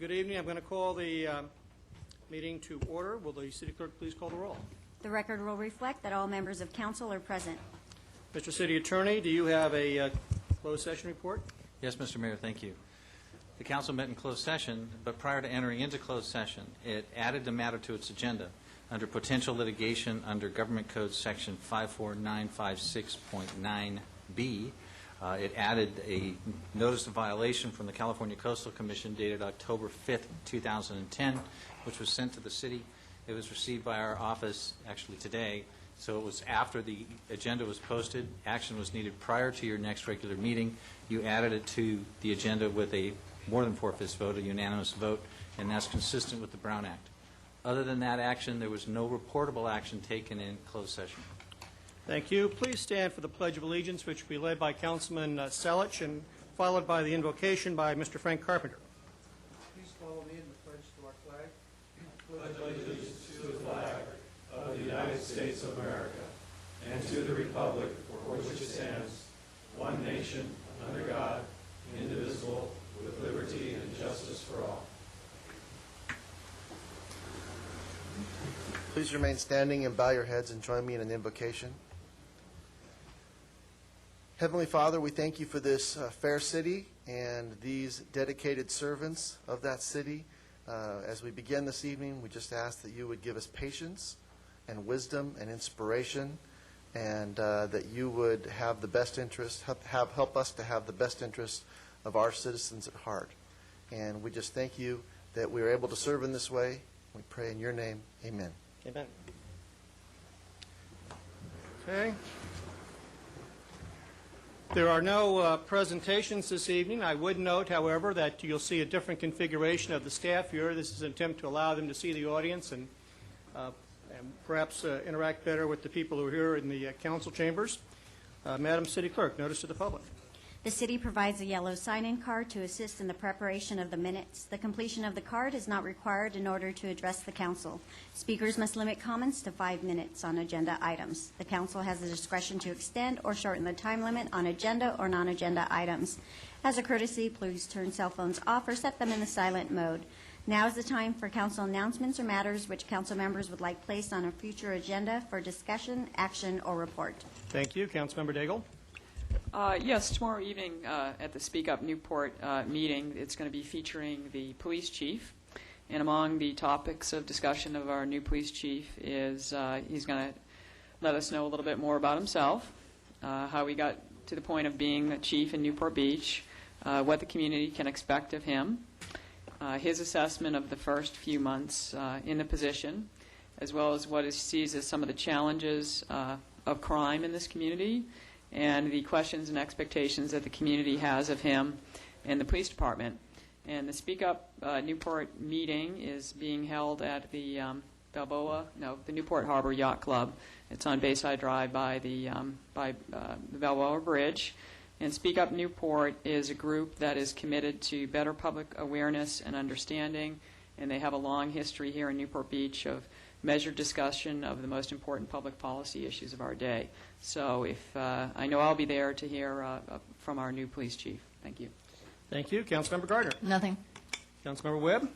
Good evening. I'm going to call the meeting to order. Will the city clerk please call the roll? The record will reflect that all members of council are present. Mr. City Attorney, do you have a closed session report? Yes, Mr. Mayor, thank you. The council met in closed session, but prior to entering into closed session, it added the matter to its agenda under potential litigation under Government Code Section 54956.9B. It added a notice of violation from the California Coastal Commission dated October 5th, 2010, which was sent to the city. It was received by our office actually today, so it was after the agenda was posted. Action was needed prior to your next regular meeting. You added it to the agenda with a more than 4/5 vote, a unanimous vote, and that's consistent with the Brown Act. Other than that action, there was no reportable action taken in closed session. Thank you. Please stand for the Pledge of Allegiance, which will be led by Councilman Selich and followed by the invocation by Mr. Frank Carpenter. Please follow me in the pledge to our flag. Pledge allegiance to the flag of the United States of America and to the republic for which it stands, one nation, under God, indivisible, with liberty and justice for all. Please remain standing and bow your heads and join me in an invocation. Heavenly Father, we thank you for this fair city and these dedicated servants of that city. As we begin this evening, we just ask that you would give us patience and wisdom and inspiration, and that you would have the best interest, help us to have the best interest of our citizens at heart. And we just thank you that we are able to serve in this way. We pray in your name. Amen. Amen. Okay. There are no presentations this evening. I would note, however, that you'll see a different configuration of the staff here. This is an attempt to allow them to see the audience and perhaps interact better with the people who are here in the council chambers. Madam City Clerk, notice to the public. The city provides a yellow sign-in card to assist in the preparation of the minutes. The completion of the card is not required in order to address the council. Speakers must limit comments to 5 minutes on agenda items. The council has the discretion to extend or shorten the time limit on agenda or non-agenda items. As a courtesy, please turn cell phones off or set them in the silent mode. Now is the time for council announcements or matters which council members would like placed on a future agenda for discussion, action, or report. Thank you. Councilmember Daigle. Yes, tomorrow evening at the Speak Up Newport meeting, it's going to be featuring the police chief. And among the topics of discussion of our new police chief is he's going to let us know a little bit more about himself, how he got to the point of being the chief in Newport Beach, what the community can expect of him, his assessment of the first few months in the position, as well as what he sees as some of the challenges of crime in this community, and the questions and expectations that the community has of him and the police department. And the Speak Up Newport meeting is being held at the the Newport Harbor Yacht Club. It's on Bayside Drive by the Balboa Bridge. And Speak Up Newport is a group that is committed to better public awareness and understanding, and they have a long history here in Newport Beach of measured discussion of the most important public policy issues of our day. So if I know I'll be there to hear from our new police chief. Thank you. Thank you. Councilmember Gardner. Nothing. Councilmember Webb.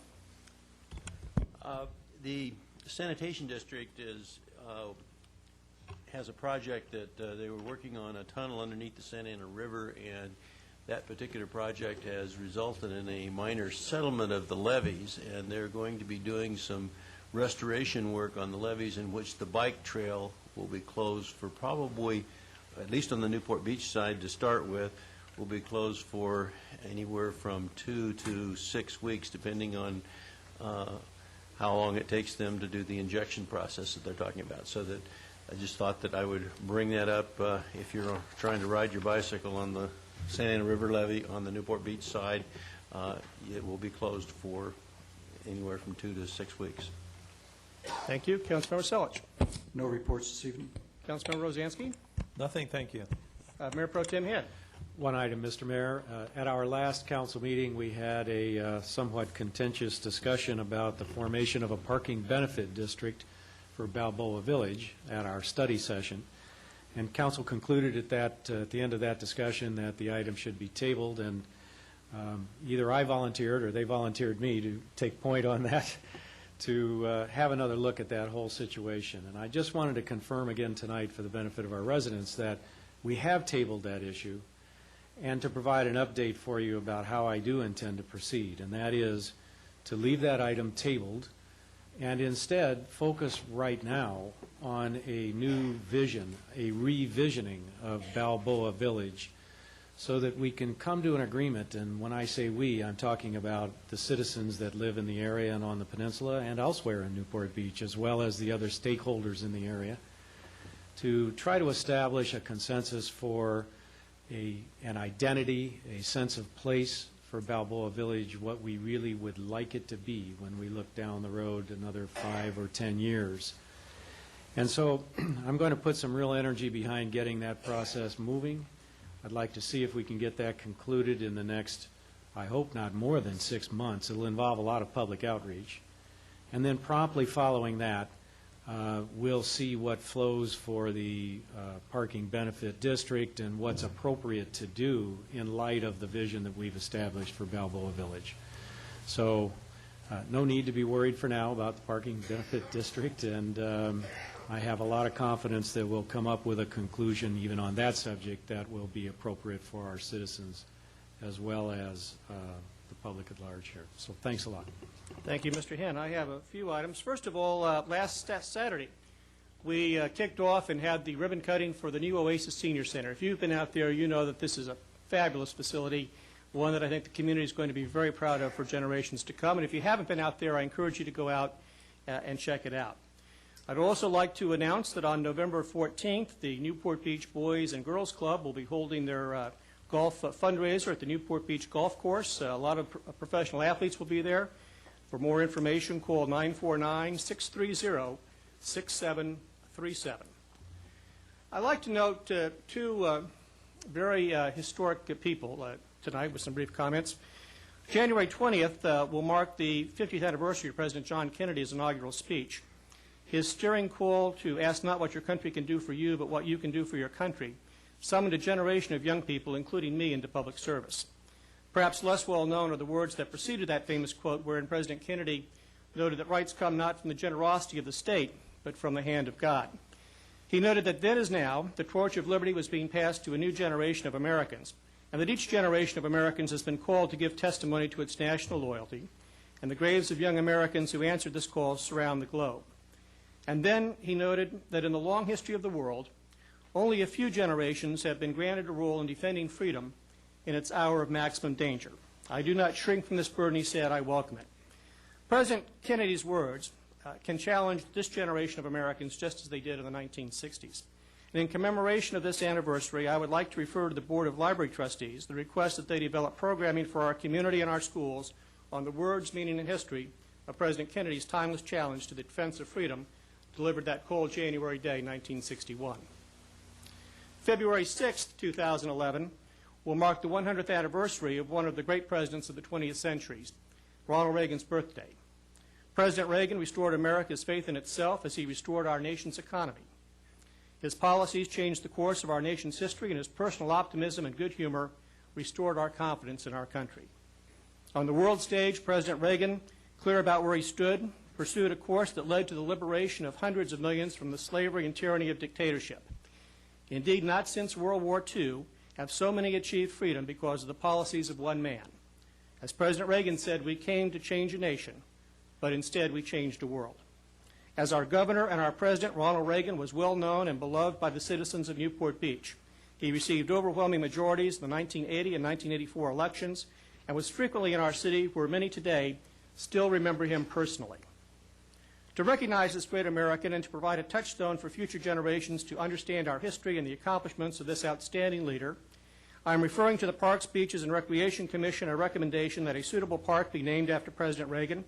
The sanitation district has a project that they were working on, a tunnel underneath the Santa Ana River, and that particular project has resulted in a minor settlement of the levees, and they're going to be doing some restoration work on the levees, in which the bike trail will be closed for probably, at least on the Newport Beach side to start with, will be closed for anywhere from 2 to 6 weeks, depending on how long it takes them to do the injection process that they're talking about. So that I just thought that I would bring that up if you're trying to ride your bicycle on the Santa Ana River levee on the Newport Beach side. It will be closed for anywhere from 2 to 6 weeks. Thank you. Councilmember Selich. No reports this evening. Councilmember Rosansky. Nothing, thank you. Mayor Pro Tem Head. One item, Mr. Mayor. At our last council meeting, we had a somewhat contentious discussion about the formation of a parking benefit district for Balboa Village at our study session. And council concluded at the end of that discussion that the item should be tabled, and Either I volunteered or they volunteered me to take point on that, to have another look at that whole situation. And I just wanted to confirm again tonight, for the benefit of our residents, that we have tabled that issue, and to provide an update for you about how I do intend to proceed. And that is to leave that item tabled and instead focus right now on a new vision, a revisioning of Balboa Village, so that we can come to an agreement. And when I say we, I'm talking about the citizens that live in the area and on the peninsula and elsewhere in Newport Beach, as well as the other stakeholders in the area, to try to establish a consensus for an identity, a sense of place for Balboa Village, what we really would like it to be when we look down the road another 5 or 10 years. And so I'm going to put some real energy behind getting that process moving. I'd like to see if we can get that concluded in the next, I hope not more than 6 months. It'll involve a lot of public outreach. And then promptly following that, we'll see what flows for the parking benefit district and what's appropriate to do in light of the vision that we've established for Balboa Village. So no need to be worried for now about the parking benefit district, and I have a lot of confidence that we'll come up with a conclusion even on that subject that will be appropriate for our citizens as well as the public at large here. So thanks a lot. Thank you, Mr. Henn. I have a few items. First of all, last Saturday, we kicked off and had the ribbon cutting for the new Oasis Senior Center. If you've been out there, you know that this is a fabulous facility, one that I think the community is going to be very proud of for generations to come. And if you haven't been out there, I encourage you to go out and check it out. I'd also like to announce that on November 14th, the Newport Beach Boys and Girls Club will be holding their golf fundraiser at the Newport Beach Golf Course. A lot of professional athletes will be there. For more information, call 949-630-6737. I'd like to note two very historic people tonight with some brief comments. January 20th will mark the 50th anniversary of President John Kennedy's inaugural speech. His stirring call to ask not what your country can do for you, but what you can do for your country summoned a generation of young people, including me, into public service. Perhaps less well known are the words that preceded that famous quote, wherein President Kennedy noted that rights come not from the generosity of the state, but from the hand of God. He noted that then as now, the torch of liberty was being passed to a new generation of Americans, and that each generation of Americans has been called to give testimony to its national loyalty, and the graves of young Americans who answered this call surround the globe. And then he noted that in the long history of the world, only a few generations have been granted a role in defending freedom in its hour of maximum danger. I do not shrink from this burden, he said. I welcome it. President Kennedy's words can challenge this generation of Americans just as they did in the 1960s. And in commemoration of this anniversary, I would like to refer to the Board of Library Trustees, the request that they develop programming for our community and our schools on the words, meaning, and history of President Kennedy's timeless challenge to the defense of freedom delivered that cold January day, 1961. February 6, 2011, will mark the 100th anniversary of one of the great presidents of the 20th century, Ronald Reagan's birthday. President Reagan restored America's faith in itself as he restored our nation's economy. His policies changed the course of our nation's history, and his personal optimism and good humor restored our confidence in our country. On the world stage, President Reagan, clear about where he stood, pursued a course that led to the liberation of hundreds of millions from the slavery and tyranny of dictatorship. Indeed, not since World War II have so many achieved freedom because of the policies of one man. As President Reagan said, we came to change a nation, but instead we changed a world. As our governor and our president, Ronald Reagan was well known and beloved by the citizens of Newport Beach. He received overwhelming majorities in the 1980 and 1984 elections and was frequently in our city, where many today still remember him personally. To recognize this great American and to provide a touchstone for future generations to understand our history and the accomplishments of this outstanding leader, I am referring to the Parks, Beaches, and Recreation Commission a recommendation that a suitable park be named after President Reagan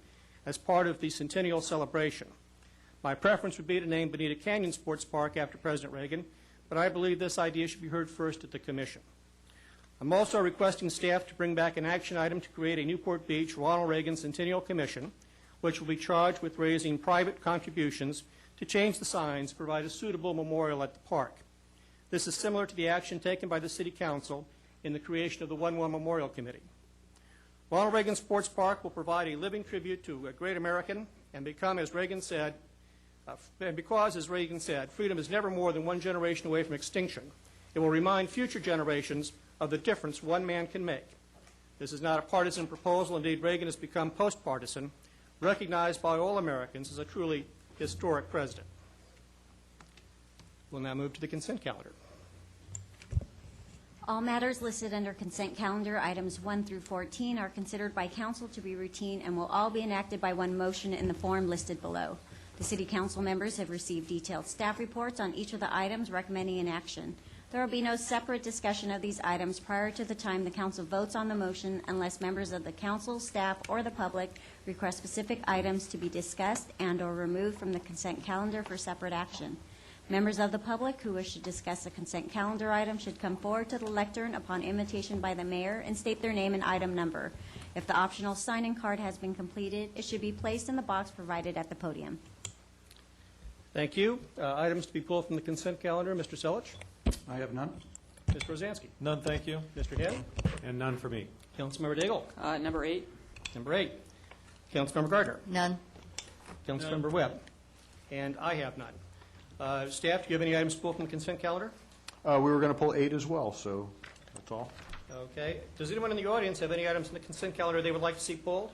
as part of the centennial celebration. My preference would be to name Bonita Canyon Sports Park after President Reagan, but I believe this idea should be heard first at the Commission. I'm also requesting staff to bring back an action item to create a Newport Beach Ronald Reagan Centennial Commission, which will be charged with raising private contributions to change the signs and provide a suitable memorial at the park. This is similar to the action taken by the City Council in the creation of the 1-1 Memorial Committee. Ronald Reagan Sports Park will provide a living tribute to a great American and become, as Reagan said, because, as Reagan said, freedom is never more than one generation away from extinction. It will remind future generations of the difference one man can make. This is not a partisan proposal. Indeed, Reagan has become post-partisan, recognized by all Americans as a truly historic president. We'll now move to the consent calendar. All matters listed under consent calendar, items 1 through 14, are considered by council to be routine and will all be enacted by one motion in the form listed below. The city council members have received detailed staff reports on each of the items recommending an action. There will be no separate discussion of these items prior to the time the council votes on the motion unless members of the council, staff, or the public request specific items to be discussed and/or removed from the consent calendar for separate action. Members of the public who wish to discuss a consent calendar item should come forward to the lectern upon invitation by the mayor and state their name and item number. If the optional sign-in card has been completed, it should be placed in the box provided at the podium. Thank you. Items to be pulled from the consent calendar. Mr. Selich. I have none. Mr. Rosansky. None, thank you. Mr. Head. And none for me. Councilmember Daigle. Number 8. Number 8. Councilmember Gardner. None. Councilmember Webb. And I have none. Staff, do you have any items to pull from the consent calendar? We were going to pull 8 as well, so that's all. Okay. Does anyone in the audience have any items in the consent calendar they would like to see pulled?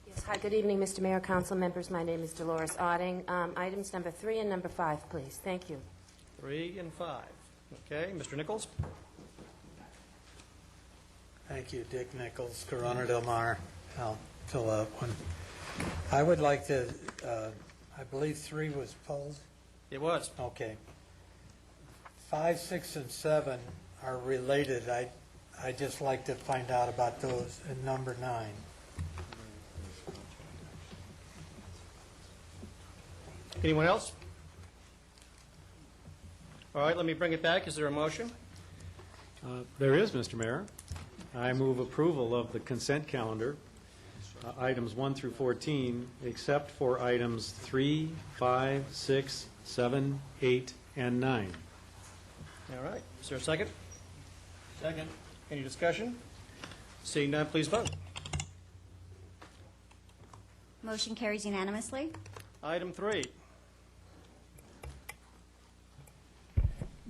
Yes. Hi, good evening, Mr. Mayor, council members. My name is Dolores Otting. Items number 3 and number 5, please. Thank you. 3 and 5. Okay. Mr. Nichols. Thank you, Dick Nichols, Corona Del Mar. I'll fill out one. I would like to, I believe 3 was pulled. It was. Okay. 5, 6, and 7 are related. I'd just like to find out about those in number 9. Anyone else? All right, let me bring it back. Is there a motion? There is, Mr. Mayor. I move approval of the consent calendar, items 1 through 14, except for items 3, 5, 6, 7, 8, and 9. All right. Is there a second? Second. Any discussion? Seeing none, please vote. Motion carries unanimously. Item 3.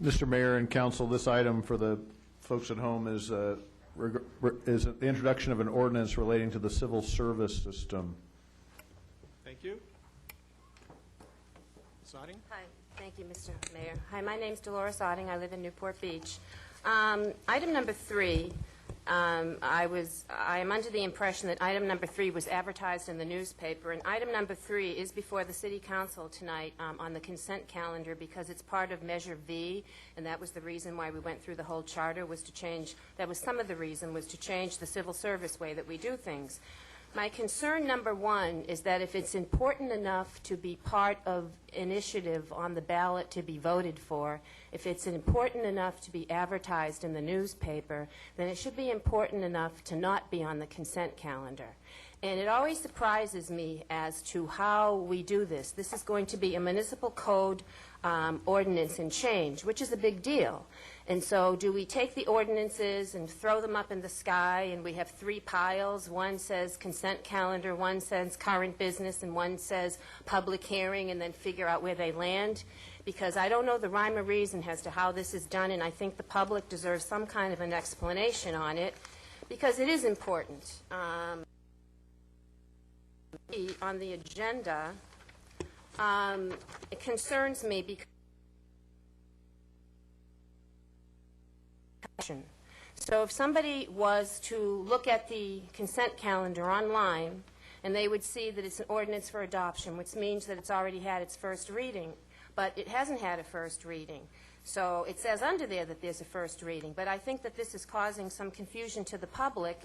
Mr. Mayor and Council, this item for the folks at home is the introduction of an ordinance relating to the civil service system. Thank you. Ms. Otting? Hi. Thank you, Mr. Mayor. Hi, my name's Dolores Otting. I live in Newport Beach. Item number 3, I am under the impression that item number 3 was advertised in the newspaper, and item number 3 is before the City Council tonight on the consent calendar because it's part of Measure V, and that was the reason why we went through the whole charter, was to change, that was some of the reason, was to change the civil service way that we do things. My concern number 1 is that if it's important enough to be part of initiative on the ballot to be voted for, if it's important enough to be advertised in the newspaper, then it should be important enough to not be on the consent calendar. And it always surprises me as to how we do this. This is going to be a municipal code ordinance and change, which is a big deal. And so do we take the ordinances and throw them up in the sky, and we have 3 piles? One says consent calendar, one says current business, and one says public hearing, and then figure out where they land? Because I don't know the rhyme or reason as to how this is done, and I think the public deserves some kind of an explanation on it, because it is important. On the agenda, it concerns me because so if somebody was to look at the consent calendar online, and they would see that it's an ordinance for adoption, which means that it's already had its first reading, but it hasn't had a first reading. So it says under there that there's a first reading, but I think that this is causing some confusion to the public,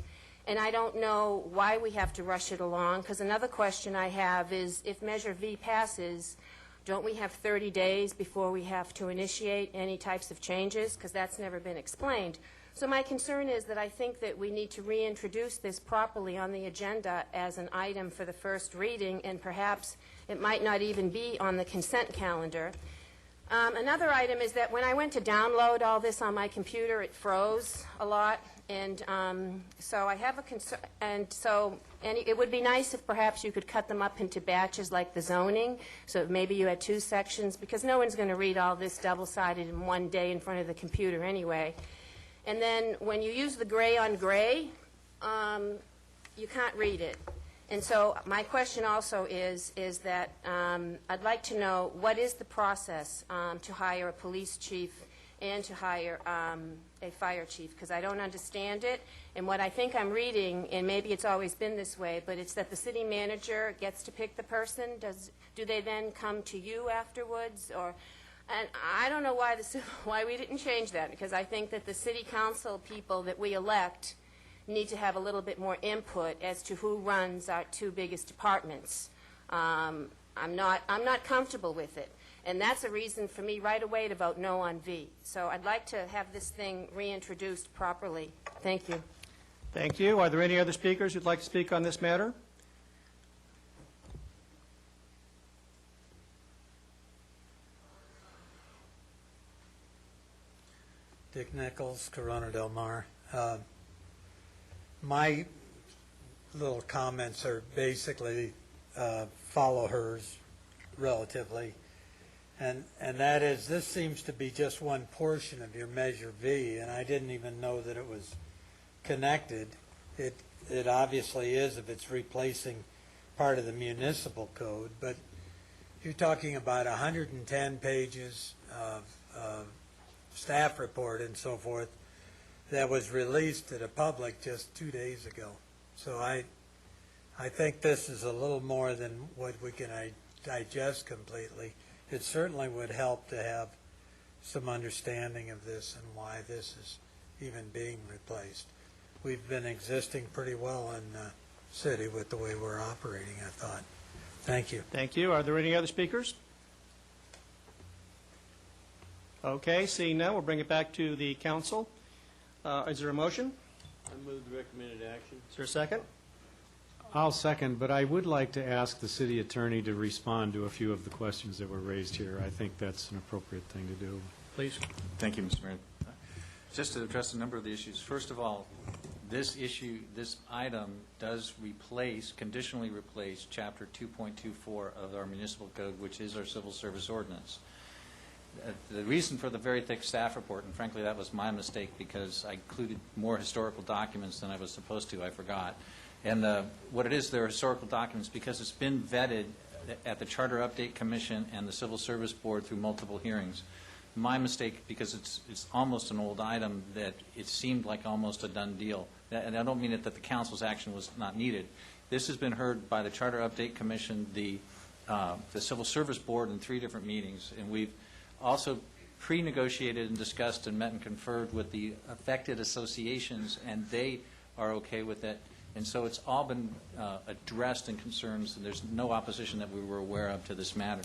and I don't know why we have to rush it along, because another question I have is if Measure V passes, don't we have 30 days before we have to initiate any types of changes? Because that's never been explained. So my concern is that I think that we need to reintroduce this properly on the agenda as an item for the first reading, and perhaps it might not even be on the consent calendar. Another item is that when I went to download all this on my computer, it froze a lot, and so I have a concern, and it would be nice if perhaps you could cut them up into batches like the zoning, so maybe you had 2 sections, because no one's going to read all this double-sided in one day in front of the computer anyway. And then when you use the gray on gray, you can't read it. And so my question also is that I'd like to know what is the process to hire a police chief and to hire a fire chief, because I don't understand it. And what I think I'm reading, and maybe it's always been this way, but it's that the city manager gets to pick the person. Do they then come to you afterwards? And I don't know why we didn't change that, because I think that the city council people that we elect need to have a little bit more input as to who runs our 2 biggest departments. I'm not comfortable with it. And that's a reason for me right away to vote no on V. So I'd like to have this thing reintroduced properly. Thank you. Thank you. Are there any other speakers who'd like to speak on this matter? Dick Nichols, Corona Del Mar. My little comments are basically follow hers relatively, and that is, this seems to be just one portion of your Measure V, and I didn't even know that it was connected. It obviously is if it's replacing part of the municipal code, but you're talking about 110 pages of staff report and so forth that was released to the public just 2 days ago. So I think this is a little more than what we can digest completely. It certainly would help to have some understanding of this and why this is even being replaced. We've been existing pretty well in the city with the way we're operating, I thought. Thank you. Thank you. Are there any other speakers? Okay, seeing none, we'll bring it back to the council. Is there a motion? I move the recommended action. Is there a second? I'll second, but I would like to ask the city attorney to respond to a few of the questions that were raised here. I think that's an appropriate thing to do. Please. Thank you, Mr. Mayor. Just to address a number of the issues. First of all, this item does conditionally replace Chapter 2.24 of our municipal code, which is our civil service ordinance. The reason for the very thick staff report, and frankly that was my mistake because I included more historical documents than I was supposed to, I forgot. And what it is, they're historical documents because it's been vetted at the Charter Update Commission and the Civil Service Board through multiple hearings. My mistake, because it's almost an old item, that it seemed like almost a done deal. And I don't mean it that the council's action was not needed. This has been heard by the Charter Update Commission, the Civil Service Board in 3 different meetings, and we've also pre-negotiated and discussed and met and conferred with the affected associations, and they are okay with it. And so it's all been addressed and concerns, and there's no opposition that we were aware of to this matter.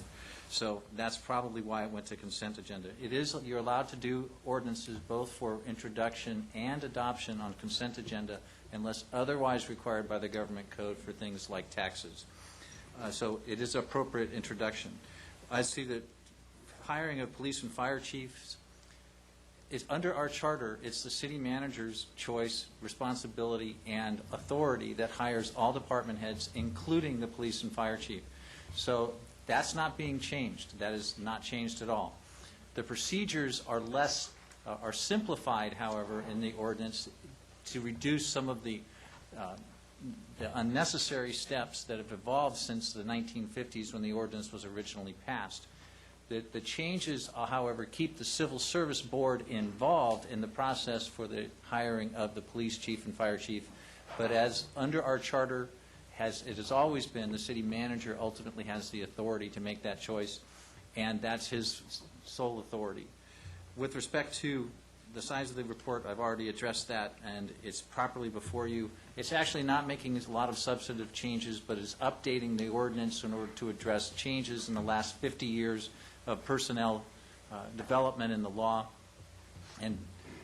So that's probably why it went to consent agenda. You're allowed to do ordinances both for introduction and adoption on consent agenda unless otherwise required by the government code for things like taxes. So it is appropriate introduction. I see that hiring of police and fire chiefs is under our charter. It's the city manager's choice, responsibility, and authority that hires all department heads, including the police and fire chief. So that's not being changed. That is not changed at all. The procedures are simplified, however, in the ordinance to reduce some of the unnecessary steps that have evolved since the 1950s when the ordinance was originally passed. The changes, however, keep the Civil Service Board involved in the process for the hiring of the police chief and fire chief. But as under our charter, it has always been, the city manager ultimately has the authority to make that choice, and that's his sole authority. With respect to the size of the report, I've already addressed that, and it's properly before you. It's actually not making a lot of substantive changes, but it's updating the ordinance in order to address changes in the last 50 years of personnel development in the law. And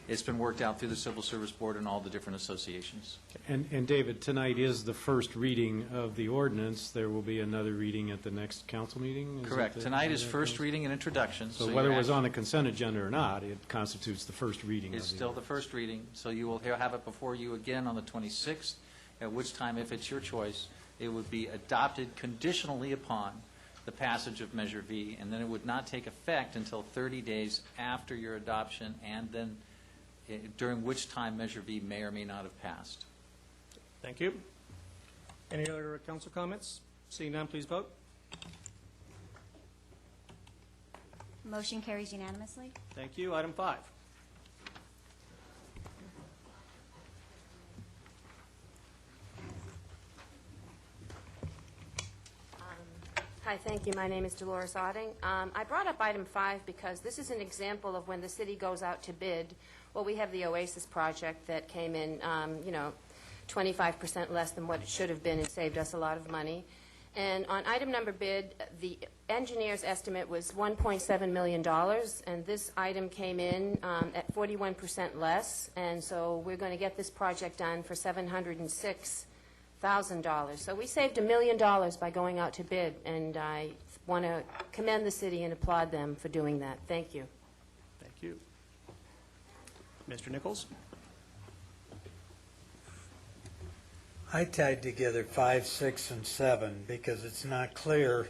It's been worked out through the Civil Service Board and all the different associations. And David, tonight is the first reading of the ordinance. There will be another reading at the next council meeting? Correct. Tonight is first reading and introduction. So whether it was on the consent agenda or not, it constitutes the first reading of the It's still the first reading, so you will have it before you again on the 26th, at which time, if it's your choice, it would be adopted conditionally upon the passage of Measure V, and then it would not take effect until 30 days after your adoption, and then during which time Measure V may or may not have passed. Thank you. Any other council comments? Seeing none, please vote. Motion carries unanimously. Thank you. Item 5. Hi, thank you. My name is Dolores Otting. I brought up item 5 because this is an example of when the city goes out to bid. Well, we have the Oasis project that came in, 25% less than what it should have been and saved us a lot of money. And on item number bid, the engineer's estimate was $1.7 million, and this item came in at 41% less, and so we're going to get this project done for $706,000. So we saved $1 million by going out to bid, and I want to commend the city and applaud them for doing that. Thank you. Thank you. Mr. Nichols? I tied together 5, 6, and 7 because it's not clear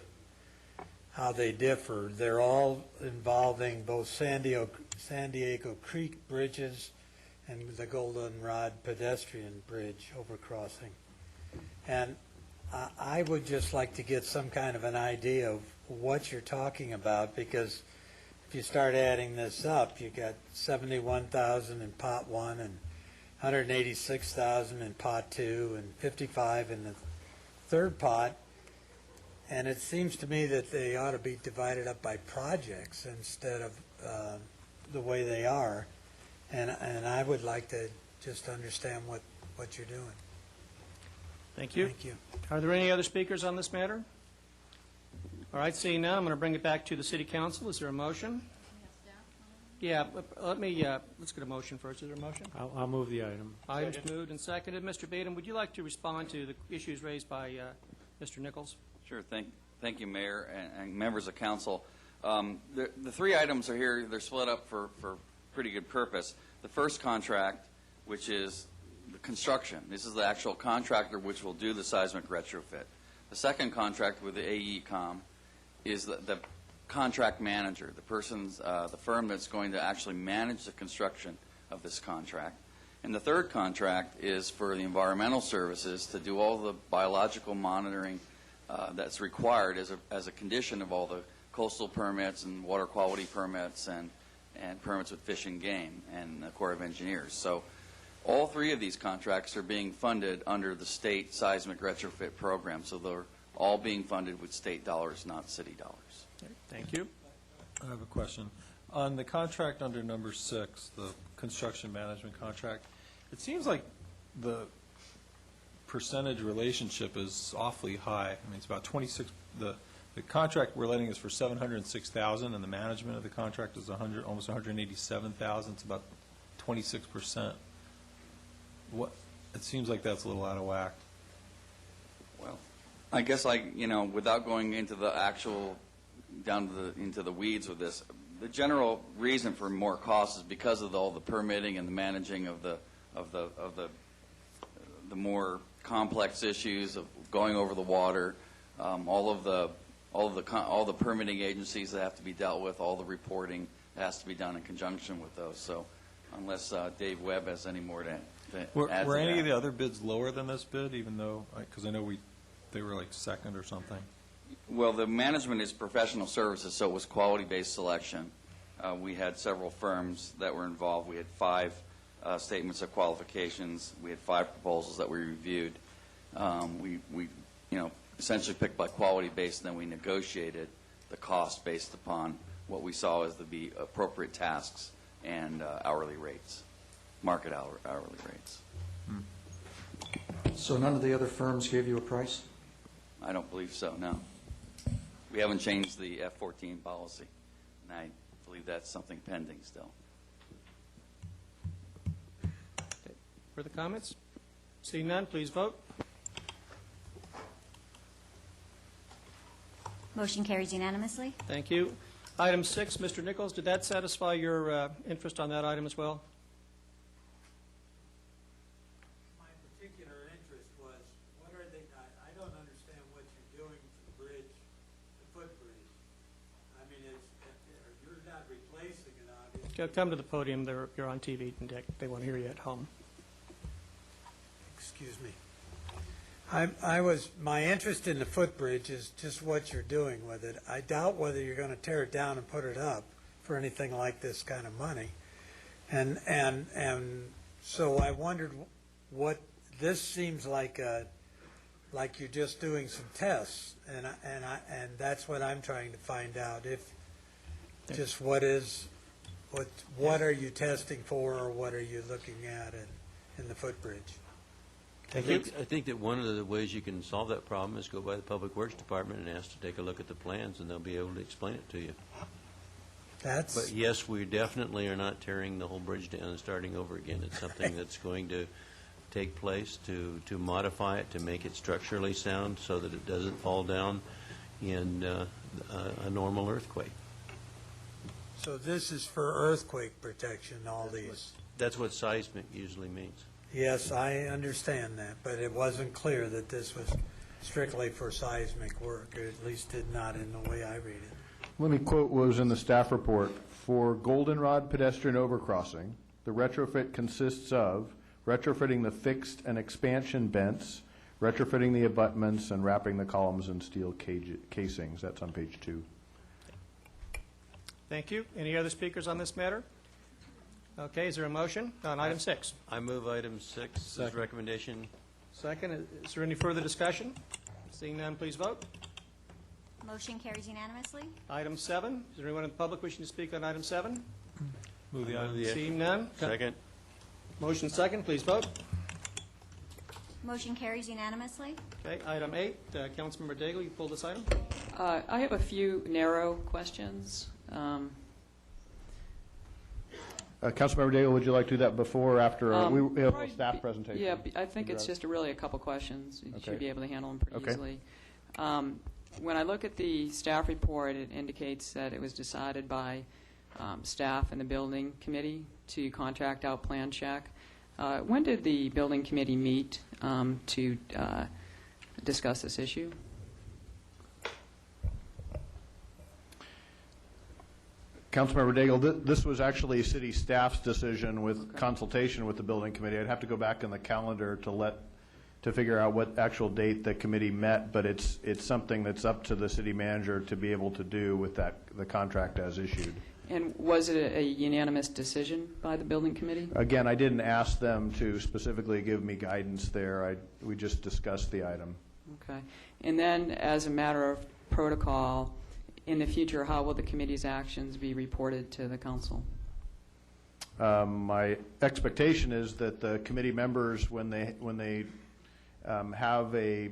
how they differ. They're all involving both San Diego Creek bridges and the Goldenrod pedestrian bridge overcrossing. And I would just like to get some kind of an idea of what you're talking about, because if you start adding this up, you got 71,000 in pot 1 and 186,000 in pot 2 and 55 in the third pot, and it seems to me that they ought to be divided up by projects instead of the way they are, and I would like to just understand what you're doing. Thank you. Thank you. Are there any other speakers on this matter? All right, seeing none, I'm going to bring it back to the City Council. Is there a motion? Yeah, let's get a motion first. Is there a motion? I'll move the item. Items moved and seconded. Mr. Beadham, would you like to respond to the issues raised by Mr. Nichols? Sure. Thank you, Mayor and members of council. The three items are here. They're split up for pretty good purpose. The first contract, which is the construction. This is the actual contractor which will do the seismic retrofit. The second contract with the AECOM is the contract manager, the firm that's going to actually manage the construction of this contract. And the third contract is for the environmental services to do all the biological monitoring that's required as a condition of all the coastal permits and water quality permits and permits with fish and game and the Corps of Engineers. So all three of these contracts are being funded under the state seismic retrofit program. So they're all being funded with state dollars, not city dollars. Thank you. I have a question. On the contract under number 6, the construction management contract, it seems like the percentage relationship is awfully high. I mean, it's about 26. The contract we're letting is for $706,000, and the management of the contract is almost $187,000. It's about 26%. It seems like that's a little out of whack. Well, I guess without going into the actual into the weeds with this, the general reason for more costs is because of all the permitting and the managing of the more complex issues of going over the water, all the permitting agencies that have to be dealt with, all the reporting that has to be done in conjunction with those. So, unless Dave Webb has any more to add to Were any that. of the other bids lower than this bid, even though, because I know they were like second or something? Well, the management is professional services, so it was quality-based selection. We had several firms that were involved. We had 5 statements of qualifications. We had 5 proposals that we reviewed. We essentially picked by quality-based, and then we negotiated the cost based upon what we saw as the appropriate tasks and hourly rates, market hourly rates. So none of the other firms gave you a price? I don't believe so, no. We haven't changed the F-14 policy, and I believe that's something pending still. Further comments? Seeing none, please vote. Motion carries unanimously. Thank you. Item 6, Mr. Nichols, did that satisfy your interest on that item as well? My particular interest was, what are they, I don't understand what you're doing to the bridge, the footbridge. I mean, you're not replacing it, obviously. Come to the podium. You're on TV, and they want to hear you at home. Excuse me. My interest in the footbridge is just what you're doing with it. I doubt whether you're going to tear it down and put it up for anything like this kind of money. And so I wondered what, this seems like you're just doing some tests, and that's what I'm trying to find out, if, just what are you testing for, or what are you looking at in the footbridge? I think that one of the ways you can solve that problem is go by the Public Works Department and ask to take a look at the plans, and they'll be able to explain it to you. But yes, we definitely are not tearing the whole bridge down and starting over again. It's something that's going to take place to modify it, to make it structurally sound so that it doesn't fall down in a normal earthquake. So this is for earthquake protection, all these? That's what seismic usually means. Yes, I understand that, but it wasn't clear that this was strictly for seismic work, or at least did not in the way I read it. Let me quote what was in the staff report. For Goldenrod pedestrian overcrossing, the retrofit consists of retrofitting the fixed and expansion bents, retrofitting the abutments, and wrapping the columns in steel casings. That's on page 2. Thank you. Any other speakers on this matter? Okay, is there a motion on item 6? I move item 6 as recommendation. Second. Is there any further discussion? Seeing none, please vote. Motion carries unanimously. Item 7. Is there anyone in the public wishing to speak on item 7? Move the item. Seeing none. Second. Motion second, please vote. Motion carries unanimously. Okay, item 8. Councilmember Daigle, you pulled this item? I have a few narrow questions. Councilmember Daigle, would you like to do that before or after? We have a staff probably presentation. Yeah, I think it's just really a couple questions. You should be able to handle them pretty easily. When I look at the staff report, it indicates that it was decided by staff and the building committee to contract out plan check. When did the building committee meet to discuss this issue? Councilmember Daigle, this was actually city staff's decision with consultation with the building committee. I'd have to go back in the calendar to figure out what actual date the committee met, but it's something that's up to the city manager to be able to do with the contract as issued. And was it a unanimous decision by the building committee? Again, I didn't ask them to specifically give me guidance there. We just discussed the item. Okay. And then, as a matter of protocol, in the future, how will the committee's actions be reported to the council? My expectation is that the committee members, when they have a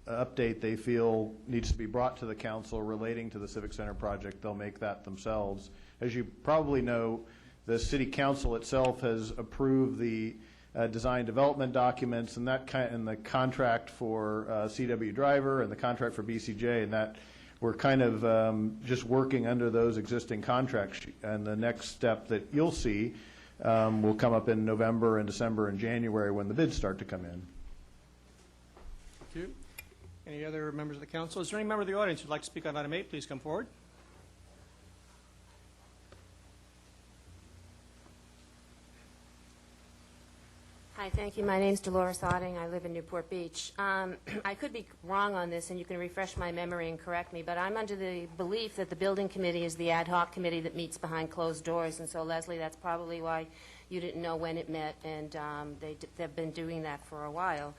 update they feel needs to be brought to the council relating to the Civic Center project, they'll make that themselves. As you probably know, the city council itself has approved the design development documents and and the contract for CW Driver and the contract for BCJ, and that we're kind of just working under those existing contracts. And the next step that you'll see will come up in November and December and January when the bids start to come in. Thank you. Any other members of the council? Is there any member of the audience who'd like to speak on item 8? Please come forward. Hi, thank you. My name's Dolores Otting. I live in Newport Beach. I could be wrong on this, and you can refresh my memory and correct me, but I'm under the belief that the building committee is the ad hoc committee that meets behind closed doors, and so, Leslie, that's probably why you didn't know when it met, and they've been doing that for a while.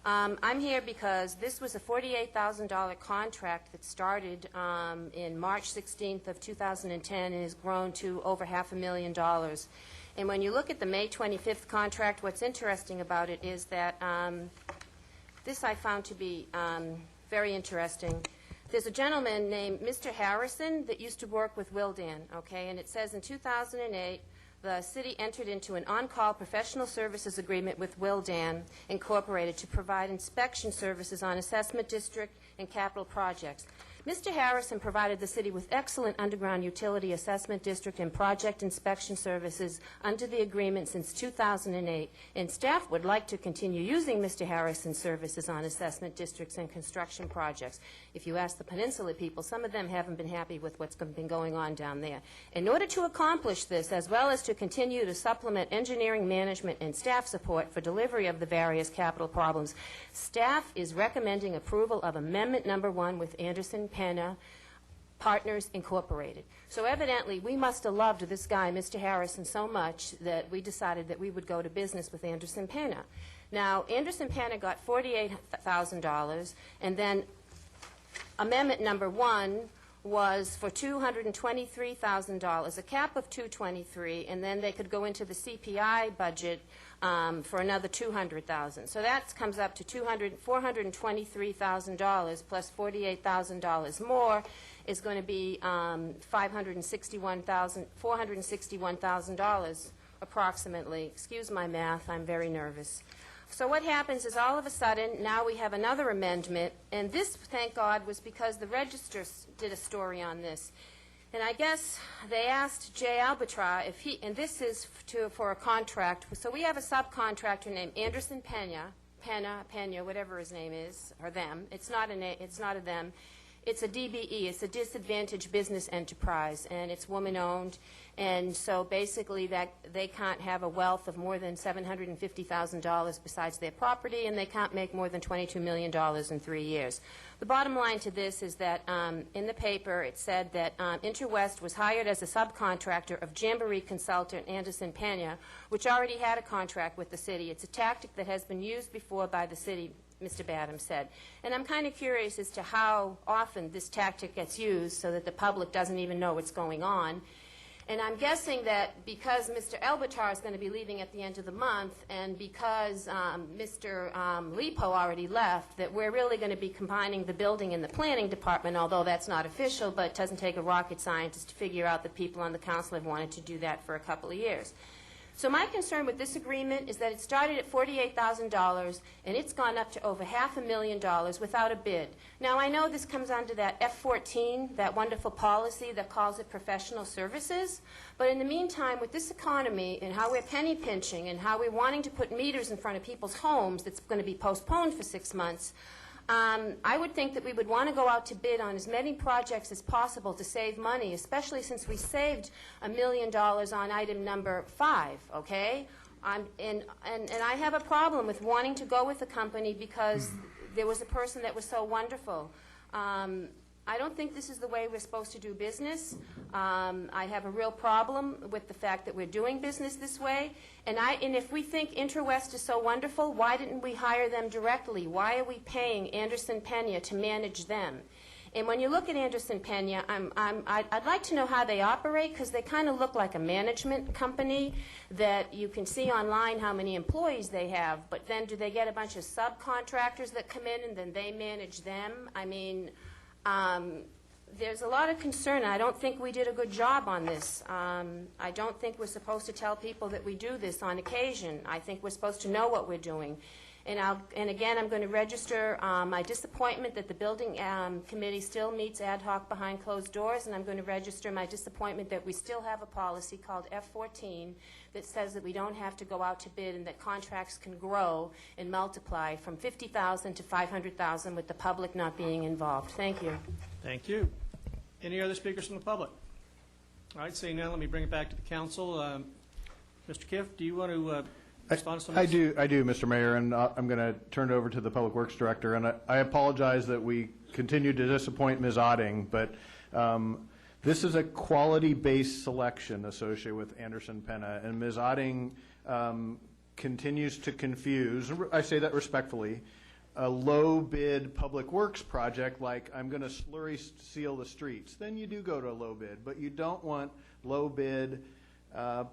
I'm here because this was a $48,000 contract that started in March 16th of 2010 and has grown to over $500,000. And when you look at the May 25th contract, what's interesting about it is that this I found to be very interesting. There's a gentleman named Mr. Harrison that used to work with Wildan, okay? And it says in 2008, the city entered into an on-call professional services agreement with Willdan Incorporated to provide inspection services on assessment district and capital projects. Mr. Harrison provided the city with excellent underground utility assessment district and project inspection services under the agreement since 2008, and staff would like to continue using Mr. Harrison's services on assessment districts and construction projects. If you ask the Peninsula people, some of them haven't been happy with what's been going on down there. In order to accomplish this, as well as to continue to supplement engineering management and staff support for delivery of the various capital problems, staff is recommending approval of Amendment Number 1 with Anderson-Penna Partners Incorporated. So evidently, we must have loved this guy, Mr. Harrison, so much that we decided that we would go to business with Anderson-Penna. Now, Anderson-Penna got $48,000, and then Amendment Number 1 was for $223,000, a cap of $223,000, and then they could go into the CPI budget for another $200,000. So that comes up to $423,000 plus $48,000 more is going to be $461,000 approximately. Excuse my math, I'm very nervous. So what happens is all of a sudden, now we have another amendment, and this, thank God, was because the Register did a story on this. And I guess they asked Jay Albatraz if he, and this is for a contract, so we have a subcontractor named Anderson-Penna, whatever his name is, or them. It's not a them. It's a DBE. It's a disadvantaged business enterprise, and it's woman-owned. And so basically that they can't have a wealth of more than $750,000 besides their property, and they can't make more than $22 million in 3 years. The bottom line to this is that in the paper it said that Interwest was hired as a subcontractor of Jamboree consultant Anderson-Penna, which already had a contract with the city. It's a tactic that has been used before by the city, Mr. Badham said. And I'm kind of curious as to how often this tactic gets used so that the public doesn't even know what's going on. And I'm guessing that because Mr. Albatraz is going to be leaving at the end of the month, and because Mr. Lipo already left, that we're really going to be combining the building and the planning department, although that's not official, but it doesn't take a rocket scientist to figure out that people on the council have wanted to do that for a couple of years. So my concern with this agreement is that it started at $48,000 and it's gone up to over $500,000 without a bid. Now I know this comes under that F-14, that wonderful policy that calls it professional services, but in the meantime with this economy and how we're penny pinching and how we're wanting to put meters in front of people's homes that's going to be postponed for 6 months, I would think that we would want to go out to bid on as many projects as possible to save money, especially since we saved $1 million on item number 5, okay? And I have a problem with wanting to go with the company because there was a person that was so wonderful. I don't think this is the way we're supposed to do business. I have a real problem with the fact that we're doing business this way. And if we think Interwest is so wonderful, why didn't we hire them directly? Why are we paying Anderson-Penna to manage them? And when you look at Anderson-Penna, I'd like to know how they operate, because they kind of look like a management company that you can see online how many employees they have. But then do they get a bunch of subcontractors that come in and then they manage them? I mean, there's a lot of concern. I don't think we did a good job on this. I don't think we're supposed to tell people that we do this on occasion. I think we're supposed to know what we're doing. And again, I'm going to register my disappointment that the building committee still meets ad hoc behind closed doors, and I'm going to register my disappointment that we still have a policy called F-14 that says that we don't have to go out to bid and that contracts can grow and multiply from $50,000 to $500,000 with the public not being involved. Thank you. Thank you. Any other speakers from the public? All right, seeing none, let me bring it back to the council. Mr. Kiff, do you want to respond to some of this? I do, Mr. Mayor, and I'm going to turn it over to the Public Works Director. And I apologize that we continue to disappoint Ms. Otting, but this is a quality-based selection associated with Anderson-Penna, and Ms. Otting continues to confuse, I say that respectfully, a low-bid public works project like I'm going to slurry seal the streets. Then you do go to a low bid, but you don't want low bid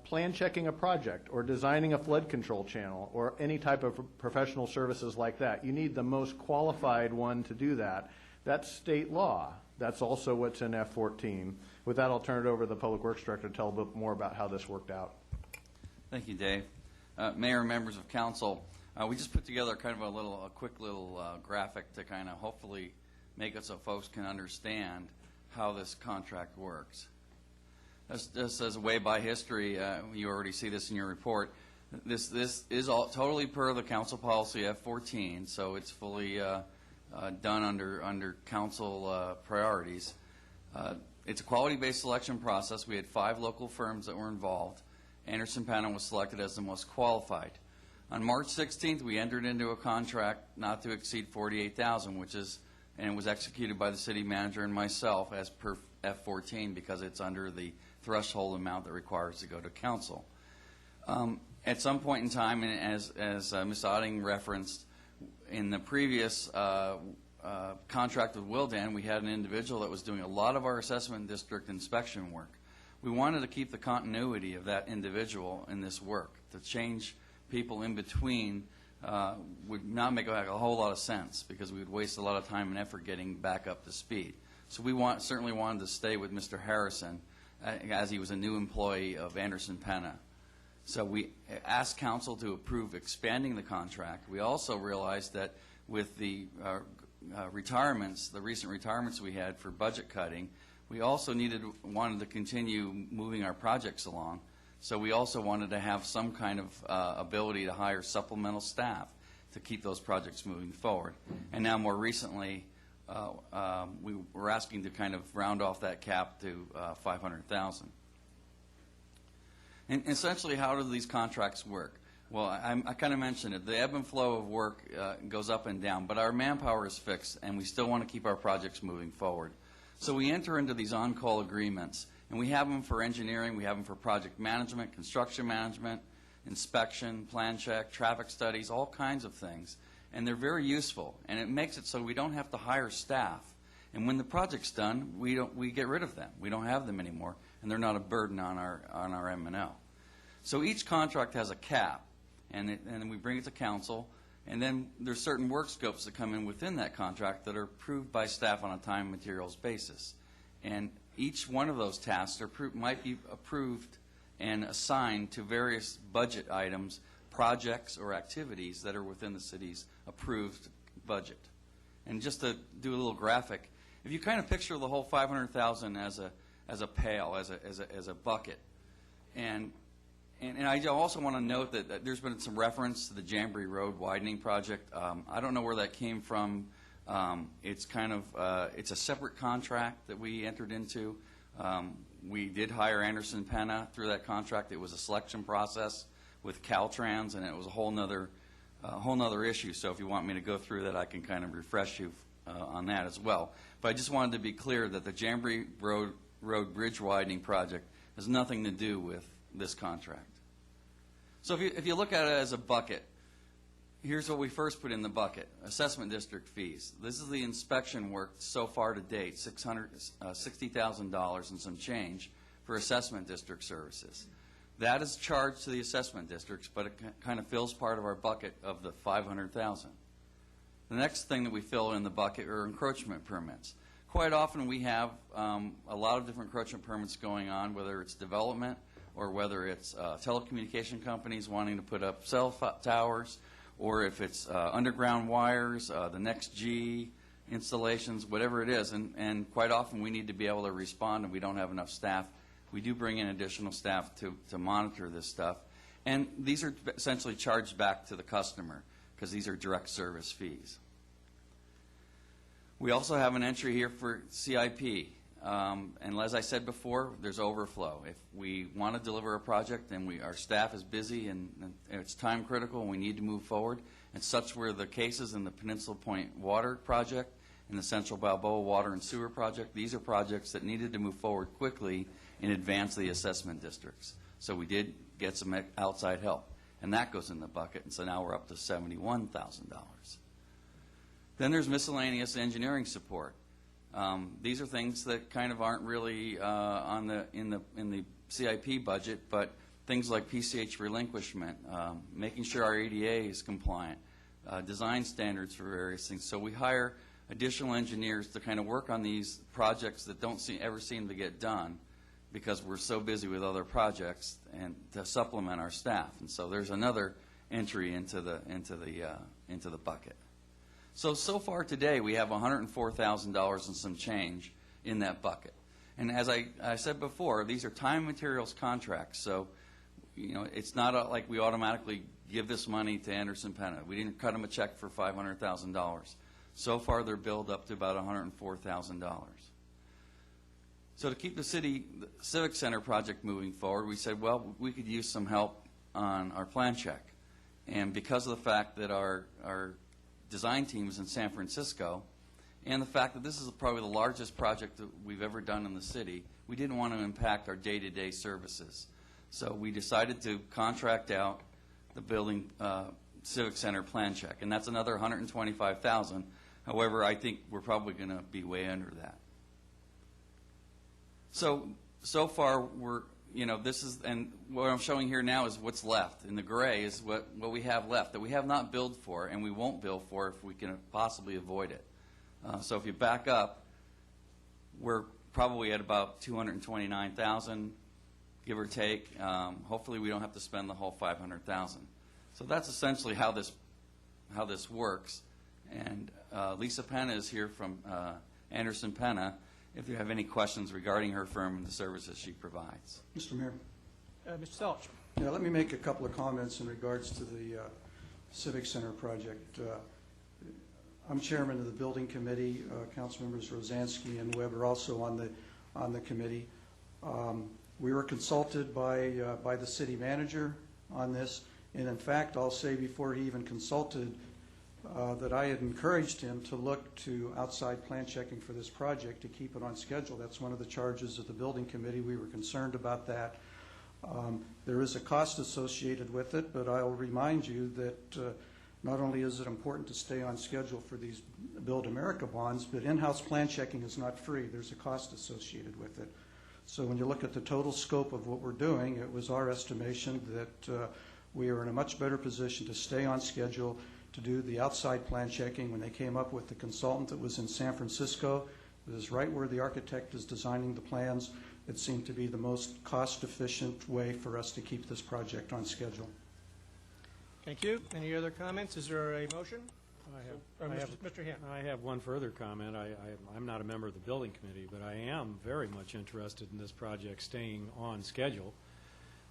plan checking a project or designing a flood control channel or any type of professional services like that. You need the most qualified one to do that. That's state law. That's also what's in F-14. With that, I'll turn it over to the Public Works Director to tell a bit more about how this worked out. Thank you, Dave. Mayor and members of council, we just put together kind of a quick little graphic to kind of hopefully make it so folks can understand how this contract works. Just as a way by history, you already see this in your report. This is all totally per the council policy F14, so it's fully done under council priorities. It's a quality-based selection process. We had 5 local firms that were involved. Anderson-Penna was selected as the most qualified. On March 16th, we entered into a contract not to exceed $48,000, and it was executed by the city manager and myself as per F14 because it's under the threshold amount that requires to go to council. At some point in time, and as Ms. Otting referenced, in the previous contract with Wildan, we had an individual that was doing a lot of our assessment district inspection work. We wanted to keep the continuity of that individual in this work. To change people in between would not make a whole lot of sense because we would waste a lot of time and effort getting back up to speed. So we certainly wanted to stay with Mr. Harrison as he was a new employee of Anderson-Penna. So we asked council to approve expanding the contract. We also realized that with the retirements, the recent retirements we had for budget cutting, we also wanted to continue moving our projects along. So we also wanted to have some kind of ability to hire supplemental staff to keep those projects moving forward. And now more recently, we were asking to kind of round off that cap to $500,000. And essentially, how do these contracts work? Well, I kind of mentioned it. The ebb and flow of work goes up and down, but our manpower is fixed, and we still want to keep our projects moving forward. So we enter into these on-call agreements, and we have them for engineering, we have them for project management, construction management, inspection, plan check, traffic studies, all kinds of things. And they're very useful, and it makes it so we don't have to hire staff. And when the project's done, we get rid of them. We don't have them anymore, and they're not a burden on our M&L. So each contract has a cap, and then we bring it to council, and then there's certain work scopes that come in within that contract that are approved by staff on a time and materials basis. And each one of those tasks might be approved and assigned to various budget items, projects, or activities that are within the city's approved budget. And just to do a little graphic, if you kind of picture the whole $500,000 as a pail, as a bucket, and I also want to note that there's been some reference to the Jamboree Road widening project. I don't know where that came from. It's kind of it's a separate contract that we entered into. We did hire Anderson-Penna through that contract. It was a selection process with Caltrans, and it was a whole nother issue. So if you want me to go through that, I can kind of refresh you on that as well. But I just wanted to be clear that the Jamboree Road bridge widening project has nothing to do with this contract. So if you look at it as a bucket, here's what we first put in the bucket: assessment district fees. This is the inspection work so far to date, $60,000 and some change for assessment district services. That is charged to the assessment districts, but it kind of fills part of our bucket of the $500,000. The next thing that we fill in the bucket are encroachment permits. Quite often we have a lot of different encroachment permits going on, whether it's development or whether it's telecommunication companies wanting to put up cell towers, or if it's underground wires, the next G installations, whatever it is. And quite often we need to be able to respond, and we don't have enough staff. We do bring in additional staff to monitor this stuff. And these are essentially charged back to the customer because these are direct service fees. We also have an entry here for CIP. And as I said before, there's overflow. If we want to deliver a project and our staff is busy and it's time critical and we need to move forward, and such were the cases in the Peninsula Point Water Project and the Central Balboa Water and Sewer Project. These are projects that needed to move forward quickly in advance of the assessment districts. So we did get some outside help, and that goes in the bucket, and so now we're up to $71,000. Then there's miscellaneous engineering support. These are things that kind of aren't really in the CIP budget, but things like PCH relinquishment, making sure our ADA is compliant, design standards for various things. So we hire additional engineers to kind of work on these projects that don't ever seem to get done, because we're so busy with other projects and to supplement our staff. And so there's another entry into the bucket. So far today, we have $104,000 and some change in that bucket. And as I said before, these are time and materials contracts. So, you know, it's not like we automatically give this money to Anderson-Penna. We didn't cut them a check for $500,000. So far, they're billed up to about $104,000. So to keep the Civic Center project moving forward, we said, well, we could use some help on our plan check. And because of the fact that our design team is in San Francisco, and the fact that this is probably the largest project that we've ever done in the city, we didn't want to impact our day-to-day services. So we decided to contract out the building Civic Center plan check, and that's another $125,000. However, I think we're probably going to be way under that. So far, we're, you know, this is, and what I'm showing here now is what's left. In the gray is what we have left that we have not billed for, and we won't bill for if we can possibly avoid it. So if you back up, we're probably at about $229,000, give or take. Hopefully, we don't have to spend the whole $500,000. So that's essentially how this works. And Lisa Penna is here from Anderson-Penna. If you have any questions regarding her firm and the services she provides. Mr. Mayor. Mr. Selch. Yeah, let me make a couple of comments in regards to the Civic Center project. I'm chairman of the building committee. Council members Rosansky and Webb are also on the committee. We were consulted by the city manager on this, and in fact, I'll say before he even consulted that I had encouraged him to look to outside plan checking for this project to keep it on schedule. That's one of the charges of the building committee. We were concerned about that. There is a cost associated with it, but I'll remind you that not only is it important to stay on schedule for these Build America bonds, but in-house plan checking is not free. There's a cost associated with it. So when you look at the total scope of what we're doing, it was our estimation that we are in a much better position to stay on schedule to do the outside plan checking. When they came up with the consultant that was in San Francisco, it was right where the architect is designing the plans. It seemed to be the most cost-efficient way for us to keep this project on schedule. Thank you. Any other comments? Is there a motion? Mr. Hand. I have one further comment. I'm not a member of the building committee, but I am very much interested in this project staying on schedule.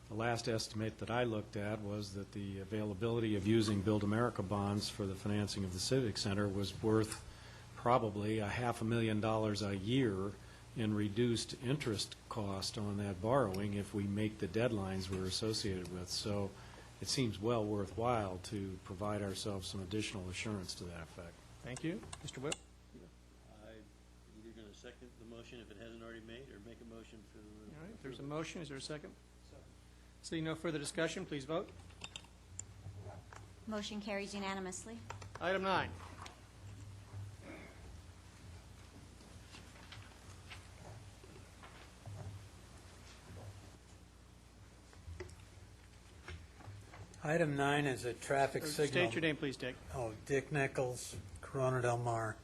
The last estimate that I looked at was that the availability of using Build America bonds for the financing of the Civic Center was worth probably $500,000 a year in reduced interest cost on that borrowing if we make the deadlines we're associated with. So it seems well worthwhile to provide ourselves some additional assurance to that effect. Thank you. Mr. Whip? I'm either going to second the motion if it hasn't already made, or make a motion for... All right, if there's a motion, is there a second? Seeing no further discussion, please vote. Motion carries unanimously. Item 9. Item 9 is a traffic signal. State your name, please, Dick. Oh, Dick Nichols, Corona Del Mar.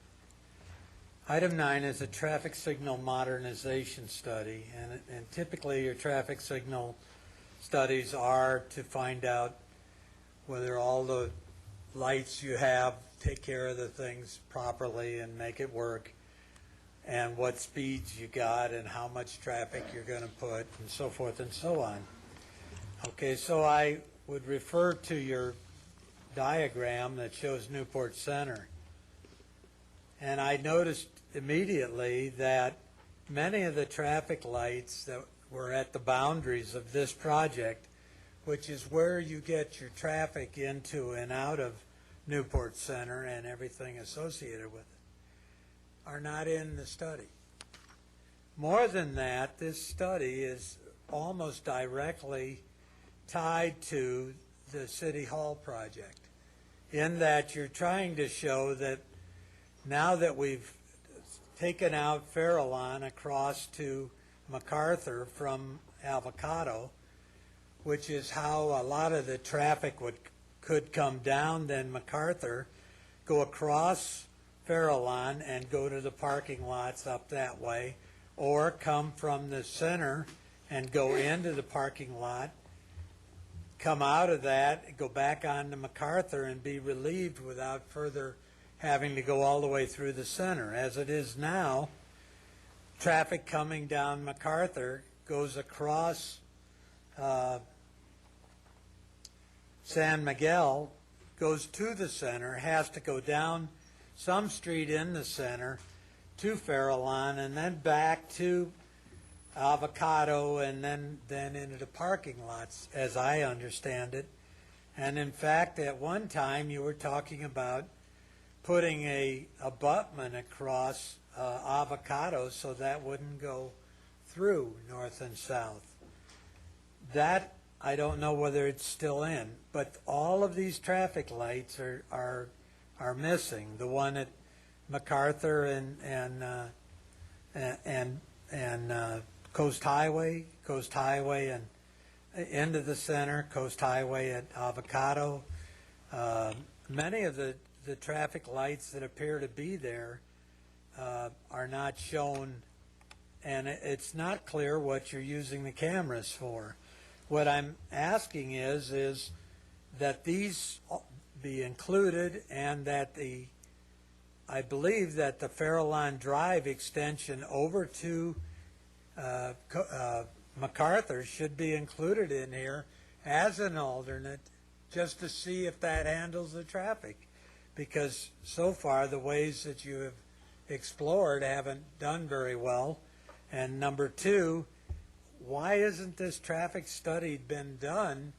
Item 9 is a traffic signal modernization study, and typically your traffic signal studies are to find out whether all the lights you have take care of the things properly and make it work, and what speeds you got and how much traffic you're going to put, and so forth and so on. Okay, so I would refer to your diagram that shows Newport Center. And I noticed immediately that many of the traffic lights that were at the boundaries of this project, which is where you get your traffic into and out of Newport Center and everything associated with it, are not in the study. More than that, this study is almost directly tied to the City Hall project, in that you're trying to show that now that we've taken out Farallon across to MacArthur from Avocado, which is how a lot of the traffic could come down, then MacArthur, go across Farallon and go to the parking lots up that way, or come from the center and go into the parking lot, come out of that, go back onto MacArthur and be relieved without further having to go all the way through the center. As it is now, traffic coming down MacArthur goes across San Miguel, goes to the center, has to go down some street in the center to Farallon, and then back to Avocado, and then into the parking lots, as I understand it. And in fact, at one time, you were talking about putting a abutment across Avocado so that wouldn't go through north and south. That, I don't know whether it's still in, but all of these traffic lights are missing. The one at MacArthur and Coast Highway and into the center, Coast Highway at Avocado. Many of the traffic lights that appear to be there are not shown, and it's not clear what you're using the cameras for. What I'm asking is that these be included, and that I believe that the Farallon Drive extension over to MacArthur should be included in here as an alternate, just to see if that handles the traffic. Because so far, the ways that you have explored haven't done very well. And number two, why isn't this traffic study been done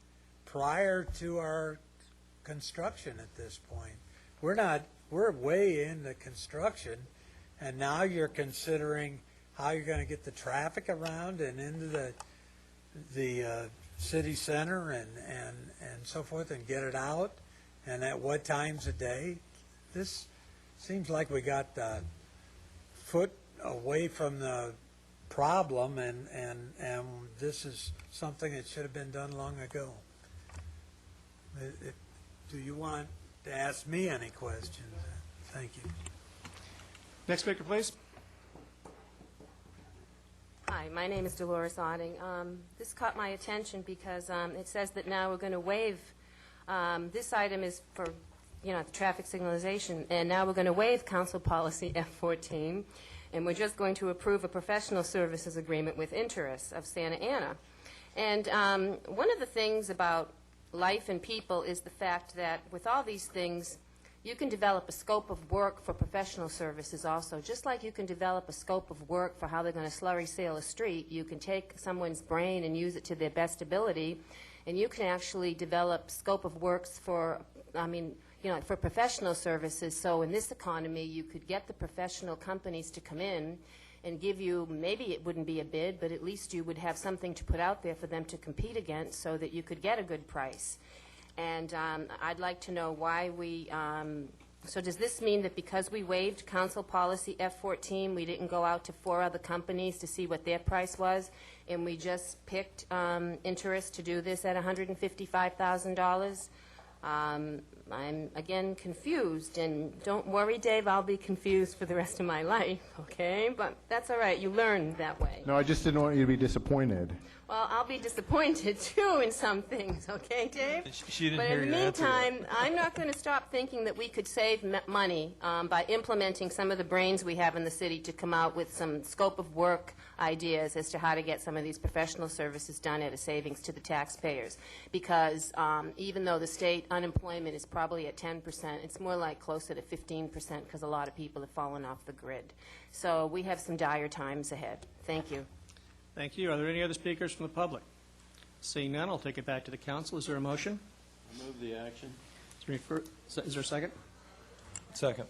prior to our construction at this point? We're way into construction, and now you're considering how you're going to get the traffic around and into the city center and so forth, and get it out, and at what times a day. This seems like we got the foot away from the problem, and this is something that should have been done long ago. Do you want to ask me any questions? Thank you. Next speaker, please. Hi, my name is Dolores Otting. This caught my attention because it says that now we're going to waive, this item is for, the traffic signalization, and now we're going to waive Council Policy F14, and we're just going to approve a professional services agreement with ITERIS of Santa Ana. And one of the things about life and people is the fact that with all these things, you can develop a scope of work for professional services also. Just like you can develop a scope of work for how they're going to slurry sail a street, you can take someone's brain and use it to their best ability, and you can actually develop scope of works for, for professional services. So in this economy, you could get the professional companies to come in and give you, maybe it wouldn't be a bid, but at least you would have something to put out there for them to compete against so that you could get a good price. And I'd like to know why we, so does this mean that because we waived Council Policy F14, we didn't go out to 4 other companies to see what their price was, and we just picked ITERIS to do this at $155,000? I'm, again, confused, and don't worry, Dave, I'll be confused for the rest of my life, okay? But that's all right, you learn that way. No, I just didn't want you to be disappointed. Well, I'll be disappointed, too, in some things, okay, Dave? She didn't but hear in the your answer meantime, I'm not going to stop thinking that we could save money by implementing some of the brains we have in the city to come out with some scope of work ideas as to how to get some of these professional services done at a savings to the taxpayers. Because even though the state unemployment is probably at 10%, it's more like closer to 15% because a lot of people have fallen off the grid. So we have some dire times ahead. Thank you. Thank you. Are there any other speakers from the public? Seeing none, I'll take it back to the council. Is there a motion? I move the action. Is there a second? Second.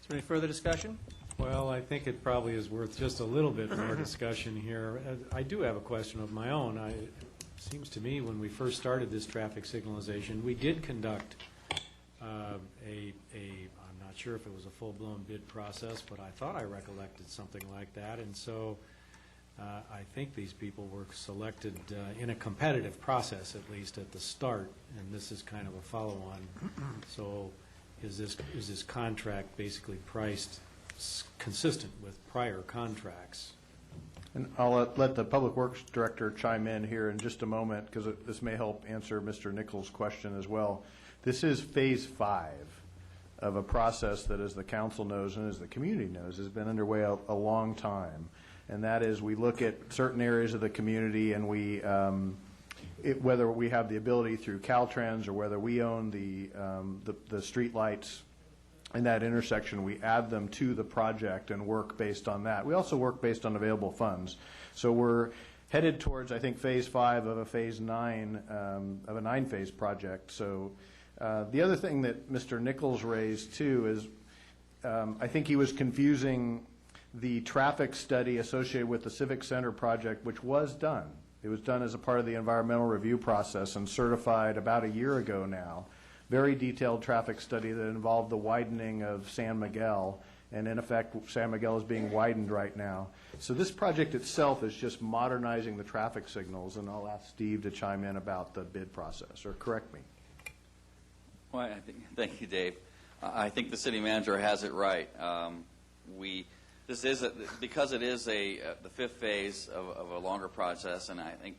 Is there any further discussion? Well, I think it probably is worth just a little bit more discussion here. I do have a question of my own. It seems to me when we first started this traffic signalization, we did conduct I'm not sure if it was a full-blown bid process, but I thought I recollected something like that. And so I think these people were selected in a competitive process, at least at the start, and this is kind of a follow-on. So is this contract basically priced consistent with prior contracts? And I'll let the Public Works Director chime in here in just a moment, because this may help answer Mr. Nichols' question as well. This is Phase 5 of a process that, as the council knows and as the community knows, has been underway a long time. And that is, we look at certain areas of the community and we, whether we have the ability through Caltrans or whether we own the street lights in that intersection, we add them to the project and work based on that. We also work based on available funds. So we're headed towards, I think, Phase 5 of a Phase 9, of a 9-phase project. So the other thing that Mr. Nichols raised, too, is I think he was confusing the traffic study associated with the Civic Center project, which was done. It was done as a part of the environmental review process and certified about a year ago now. Very detailed traffic study that involved the widening of San Miguel, and in effect, San Miguel is being widened right now. So this project itself is just modernizing the traffic signals, and I'll ask Steve to chime in about the bid process, or correct me. Well, thank you, Dave. I think the city manager has it right. This is because it is the fifth phase of a longer process, and I think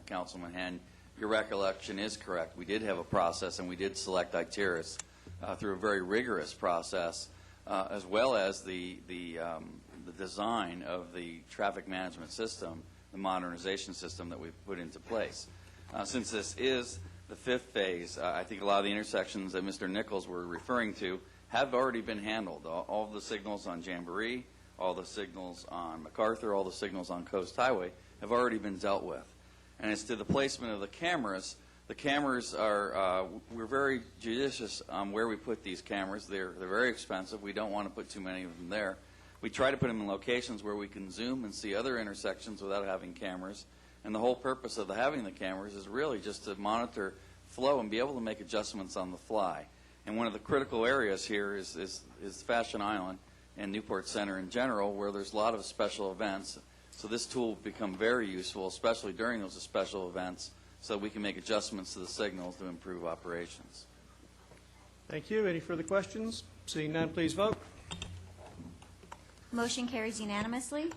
Councilman Henn, your recollection is correct. We did have a process, and we did select ITERIS through a very rigorous process, as well as the design of the traffic management system, the modernization system that we've put into place. Since this is the fifth phase, I think a lot of the intersections that Mr. Nichols were referring to have already been handled. All of the signals on Jamboree, all the signals on MacArthur, all the signals on Coast Highway have already been dealt with. And as to the placement of the cameras are, we're very judicious on where we put these cameras. They're very expensive. We don't want to put too many of them there. We try to put them in locations where we can zoom and see other intersections without having cameras. And the whole purpose of having the cameras is really just to monitor flow and be able to make adjustments on the fly. And one of the critical areas here is Fashion Island and Newport Center in general, where there's a lot of special events. So this tool will become very useful, especially during those special events, so we can make adjustments to the signals to improve operations. Thank you. Any further questions? Seeing none, please vote. Motion carries unanimously.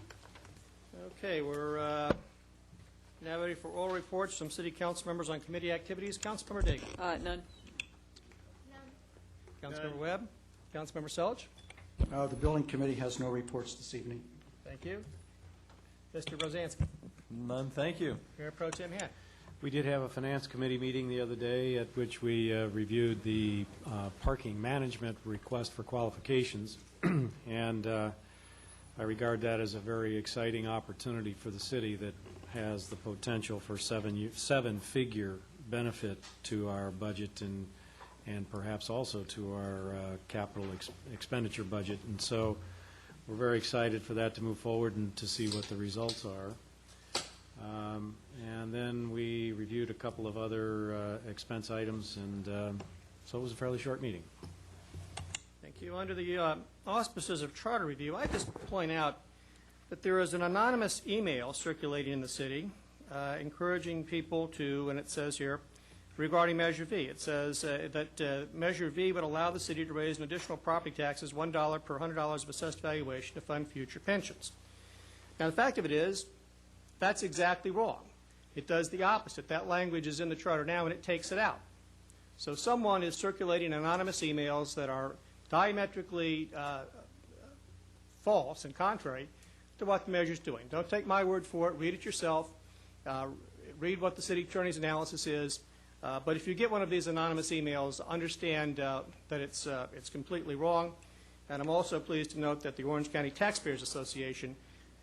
Okay, we're now ready for oral reports from city council members on committee activities. Councilmember Dagan. None. Councilmember Webb. Councilmember Selge. The Building Committee has no reports this evening. Thank you. Mr. Rosansky. None, thank you. Mayor Pro Tem Hack. We did have a Finance Committee meeting the other day at which we reviewed the parking management request for qualifications, and I regard that as a very exciting opportunity for the city that has the potential for seven-figure benefit to our budget and perhaps also to our capital expenditure budget. And so we're very excited for that to move forward and to see what the results are. And then we reviewed a couple of other expense items, and so it was a fairly short meeting. Thank you. Under the auspices of charter review, I just point out that there is an anonymous email circulating in the city encouraging people to, and it says here, regarding Measure V. It says that Measure V would allow the city to raise an additional property taxes $1 per $100 of assessed valuation to fund future pensions. Now, the fact of it is, that's exactly wrong. It does the opposite. That language is in the charter now, and it takes it out. So someone is circulating anonymous emails that are diametrically false and contrary to what the measure is doing. Don't take my word for it. Read it yourself. Read what the city attorney's analysis is. But if you get one of these anonymous emails, understand that it's completely wrong. And I'm also pleased to note that the Orange County Taxpayers Association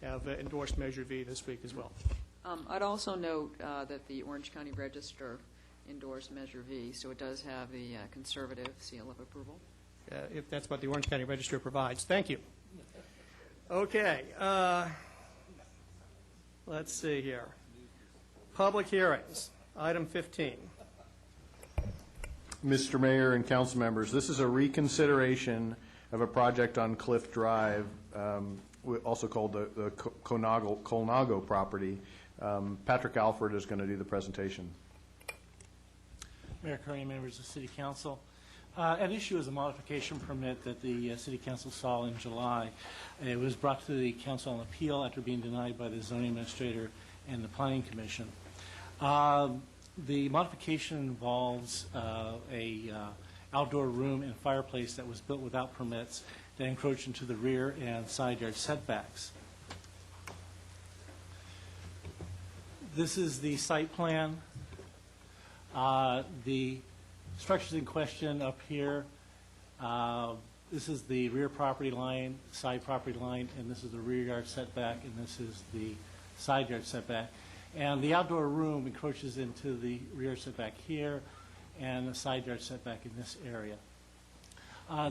have endorsed Measure V this week as well. I'd also note that the Orange County Register endorsed Measure V, so it does have the conservative seal of approval. If that's what the Orange County Register provides. Thank you. Okay. Let's see here. Public hearings. Item 15. Mr. Mayor and council members, this is a reconsideration of a project on Cliff Drive, also called the Colnago property. Patrick Alford is going to do the presentation. Mayor Curry, members of City Council. At issue is a modification permit that the City Council saw in July. It was brought to the Council on Appeal after being denied by the Zoning Administrator and the Planning Commission. The modification involves a outdoor room and fireplace that was built without permits that encroached into the rear and side yard setbacks. This is the site plan. The structures in question up here, this is the rear property line, side property line, and this is the rear yard setback, and this is the side yard setback. And the outdoor room encroaches into the rear setback here and the side yard setback in this area.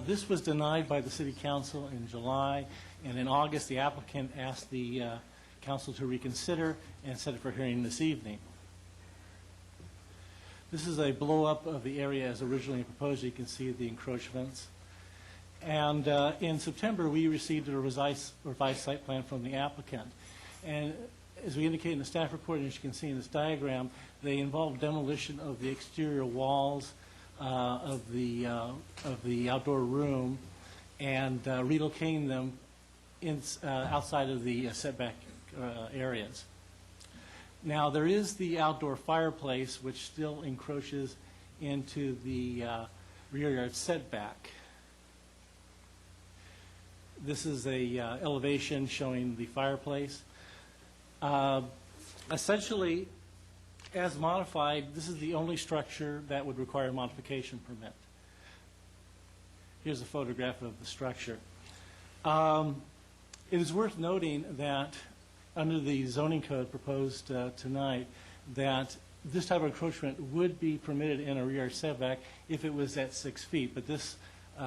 This was denied by the City Council in July, and in August, the applicant asked the Council to reconsider and set it for hearing this evening. This is a blow-up of the area as originally proposed. You can see the encroachments. And in September, we received a revised site plan from the applicant. And as we indicate in the staff report, and as you can see in this diagram, they involve demolition of the exterior walls of the outdoor room and relocating them outside of the setback areas. Now, there is the outdoor fireplace, which still encroaches into the rear yard setback. This is a elevation showing the fireplace. Essentially, as modified, this is the only structure that would require a modification permit. Here's a photograph of the structure. It is worth noting that under the zoning code proposed tonight, that this type of encroachment would be permitted in a rear yard setback if it was at 6 feet, but this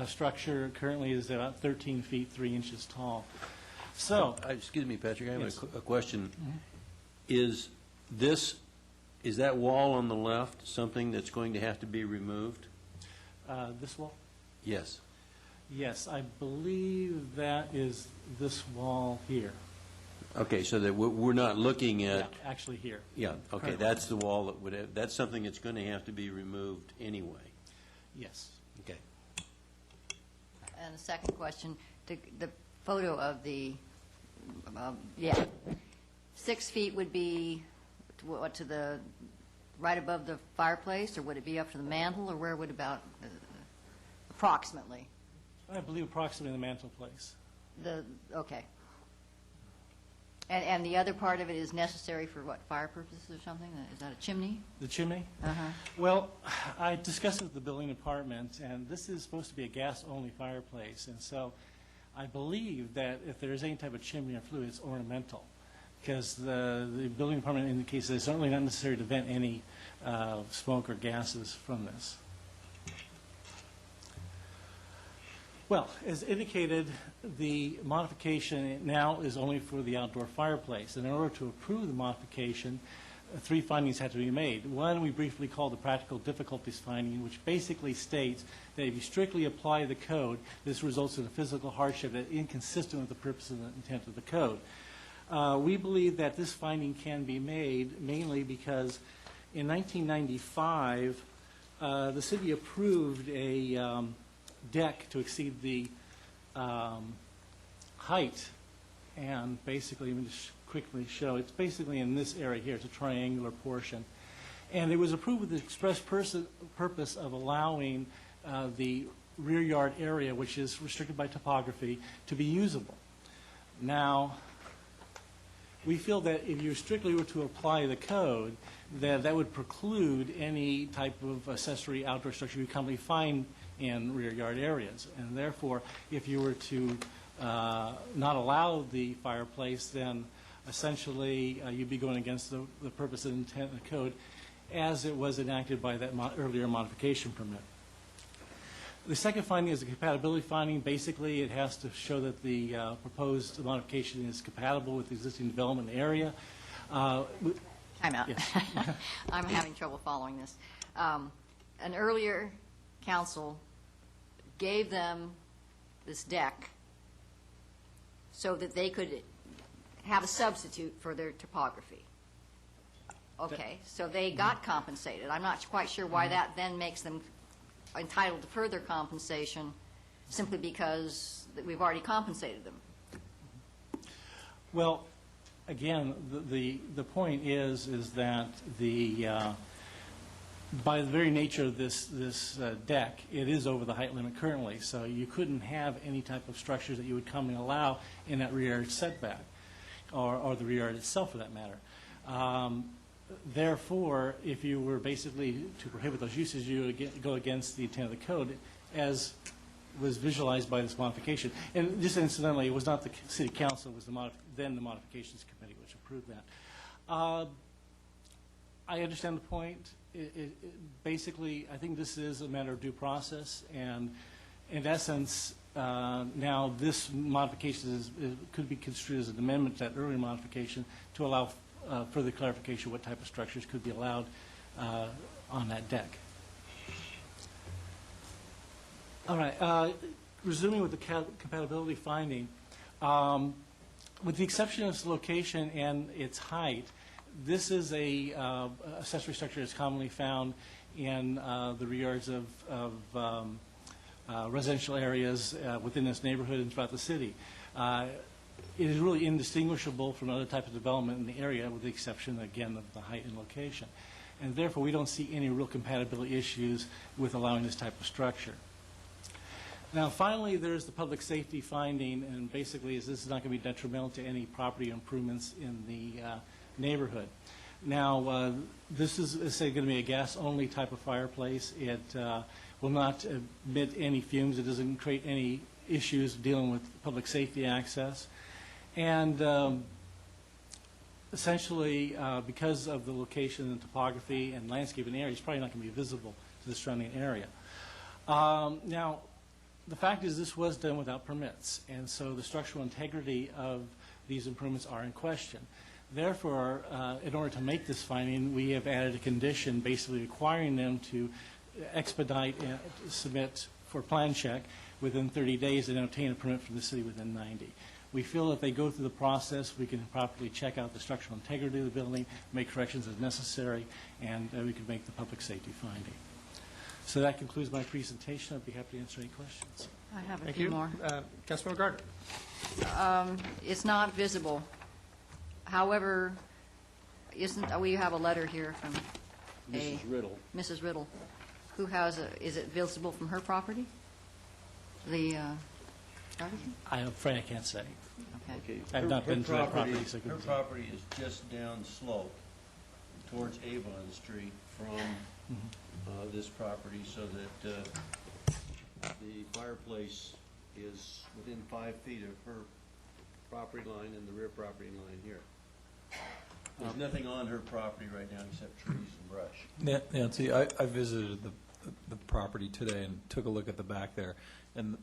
structure currently is about 13 feet 3 inches tall. So, excuse me, Patrick, I have yes. a question. Is that wall on the left something that's going to have to be removed? This wall? Yes. Yes, I believe that is this wall here. Okay, so that we're not looking at... Yeah, actually here. Yeah, okay, that's the wall that would have, that's something that's going to have to be removed anyway. Yes. Okay. And the second question, the photo of the, 6 feet would be what, to the, right above the fireplace, or would it be up to the mantle, or where would about, approximately? I believe approximately the mantle place. Okay. And the other part of it is necessary for what, fire purposes or something? Is that a chimney? The chimney? Uh-huh. Well, I discussed it with the building department, and this is supposed to be a gas-only fireplace, and so I believe that if there is any type of chimney or flue, it's ornamental, because the building department indicates that it's certainly not necessary to vent any smoke or gases from this. Well, as indicated, the modification now is only for the outdoor fireplace. And in order to approve the modification, 3 findings had to be made. One, we briefly called the practical difficulties finding, which basically states that if you strictly apply the code, this results in a physical hardship that is inconsistent with the purpose and the intent of the code. We believe that this finding can be made mainly because in 1995, the city approved a deck to exceed the height, and basically, let me just quickly show, it's basically in this area here, it's a triangular portion, and it was approved with the express purpose of allowing the rear yard area, which is restricted by topography, to be usable. Now, we feel that if you strictly were to apply the code, that would preclude any type of accessory outdoor structure you commonly find in rear yard areas. And therefore, if you were to not allow the fireplace, then essentially you'd be going against the purpose and intent of the code as it was enacted by that earlier modification permit. The second finding is a compatibility finding. Basically, it has to show that the proposed modification is compatible with the existing development area. Time out. Yes. I'm having trouble following this. An earlier council gave them this deck so that they could have a substitute for their topography. Okay, so they got compensated. I'm not quite sure why that then makes them entitled to further compensation simply because we've already compensated them? Well, again, the point is that the by the very nature of this deck, it is over the height limit currently, so you couldn't have any type of structures that you would commonly allow in that rear yard setback, or the rear yard itself for that matter. Therefore, if you were basically to prohibit those uses, you would go against the intent of the code, as was visualized by this modification. And just incidentally, it was not the city council, it was then the modifications committee which approved that. I understand the point. Basically, I think this is a matter of due process, and in essence, now this modification could be construed as an amendment to that earlier modification to allow further clarification what type of structures could be allowed on that deck. All right, resuming with the compatibility finding, with the exception of its location and its height, this is a accessory structure that's commonly found in the rear yards of residential areas within this neighborhood and throughout the city. It is really indistinguishable from other types of development in the area, with the exception, again, of the height and location. And therefore, we don't see any real compatibility issues with allowing this type of structure. Now, finally, there's the public safety finding, and basically, this is not going to be detrimental to any property improvements in the neighborhood. Now, this is going to be a gas-only type of fireplace. It will not emit any fumes. It doesn't create any issues dealing with public safety access. And essentially, because of the location and topography and landscape in the area, it's probably not going to be visible to the surrounding area. Now, the fact is this was done without permits, and so the structural integrity of these improvements are in question. Therefore, in order to make this finding, we have added a condition basically requiring them to expedite and submit for plan check within 30 days and obtain a permit from the city within 90. We feel if they go through the process, we can properly check out the structural integrity of the building, make corrections as necessary, and we can make the public safety finding. So that concludes my presentation. I'd be happy to answer any questions. I have a Thank few you. more. Councilmember Gardner. It's not visible. However, we have a letter here from Mrs. Riddle. Mrs. Riddle, who has is it visible from her property? The property? I'm afraid I can't say. Okay. I've not been to that property. So I Her couldn't say. property is just down slope towards Avon Street from this property, so that the fireplace is within 5 feet of her property line and the rear property line here. There's nothing on her property right now except trees and brush. Nancy, I visited the property today and took a look at the back there, and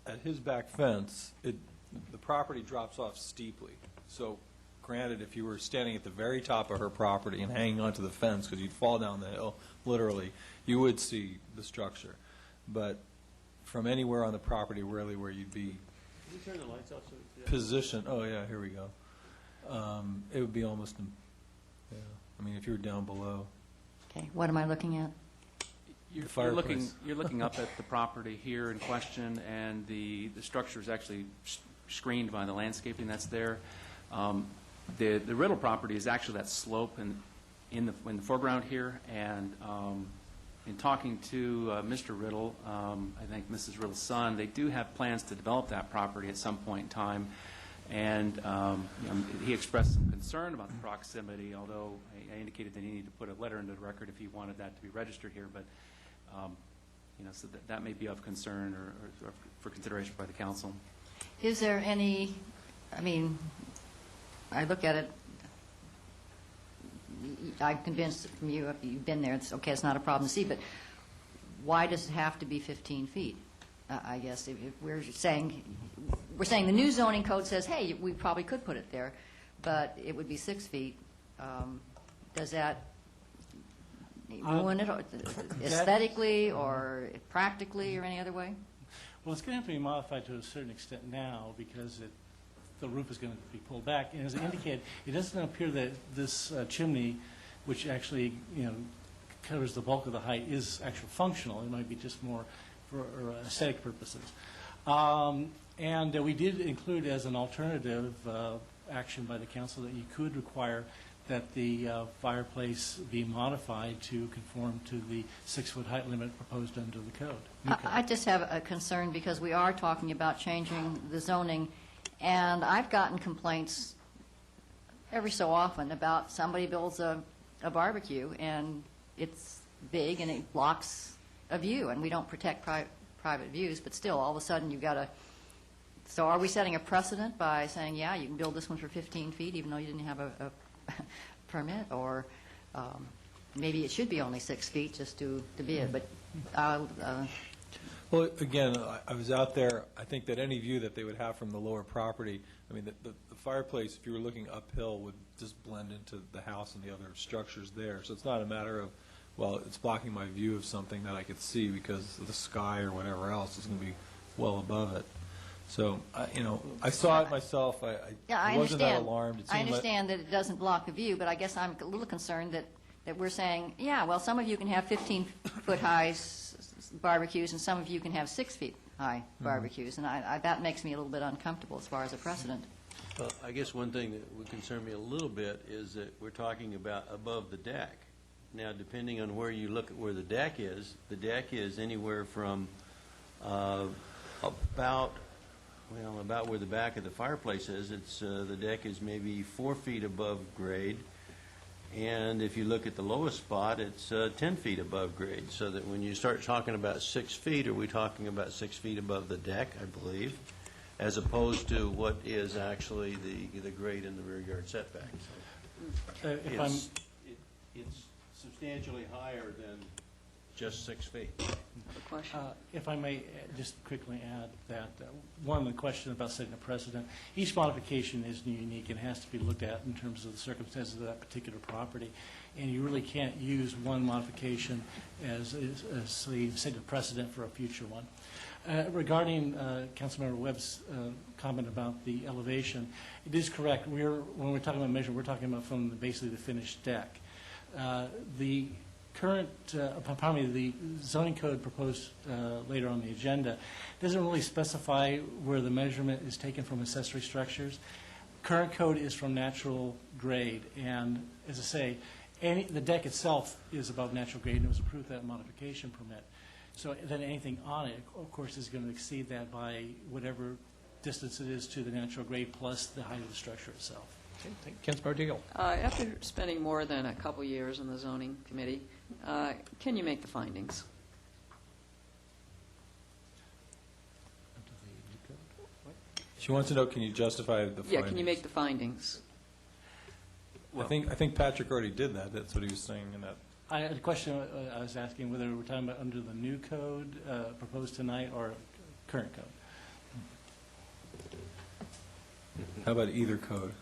at his back fence, the property drops off steeply. So granted, if you were standing at the very top of her property and hanging onto the fence, because you'd fall down the hill, literally, you would see the structure. But from anywhere on the property, really where you'd be Can you turn the lights off so we can see? positioned, oh yeah, here we go. It would be almost, yeah, I mean, if you were down below. Okay, what am I looking at? You're looking up at the property here in question, and the structure is actually screened by the landscaping that's there. The Riddle property is actually that slope in the foreground here, and in talking to Mr. Riddle, I think Mrs. Riddle's son, they do have plans to develop that property at some point in time, and he expressed some concern about the proximity, although I indicated that he needed to put a letter into the record if he wanted that to be registered here, but so that may be of concern or for consideration by the council. Is there any, I mean, I look at it, I'm convinced from you, if you've been there, it's okay, it's not a problem to see, but why does it have to be 15 feet? I guess if we're saying the new zoning code says, hey, we probably could put it there, but it would be 6 feet. Does that ruin it aesthetically or practically or any other way? Well, it's going to have to be modified to a certain extent now because the roof is going to be pulled back. And as I indicated, it doesn't appear that this chimney, which actually covers the bulk of the height is actually functional. It might be just more for aesthetic purposes. And we did include as an alternative action by the council that you could require that the fireplace be modified to conform to the 6-foot height limit proposed under the code. I just have a concern because we are talking about changing the zoning, and I've gotten complaints every so often about somebody builds a barbecue and it's big and it blocks a view, and we don't protect private views, but still, all of a sudden you've got to. So are we setting a precedent by saying, yeah, you can build this one for 15 feet even though you didn't have a permit, or maybe it should be only 6 feet just to be it, but Well, again, I was out there. I think that any view that they would have from the lower property, I mean, the fireplace, if you were looking uphill, would just blend into the house and the other structures there. So it's not a matter of, well, it's blocking my view of something that I could see because of the sky or whatever else is going to be well above it. So, I saw it myself. I wasn't that alarmed. I understand that it doesn't block the view, but I guess I'm a little concerned that we're saying, yeah, well, some of you can have 15-foot high barbecues and some of you can have 6 feet high barbecues, and that makes me a little bit uncomfortable as far as a precedent. Well, I guess one thing that would concern me a little bit is that we're talking about above the deck. Now, depending on where you look at where the deck is anywhere from about where the back of the fireplace is. It's the deck is maybe 4 feet above grade, and if you look at the lowest spot, it's 10 feet above grade. So that when you start talking about 6 feet, are we talking about 6 feet above the deck, I believe, as opposed to what is actually the grade in the rear yard setback? It's substantially higher than just 6 feet. If I may just quickly add that one, the question about setting a precedent, each modification is unique and has to be looked at in terms of the circumstances of that particular property, and you really can't use one modification as setting a precedent for a future one. Regarding Councilmember Webb's comment about the elevation, it is correct. When we're talking about measure, we're talking about from basically the finished deck. The current, the zoning code proposed later on the agenda doesn't really specify where the measurement is taken from accessory structures. Current code is from natural grade, and as I say, the deck itself is above natural grade, and it was approved that modification permit. So then anything on it, of course, is going to exceed that by whatever distance it is to the natural grade plus the height of the structure itself. Councilmember Deagle. After spending more than a couple years on the zoning committee, can you make the findings? She wants to know, can you justify the findings? Yeah, can you make the findings? I think Patrick already did that. That's what he was saying in that. The question I was asking whether we're talking about under the new code proposed tonight or current code. How about either code?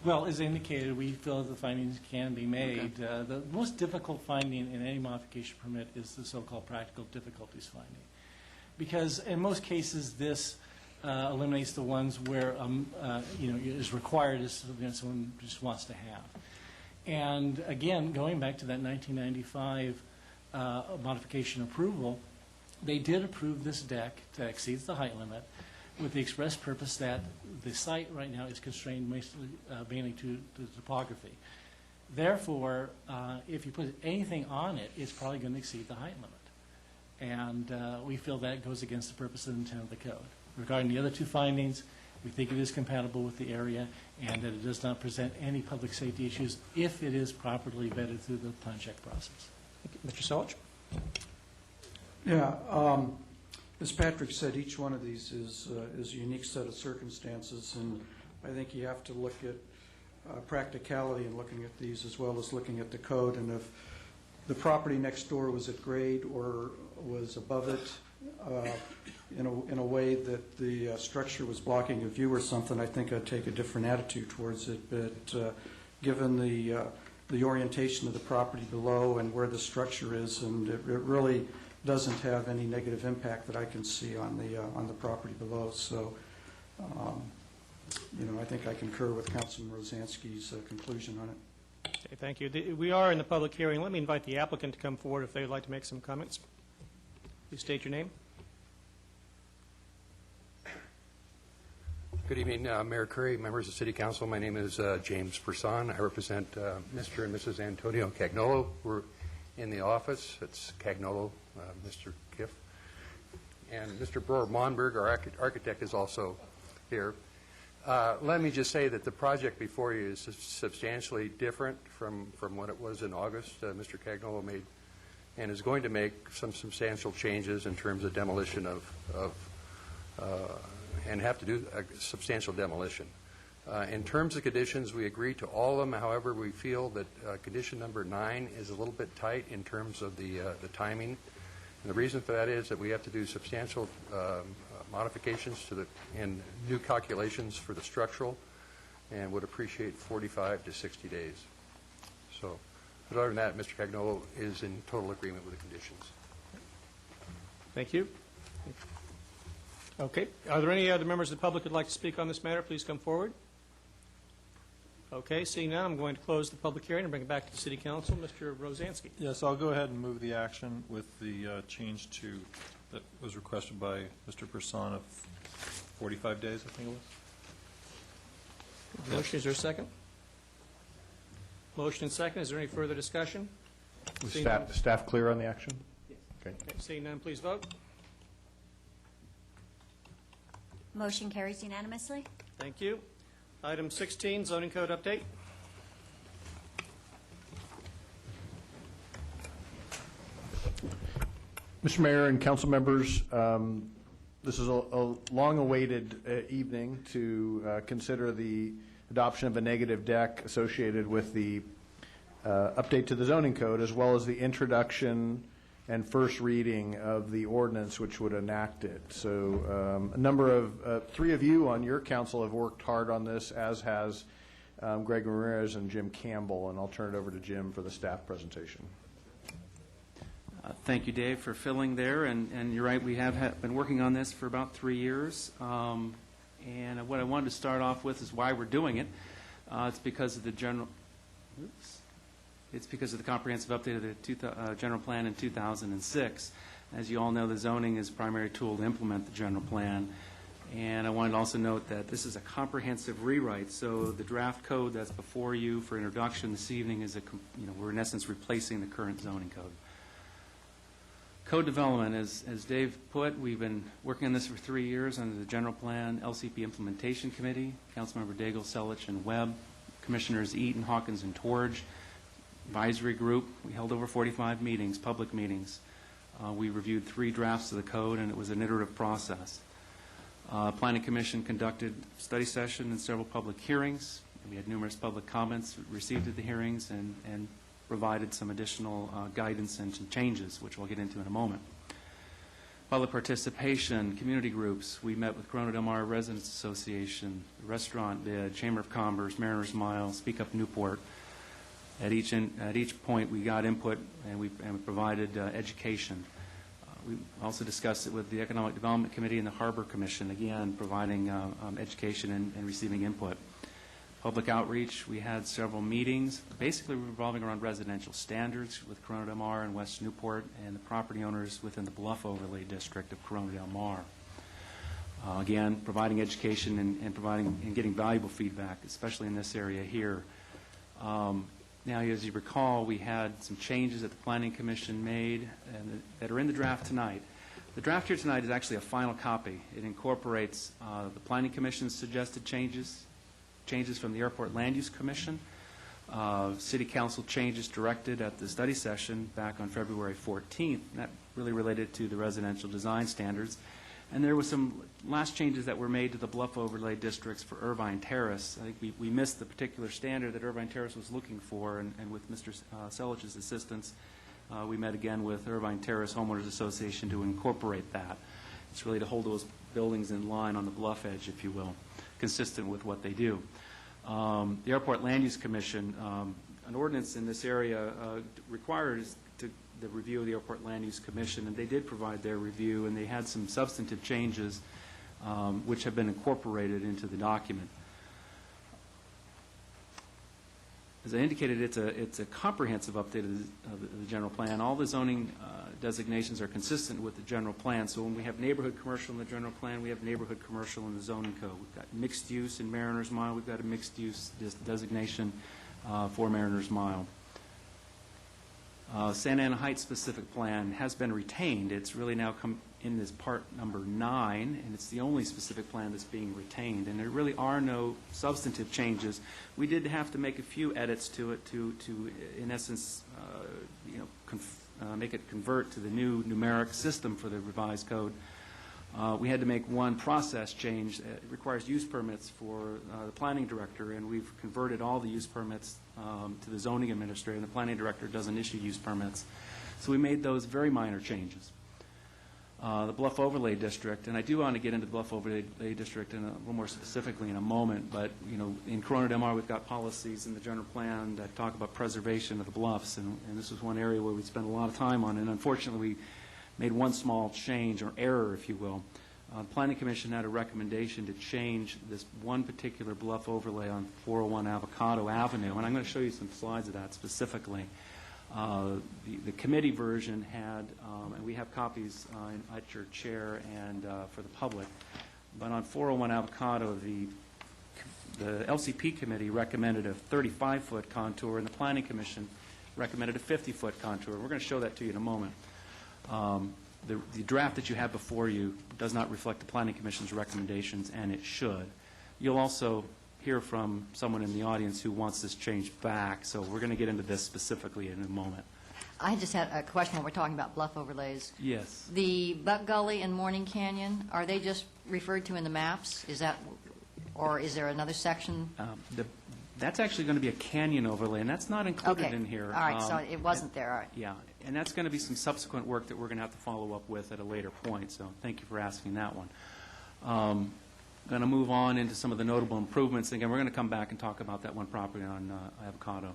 Well, as indicated, we feel that the findings can be made. Okay. The most difficult finding in any modification permit is the so-called practical difficulties finding, because in most cases this eliminates the ones where is required as something that someone just wants to have. And again, going back to that 1995 modification approval, they did approve this deck that exceeds the height limit with the express purpose that the site right now is constrained mainly to the topography. Therefore, if you put anything on it, it's probably going to exceed the height limit. And we feel that goes against the purpose and intent of the code. Regarding the other two findings, we think it is compatible with the area and that it does not present any public safety issues if it is properly vetted through the plan check process. Mr. Solich? Yeah. As Patrick said, each one of these is a unique set of circumstances, and I think you have to look at practicality in looking at these as well as looking at the code. And if the property next door was at grade or was above it in a way that the structure was blocking a view or something, I think I'd take a different attitude towards it. But given the orientation of the property below and where the structure is, and it really doesn't have any negative impact that I can see on the property below. So, I think I concur with Councilman Rosansky's conclusion on it. Okay, thank you. We are in the public hearing. Let me invite the applicant to come forward if they would like to make some comments. Please state your name. Good evening, Mayor Curry, members of City Council. My name is James Person. I represent Mr. and Mrs. Antonio Cagnolo, who are in the office. It's Cagnolo, Mr. Kiff. And Mr. Bror Monberg, our architect, is also here. Let me just say that the project before you is substantially different from what it was in August. Mr. Cagnolo made and is going to make some substantial changes in terms of demolition and have to do a substantial demolition. In terms of conditions, we agree to all of them. However, we feel that condition number 9 is a little bit tight in terms of the timing. And the reason for that is that we have to do substantial modifications to and new calculations for the structural, and would appreciate 45 to 60 days. So, but other than that, Mr. Cagnolo is in total agreement with the conditions. Thank you. Okay. Are there any other members of the public who would like to speak on this matter? Please come forward. Okay. Seeing none, I'm going to close the public hearing and bring it back to the City Council. Mr. Rosansky. Yes, I'll go ahead and move the action with the change to that was requested by Mr. Person of 45 days, I think it was. Motion, is there a second? Motion and second. Is there any further discussion? Was staff clear on the action? Yes. Okay. Seeing none, please vote. Motion carries unanimously. Thank you. Item 16, zoning code update. Mr. Mayor and council members, this is a long-awaited evening to consider the adoption of a negative deck associated with the update to the zoning code, as well as the introduction and first reading of the ordinance which would enact it. So a number of, 3 of you on your council have worked hard on this, as has Greg Ramirez and Jim Campbell, and I'll turn it over to Jim for the staff presentation. Thank you, Dave, for filling there. And you're right, we have been working on this for about 3 years. And what I wanted to start off with is why we're doing it. It's because of the comprehensive update of the general plan in 2006. As you all know, the zoning is the primary tool to implement the general plan. And I wanted to also note that this is a comprehensive rewrite. So the draft code that's before you for introduction this evening is we're in essence replacing the current zoning code. Code development, as Dave put, we've been working on this for 3 years under the General Plan LCP Implementation Committee, Councilmember Daigle, Selich, and Webb, Commissioners Eaton, Hawkins, and Torge, advisory group. We held over 45 meetings, public meetings. We reviewed 3 drafts of the code, and it was an iterative process. Planning Commission conducted a study session and several public hearings. We had numerous public comments received at the hearings and provided some additional guidance and some changes, which we'll get into in a moment. Public participation, community groups. We met with Corona Del Mar Residents Association, the Restaurant Bid, Chamber of Commerce, Mariners Mile, Speak Up Newport. At each point, we got input and we provided education. We also discussed it with the Economic Development Committee and the Harbor Commission, again, providing education and receiving input. Public outreach, we had several meetings, basically revolving around residential standards with Corona Del Mar and West Newport and the property owners within the Bluff Overlay District of Corona Del Mar. Again, providing education and providing and getting valuable feedback, especially in this area here. Now, as you recall, we had some changes that the Planning Commission made and that are in the draft tonight. The draft here tonight is actually a final copy. It incorporates the Planning Commission's suggested changes from the Airport Land Use Commission, City Council changes directed at the study session back on February 14th. That really related to the residential design standards. And there were some last changes that were made to the Bluff Overlay Districts for Irvine Terrace. I think we missed the particular standard that Irvine Terrace was looking for, and with Mr. Selich's assistance, we met again with Irvine Terrace Homeowners Association to incorporate that. It's really to hold those buildings in line on the bluff edge, if you will, consistent with what they do. The Airport Land Use Commission, an ordinance in this area requires the review of the Airport Land Use Commission, and they did provide their review, and they had some substantive changes which have been incorporated into the document. as I indicated, it's a comprehensive update of the general plan. All the zoning designations are consistent with the general plan. So when we have neighborhood commercial in the general plan, we have neighborhood commercial in the zoning code. We've got mixed use in Mariners Mile. We've got a mixed use designation for Mariners Mile. Santa Ana Heights specific plan has been retained. It's really now come in this part number 9, and it's the only specific plan that's being retained. And there really are no substantive changes. We did have to make a few edits to it to in essence, make it convert to the new numeric system for the revised code. We had to make one process change. It requires use permits for the planning director, and we've converted all the use permits to the zoning administrator, and the planning director doesn't issue use permits. So we made those very minor changes. The Bluff Overlay District, and I do want to get into the Bluff Overlay District in a little more specifically in a moment, but in Corona Del Mar we've got policies in the general plan that talk about preservation of the bluffs, and this was one area where we spent a lot of time on, and unfortunately we made one small change, or error, if you will. The Planning Commission had a recommendation to change this one particular bluff overlay on 401 Avocado Avenue, and I'm going to show you some slides of that specifically. The committee version had, and we have copies at your chair and for the public, but on 401 Avocado, the LCP committee recommended a 35-foot contour, and the Planning Commission recommended a 50-foot contour. We're going to show that to you in a moment. The draft that you have before you does not reflect the Planning Commission's recommendations, and it should. You'll also hear from someone in the audience who wants this changed back, so we're going to get into this specifically in a moment. I just had a question when we're talking about bluff overlays. Yes. The Buck Gully and Morning Canyon, are they just referred to in the maps? Is that, or is there another section? That's actually going to be a canyon overlay, and that's not included in here. All right, so it wasn't there. All right. Yeah, and that's going to be some subsequent work that we're going to have to follow up with at a later point, so thank you for asking that one. Going to move on into some of the notable improvements. Again, we're going to come back and talk about that one property on Avocado.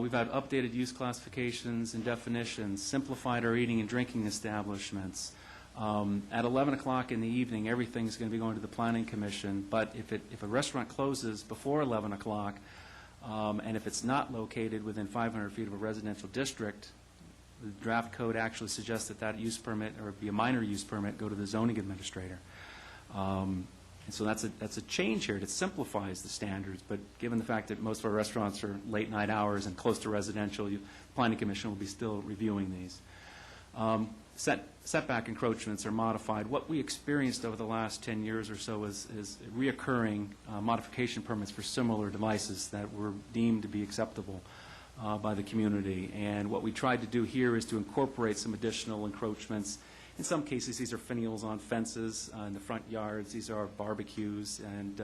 We've had updated use classifications and definitions, simplified our eating and drinking establishments. At 11 o'clock in the evening, everything's going to be going to the Planning Commission, but if a restaurant closes before 11 o'clock, and if it's not located within 500 feet of a residential district, the draft code actually suggests that that use permit, or be a minor use permit, go to the zoning administrator. And so that's a change here. It simplifies the standards, but given the fact that most of our restaurants are late night hours and close to residential, the Planning Commission will be still reviewing these. Setback encroachments are modified. What we experienced over the last 10 years or so is reoccurring modification permits for similar devices that were deemed to be acceptable by the community. And what we tried to do here is to incorporate some additional encroachments. In some cases, these are finials on fences in the front yards. These are barbecues and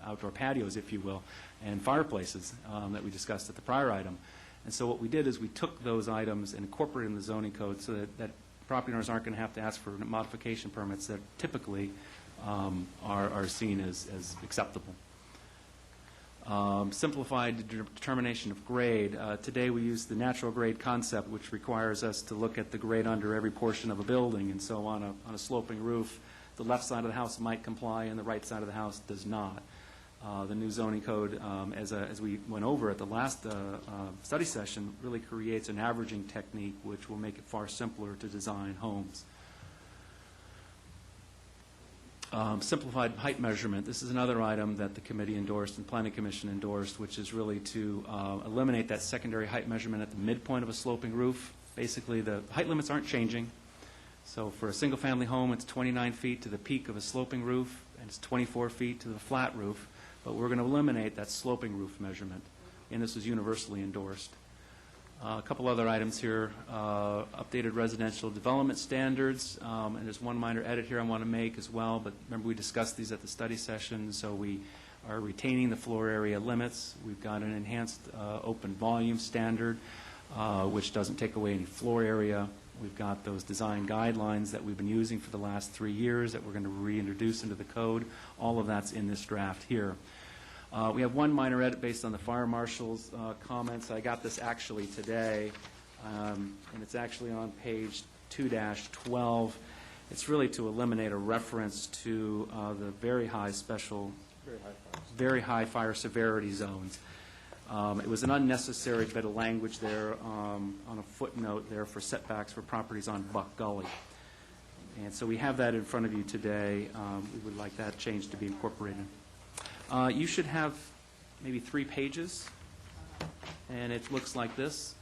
outdoor patios, if you will, and fireplaces that we discussed at the prior item. And so what we did is we took those items and incorporated them in the zoning code so that property owners aren't going to have to ask for modification permits that typically are seen as acceptable. Simplified determination of grade. Today we use the natural grade concept, which requires us to look at the grade under every portion of a building. And so on a sloping roof, the left side of the house might comply and the right side of the house does not. The new zoning code, as we went over at the last study session, really creates an averaging technique which will make it far simpler to design homes. Simplified height measurement. This is another item that the committee endorsed and Planning Commission endorsed, which is really to eliminate that secondary height measurement at the midpoint of a sloping roof. Basically, the height limits aren't changing. So for a single-family home, it's 29 feet to the peak of a sloping roof, and it's 24 feet to the flat roof. But we're going to eliminate that sloping roof measurement, and this is universally endorsed. A couple other items here, updated residential development standards, and there's one minor edit here I want to make as well, but remember we discussed these at the study session, so we are retaining the floor area limits. We've got an enhanced open volume standard, which doesn't take away any floor area. We've got those design guidelines that we've been using for the last 3 years that we're going to reintroduce into the code. All of that's in this draft here. We have one minor edit based on the fire marshal's comments. I got this actually today, and it's actually on page 2-12. It's really to eliminate a reference to the very high fire severity zones. It was an unnecessary bit of language there on a footnote there for setbacks for properties on Buck Gully. And so we have that in front of you today. We would like that change to be incorporated. You should have maybe 3 pages, and it looks like this.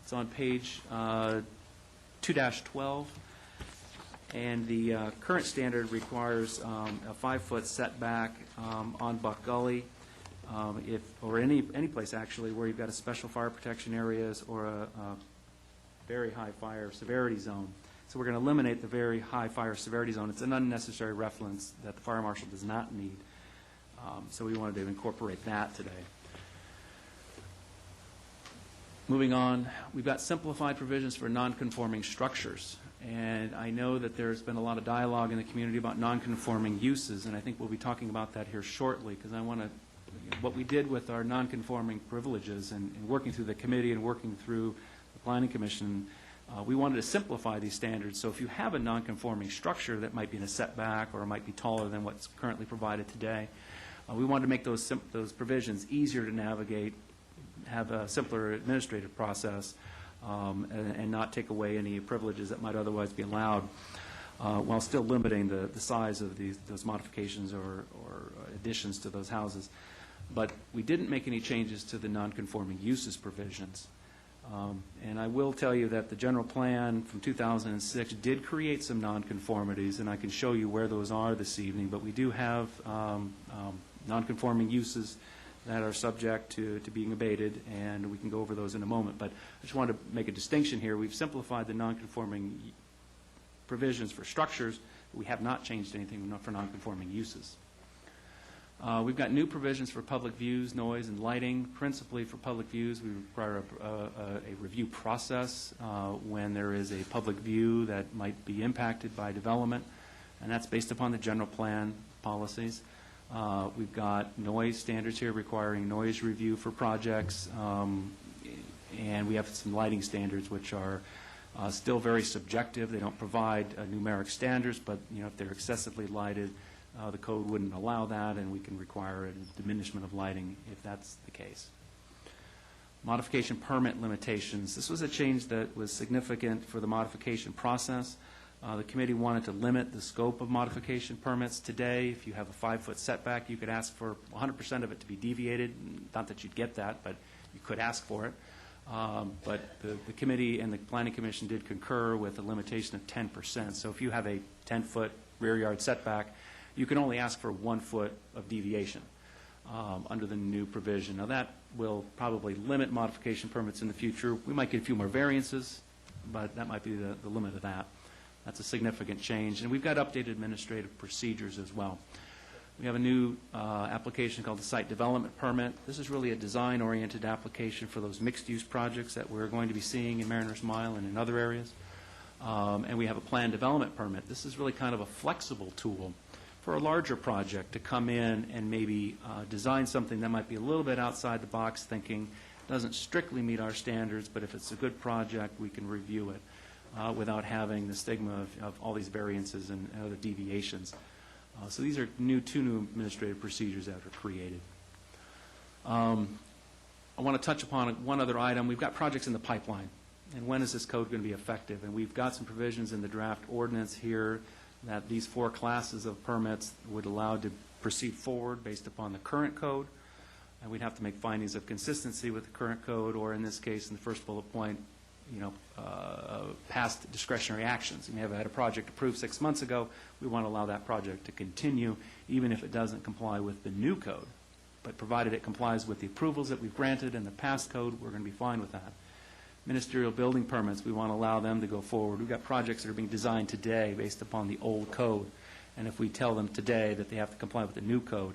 It's on page 2-12, and the current standard requires a 5-foot setback on Buck Gully, or any place actually where you've got a special fire protection areas or a very high fire severity zone. So we're going to eliminate the very high fire severity zone. It's an unnecessary reference that the fire marshal does not need. So we wanted to incorporate that today. Moving on, we've got simplified provisions for nonconforming structures. And I know that there's been a lot of dialogue in the community about nonconforming uses, and I think we'll be talking about that here shortly, because I want to, what we did with our nonconforming privileges and working through the committee and working through the Planning Commission, we wanted to simplify these standards. So if you have a nonconforming structure that might be in a setback or might be taller than what's currently provided today, we wanted to make those provisions easier to navigate, have a simpler administrative process, and not take away any privileges that might otherwise be allowed, while still limiting the size of those modifications or additions to those houses. But we didn't make any changes to the nonconforming uses provisions. And I will tell you that the general plan from 2006 did create some nonconformities, and I can show you where those are this evening, but we do have nonconforming uses that are subject to being abated, and we can go over those in a moment. But I just wanted to make a distinction here. We've simplified the nonconforming provisions for structures, but we have not changed anything for nonconforming uses. We've got new provisions for public views, noise, and lighting. Principally for public views, we require a review process when there is a public view that might be impacted by development, and that's based upon the general plan policies. We've got noise standards here requiring noise review for projects, and we have some lighting standards which are still very subjective. They don't provide numeric standards, but if they're excessively lighted, the code wouldn't allow that, and we can require a diminishment of lighting if that's the case. Modification permit limitations. This was a change that was significant for the modification process. The committee wanted to limit the scope of modification permits. Today, if you have a 5-foot setback, you could ask for 100% of it to be deviated. Not that you'd get that, but you could ask for it. But the committee and the Planning Commission did concur with a limitation of 10%. So if you have a 10-foot rear yard setback, you can only ask for 1 foot of deviation under the new provision. Now that will probably limit modification permits in the future. We might get a few more variances, but that might be the limit of that. That's a significant change. And we've got updated administrative procedures as well. We have a new application called the Site Development Permit. This is really a design-oriented application for those mixed-use projects that we're going to be seeing in Mariners Mile and in other areas. And we have a Plan Development Permit. This is really kind of a flexible tool for a larger project to come in and maybe design something that might be a little bit outside the box thinking, doesn't strictly meet our standards, but if it's a good project, we can review it without having the stigma of all these variances and other deviations. So these are two new administrative procedures that are created. I want to touch upon one other item. We've got projects in the pipeline, and when is this code going to be effective? And we've got some provisions in the draft ordinance here that these 4 classes of permits would allow to proceed forward based upon the current code, and we'd have to make findings of consistency with the current code, or in this case, in the first bullet point, past discretionary actions. You may have had a project approved 6 months ago. We want to allow that project to continue, even if it doesn't comply with the new code. But provided it complies with the approvals that we've granted in the past code, we're going to be fine with that. Ministerial building permits, we want to allow them to go forward. We've got projects that are being designed today based upon the old code. And if we tell them today that they have to comply with the new code,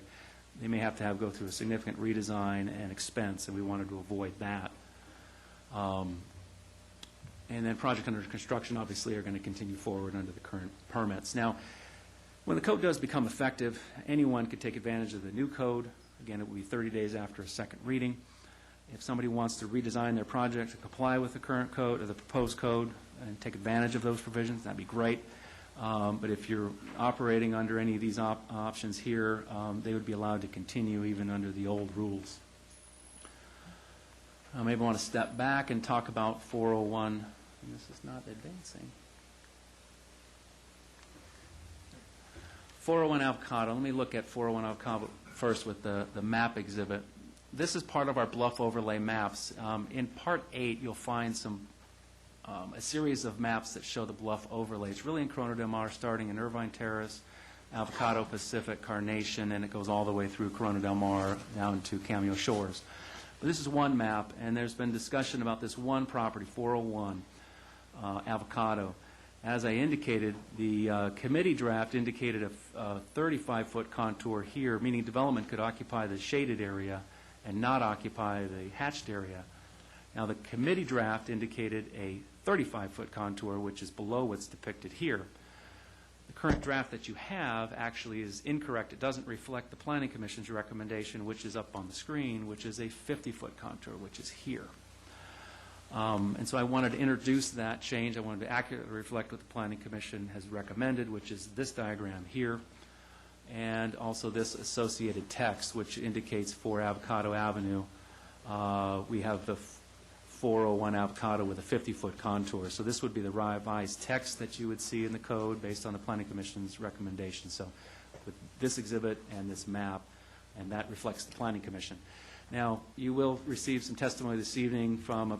they may have to go through a significant redesign and expense, and we wanted to avoid that. And then projects under construction, obviously, are going to continue forward under the current permits. Now, when the code does become effective, anyone could take advantage of the new code. Again, it will be 30 days after a second reading. If somebody wants to redesign their project to comply with the current code or the proposed code and take advantage of those provisions, that'd be great. But if you're operating under any of these options here, they would be allowed to continue even under the old rules. I maybe want to step back and talk about 401. And this is not advancing. 401 Avocado. Let me look at 401 Avocado first with the map exhibit. This is part of our bluff overlay maps. In Part 8, you'll find a series of maps that show the bluff overlay. It's really in Corona Del Mar, starting in Irvine Terrace, Avocado, Pacific, Carnation, and it goes all the way through Corona Del Mar down to Cameo Shores. But this is one map, and there's been discussion about this one property, 401 Avocado. As I indicated, the committee draft indicated a 35-foot contour here, meaning development could occupy the shaded area and not occupy the hatched area. Now, the committee draft indicated a 35-foot contour, which is below what's depicted here. The current draft that you have actually is incorrect. It doesn't reflect the Planning Commission's recommendation, which is up on the screen, which is a 50-foot contour, which is here. And so I wanted to introduce that change. I wanted to accurately reflect what the Planning Commission has recommended, which is this diagram here, and also this associated text, which indicates for Avocado Avenue, we have the 401 Avocado with a 50-foot contour. So this would be the revised text that you would see in the code based on the Planning Commission's recommendation. So with this exhibit and this map, and that reflects the Planning Commission. Now, you will receive some testimony this evening from the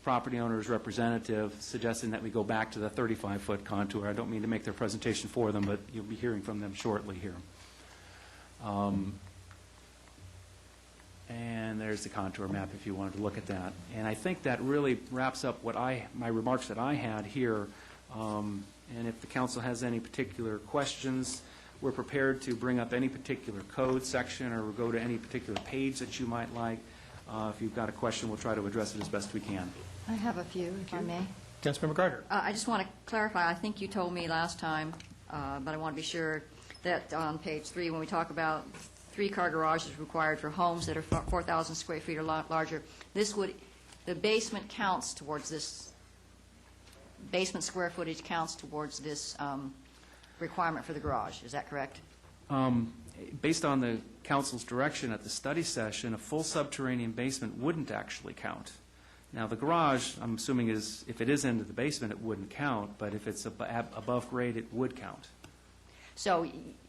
property owner's representative suggesting that we go back to the 35-foot contour. I don't mean to make their presentation for them, but you'll be hearing from them shortly here. And there's the contour map if you wanted to look at that. And I think that really wraps up what my remarks that I had here. And if the council has any particular questions, we're prepared to bring up any particular code section or go to any particular page that you might like. If you've got a question, we'll try to address it as best we can. I have a few, if I may. Councilmember Gardner. I just want to clarify, I think you told me last time, but I want to be sure that on page 3, when we talk about 3-car garages required for homes that are 4,000 square feet or larger, the basement counts towards this, basement square footage counts towards this requirement for the garage. Is that correct? Based on the council's direction at the study session, a full subterranean basement wouldn't actually count. Now, the garage, I'm assuming, is if it is into the basement, it wouldn't count, but if it's above grade, it would count. So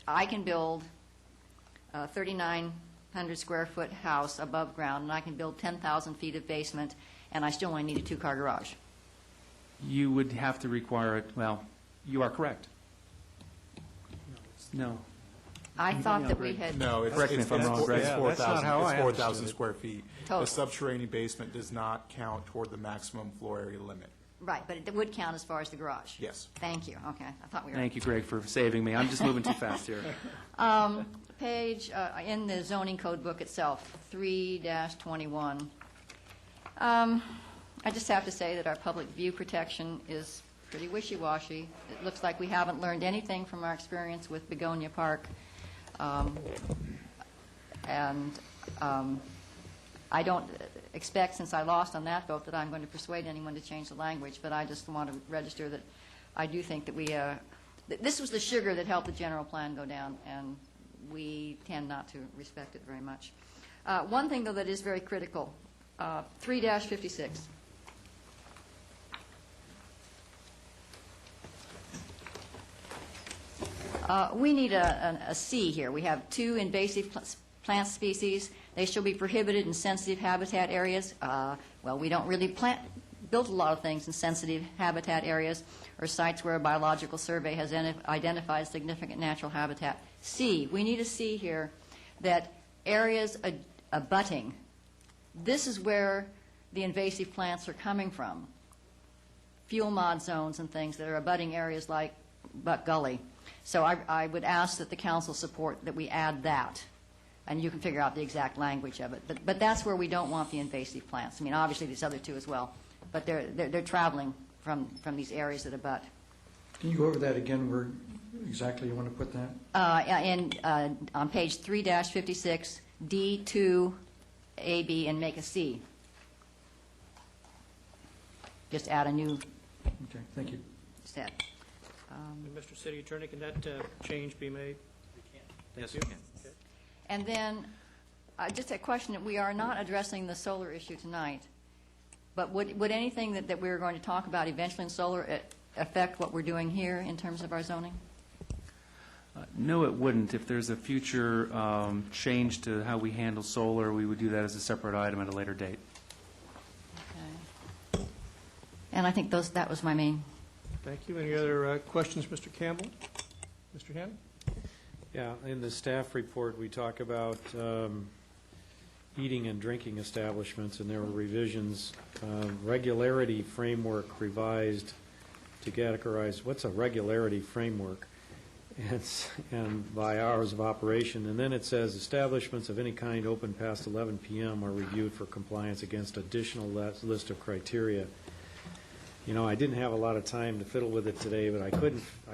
I can build a 3,900 square foot house above ground, and I can build 10,000 feet of basement, and I still only need a 2-car garage. You would have to require it, well, you are correct. No. I thought that we had... No, Correct me if I'm wrong, Greg. It's Yeah, that's not how I 4,000 understood it. square feet. Total. The subterranean basement does not count toward the maximum floor area limit. Right, but it would count as far as the garage. Yes. Thank you. Okay, I thought we were... Thank you, Greg, for saving me. I'm just moving too fast here. Page, in the zoning code book itself, 3-21. I just have to say that our public view protection is pretty wishy-washy. It looks like we haven't learned anything from our experience with Begonia Park. I don't expect, since I lost on that vote, that I'm going to persuade anyone to change the language, but I just want to register that I do think that this was the sugar that helped the general plan go down, and we tend not to respect it very much. One thing, though, that is very critical, 3-56. We need a C here. We have 2 invasive plant species. They shall be prohibited in sensitive habitat areas. Well, we don't really build a lot of things in sensitive habitat areas or sites where a biological survey has identified significant natural habitat. C, we need a C here that areas abutting. This is where the invasive plants are coming from. Fuel mod zones and things that are abutting areas like Buck Gully. So I would ask that the council support that we add that. And you can figure out the exact language of it. But that's where we don't want the invasive plants. I mean, obviously, these other 2 as well. But they're traveling from these areas that abut. Can you go over that again, where exactly you want to put that? On page 3-56, D2, AB, and make a C. Just add a new... Okay, thank you. Set. Mr. City Attorney, can that change be made? Yes, you can. And then just a question, we are not addressing the solar issue tonight, but would anything that we're going to talk about eventually in solar affect what we're doing here in terms of our zoning? No, it wouldn't. If there's a future change to how we handle solar, we would do that as a separate item at a later date. Okay. And I think that was my main. Thank you. Any other questions, Mr. Campbell? Mr. Hannon? Yeah, in the staff report, we talk about eating and drinking establishments, and there were revisions. Regularity framework revised to categorize, what's a regularity framework? And by hours of operation. And then it says establishments of any kind open past 11 p.m. are reviewed for compliance against additional list of criteria. You know, I didn't have a lot of time to fiddle with it today, but I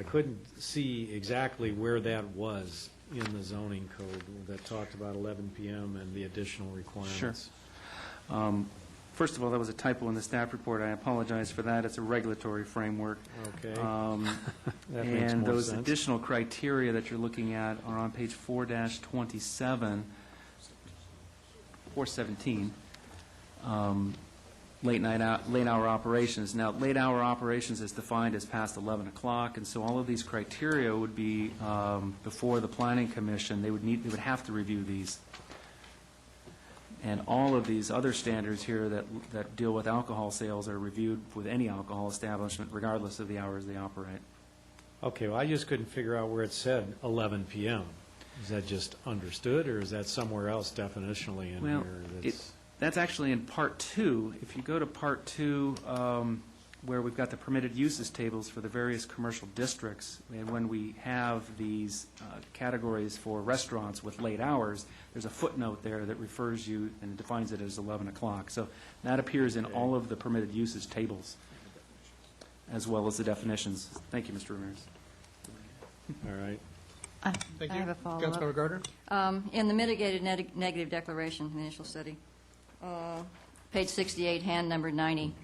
couldn't see exactly where that was in the zoning code that talked about 11 p.m. and the additional requirements. Sure. First of all, that was a typo in the staff report. I apologize for that. It's a regulatory framework. Okay. That makes more those sense. Additional criteria that you're looking at are on page 4-27, 417. Late hour operations. Now, late hour operations is defined as past 11 o'clock, and so all of these criteria would be before the Planning Commission. They would have to review these. And all of these other standards here that deal with alcohol sales are reviewed with any alcohol establishment, regardless of the hours they operate. Okay, well, I just couldn't figure out where it said 11 p.m. Is that just understood, or is that somewhere else definitionally in here? That's actually in Part 2. If you go to Part 2, where we've got the permitted uses tables for the various commercial districts, and when we have these categories for restaurants with late hours, there's a footnote there that refers you and defines it as 11 o'clock. So that appears in all of the permitted uses tables, as well as the definitions. Thank you, Mr. Ramirez. All right. Thank you. I have a follow-up. Councilmember Gardner? In the mitigated negative declaration, the initial study, page 68, hand number 90,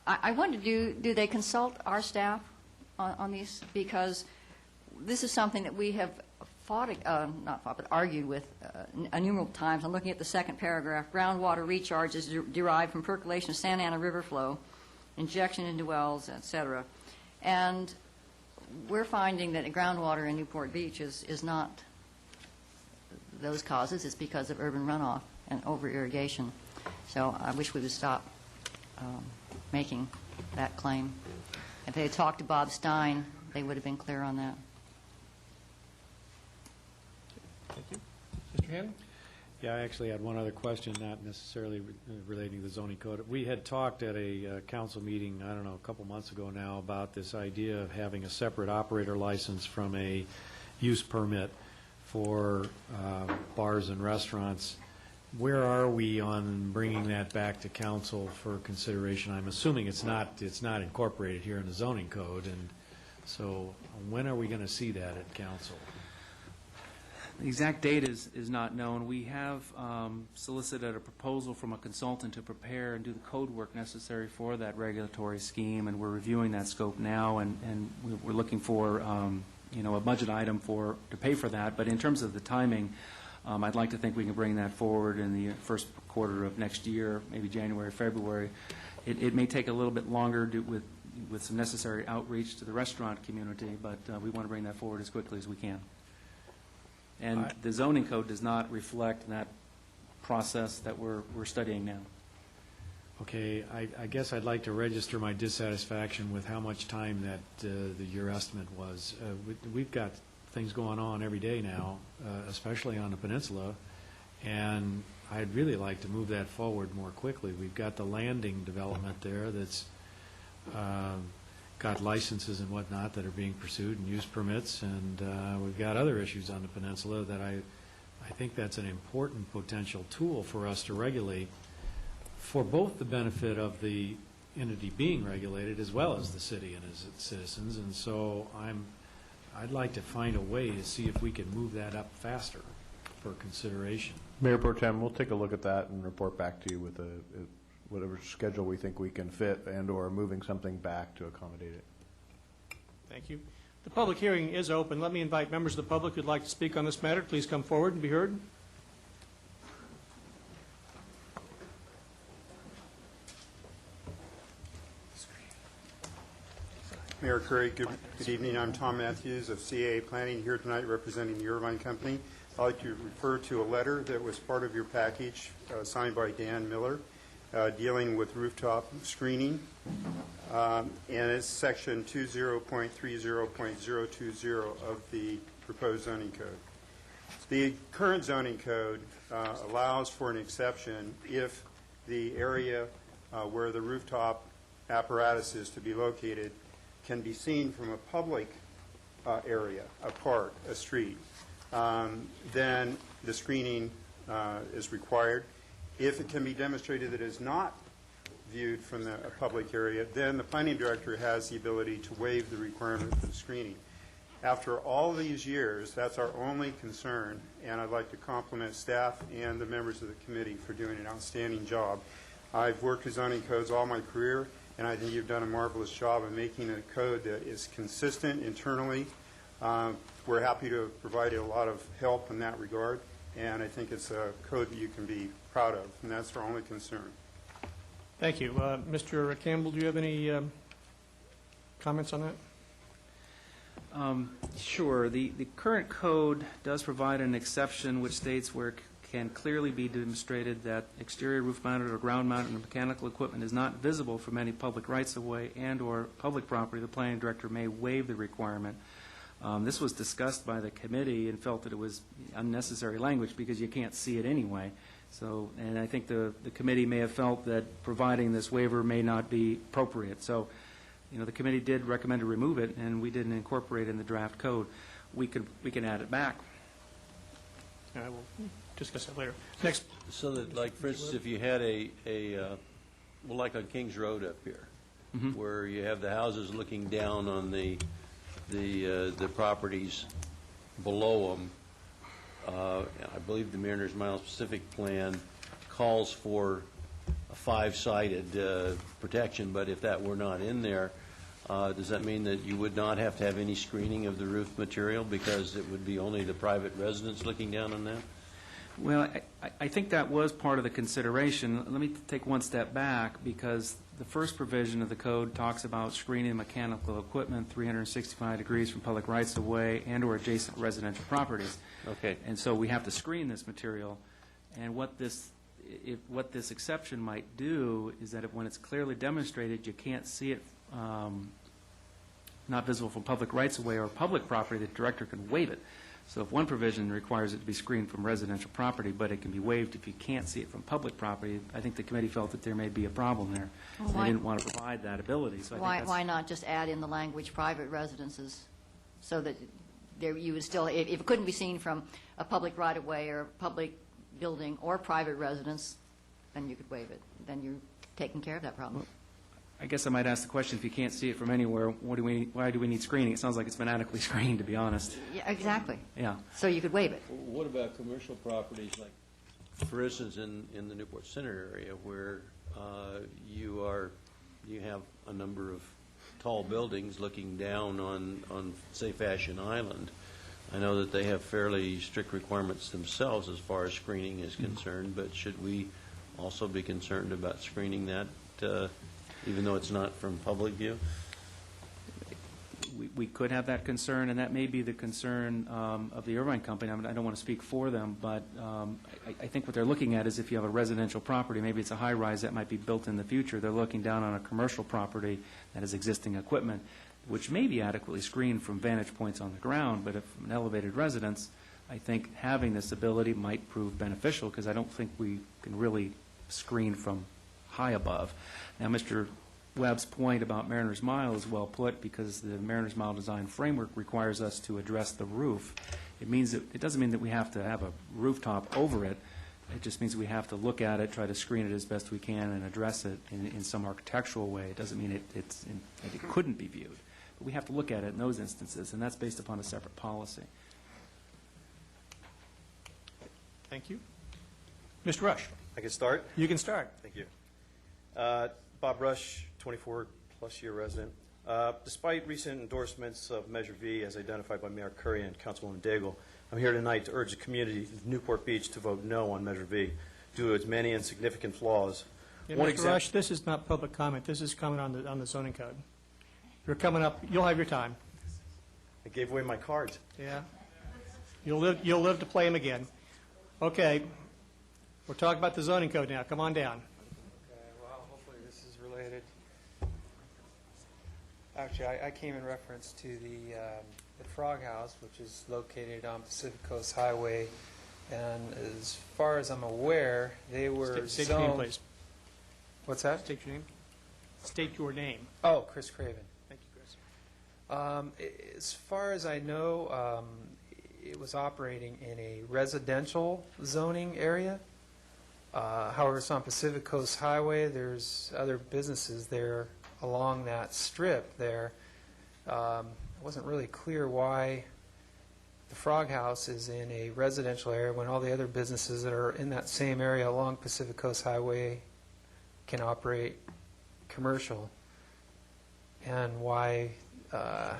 I wonder, do they consult our staff on these? Because this is something that we have argued with innumerable times. I'm looking at the second paragraph. Groundwater recharge is derived from percolation of Santa Ana River flow, injection into wells, et cetera. And we're finding that groundwater in Newport Beach is not those causes. It's because of urban runoff and over-irrigation. So I wish we would stop making that claim. If they had talked to Bob Stein, they would have been clear on that. Thank you. Mr. Hannon? Yeah, I actually had one other question, not necessarily relating to the zoning code. We had talked at a council meeting, I don't know, a couple months ago now, about this idea of having a separate operator license from a use permit for bars and restaurants. Where are we on bringing that back to council for consideration? I'm assuming it's not incorporated here in the zoning code, and so when are we going to see that at council? The exact date is not known. We have solicited a proposal from a consultant to prepare and do the code work necessary for that regulatory scheme, and we're reviewing that scope now, and we're looking for a budget item to pay for that. But in terms of the timing, I'd like to think we can bring that forward in the first quarter of next year, maybe January, February. It may take a little bit longer with some necessary outreach to the restaurant community, but we want to bring that forward as quickly as we can. And the zoning code does not reflect that process that we're studying now. Okay, I guess I'd like to register my dissatisfaction with how much time that your estimate was. We've got things going on every day now, especially on the peninsula, and I'd really like to move that forward more quickly. We've got the landing development there that's got licenses and whatnot that are being pursued and use permits, and we've got other issues on the peninsula that I think that's an important potential tool for us to regulate for both the benefit of the entity being regulated as well as the city and its citizens. And so I'd like to find a way to see if we can move that up faster for consideration. Mayor Pro Tem, we'll take a look at that and report back to you with whatever schedule we think we can fit and/or moving something back to accommodate it. Thank you. The public hearing is open. Let me invite members of the public who'd like to speak on this matter. Please come forward and be heard. Mayor Curry, good evening. I'm Tom Matthews of CAA Planning here tonight representing the Irvine Company. I'd like to refer to a letter that was part of your package signed by Dan Miller dealing with rooftop screening. And it's section 20.30.020 of the proposed zoning code. The current zoning code allows for an exception if the area where the rooftop apparatus is to be located can be seen from a public area, a park, a street. Then the screening is required. If it can be demonstrated that it is not viewed from a public area, then the planning director has the ability to waive the requirement for the screening. After all these years, that's our only concern, and I'd like to compliment staff and the members of the committee for doing an outstanding job. I've worked with zoning codes all my career, and I think you've done a marvelous job of making a code that is consistent internally. We're happy to have provided a lot of help in that regard, and I think it's a code that you can be proud of, and that's our only concern. Thank you. Mr. Campbell, do you have any comments on that? Sure. The current code does provide an exception which states where it can clearly be demonstrated that exterior roof-mounted or ground-mounted mechanical equipment is not visible from any public rights-of-way and or public property, the planning director may waive the requirement. This was discussed by the committee and felt that it was unnecessary language because you can't see it anyway. So, and I think the committee may have felt that providing this waiver may not be appropriate. So, you know, the committee did recommend to remove it, and we didn't incorporate it in the draft code. We can add it back. I will discuss that later. Next. So that, like, for instance, if you had well, like on Kings Road up here, where you have the houses looking down on the properties below them, I believe the Mariners Mile Specific Plan calls for a 5-sided protection, but if that were not in there, does that mean that you would not have to have any screening of the roof material because it would be only the private residents looking down on that? Well, I think that was part of the consideration. Let me take one step back because the first provision of the code talks about screening mechanical equipment 365 degrees from public rights-of-way and or adjacent residential properties. Okay. And so we have to screen this material. And what this exception might do is that when it's clearly demonstrated you can't see it not visible from public rights-of-way or public property, the director can waive it. So if one provision requires it to be screened from residential property, but it can be waived if you can't see it from public property, I think the committee felt that there may be a problem there. Well, they didn't want to provide that ability. So I think why not just add in the language private residences so that there you would still, if it couldn't be seen from a public right-of-way or a public building or private residence, then you could waive it. Then you're taking care of that problem. Well, I guess I might ask the question, if you can't see it from anywhere, why do we need screening? It sounds like it's been adequately screened, to be honest. Yeah, exactly. Yeah. So you could waive it. What about commercial properties like, for instance, in the Newport Center area where you have a number of tall buildings looking down on, say, Fashion Island? I know that they have fairly strict requirements themselves as far as screening is concerned, but should we also be concerned about screening that even though it's not from public view? We could have that concern, and that may be the concern of the Irvine Company. I don't want to speak for them, but I think what they're looking at is if you have a residential property, maybe it's a high-rise that might be built in the future, they're looking down on a commercial property that has existing equipment, which may be adequately screened from vantage points on the ground, but if an elevated residence, I think having this ability might prove beneficial, because I don't think we can really screen from high above. Now, Mr. Webb's point about Mariners Mile is well put, because the Mariners Mile design framework requires us to address the roof. It doesn't mean that we have to have a rooftop over it. It just means we have to look at it, try to screen it as best we can, and address it in some architectural way. It doesn't mean that it couldn't be viewed. But we have to look at it in those instances, and that's based upon a separate policy. Thank you. Mr. Rush. I can start? You can start. Thank you. Bob Rush, 24-plus-year resident. Despite recent endorsements of Measure V, as identified by Mayor Curry and Councilwoman Daigle, I'm here tonight to urge the community of Newport Beach to vote no on Measure V due to its many and significant flaws. Yeah, Mr. Rush, this is not public comment. This is comment on the zoning code. You're coming up, you'll have your time. I gave away my cards. Yeah. You'll live to play them again. Okay. We're talking about the zoning code now. Come on down. Okay, well, hopefully this is related. Actually, I came in reference to the Frog House, which is located on Pacific Coast Highway, and as far as I'm aware, they were State your name, zoned... please. What's that? State your name. State your name. Oh, Chris Craven. Thank you, Chris. As far as I know, it was operating in a residential zoning area. However, it's on Pacific Coast Highway. There's other businesses there along that strip there. It wasn't really clear why the Frog House is in a residential area when all the other businesses that are in that same area along Pacific Coast Highway can operate commercial. And why, I'm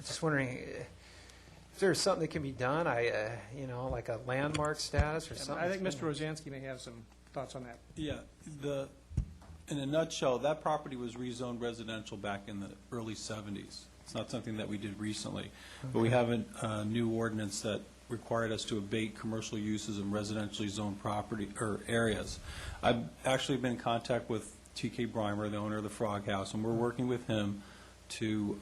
just wondering if there's something that can be done, like a landmark status or something. I think Mr. Rosansky may have some thoughts on that. Yeah, in a nutshell, that property was rezoned residential back in the early 70s. It's not something that we did recently, but we have a new ordinance that required us to abate commercial uses in residentially zoned property or areas. I've actually been in contact with T.K. Breimer, the owner of the Frog House, and we're working with him to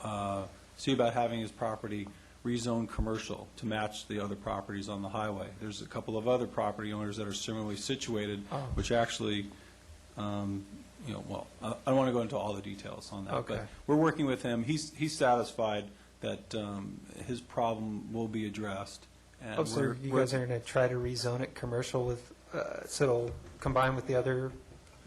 see about having his property rezoned commercial to match the other properties on the highway. There's a couple of other property owners that are similarly situated, which actually, well, I don't want to go into all the details on that. Okay. But we're working with him. He's satisfied that his problem will be addressed. And So you guys are going to try to rezone it commercial with, so it'll combine with the other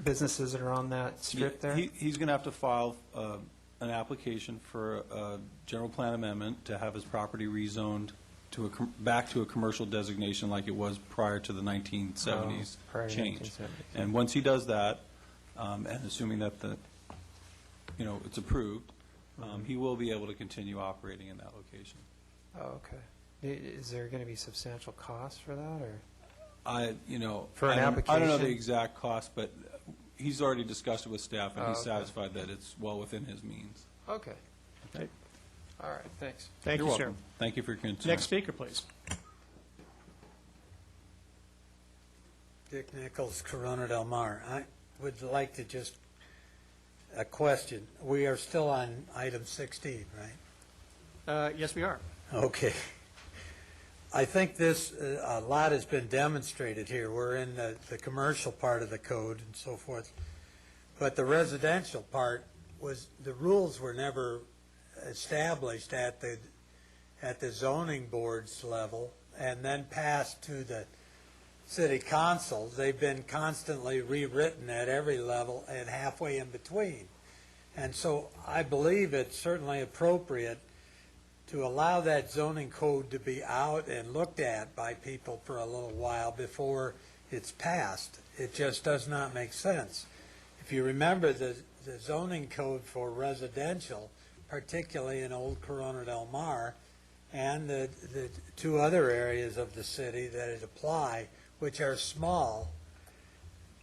businesses that are on that strip there? He's going to have to file an application for a general plan amendment to have his property rezoned to back to a commercial designation like it was prior to the 1970s change. And once he does that, and assuming that it's approved, he will be able to continue operating in that location. Oh, okay. Is there going to be substantial cost for that, or? For an application? I don't know the exact cost, but he's already discussed it with staff, and he's satisfied that it's well within his means. Okay. All right, thanks. Thank You're you, welcome. sir. Thank you for your concern. Next speaker, please. Dick Nichols, Corona Del Mar. I would like to just, a question. We are still on item 16, right? Yes, we are. Okay. I think a lot has been demonstrated here. We're in the commercial part of the code and so forth. But the residential part the rules were never established at the zoning board's level and then passed to the city council. They've been constantly rewritten at every level and halfway in between. And so I believe it's certainly appropriate to allow that zoning code to be out and looked at by people for a little while before it's passed. It just does not make sense. If you remember the zoning code for residential, particularly in Old Corona Del Mar, and the two other areas of the city that it apply, which are small,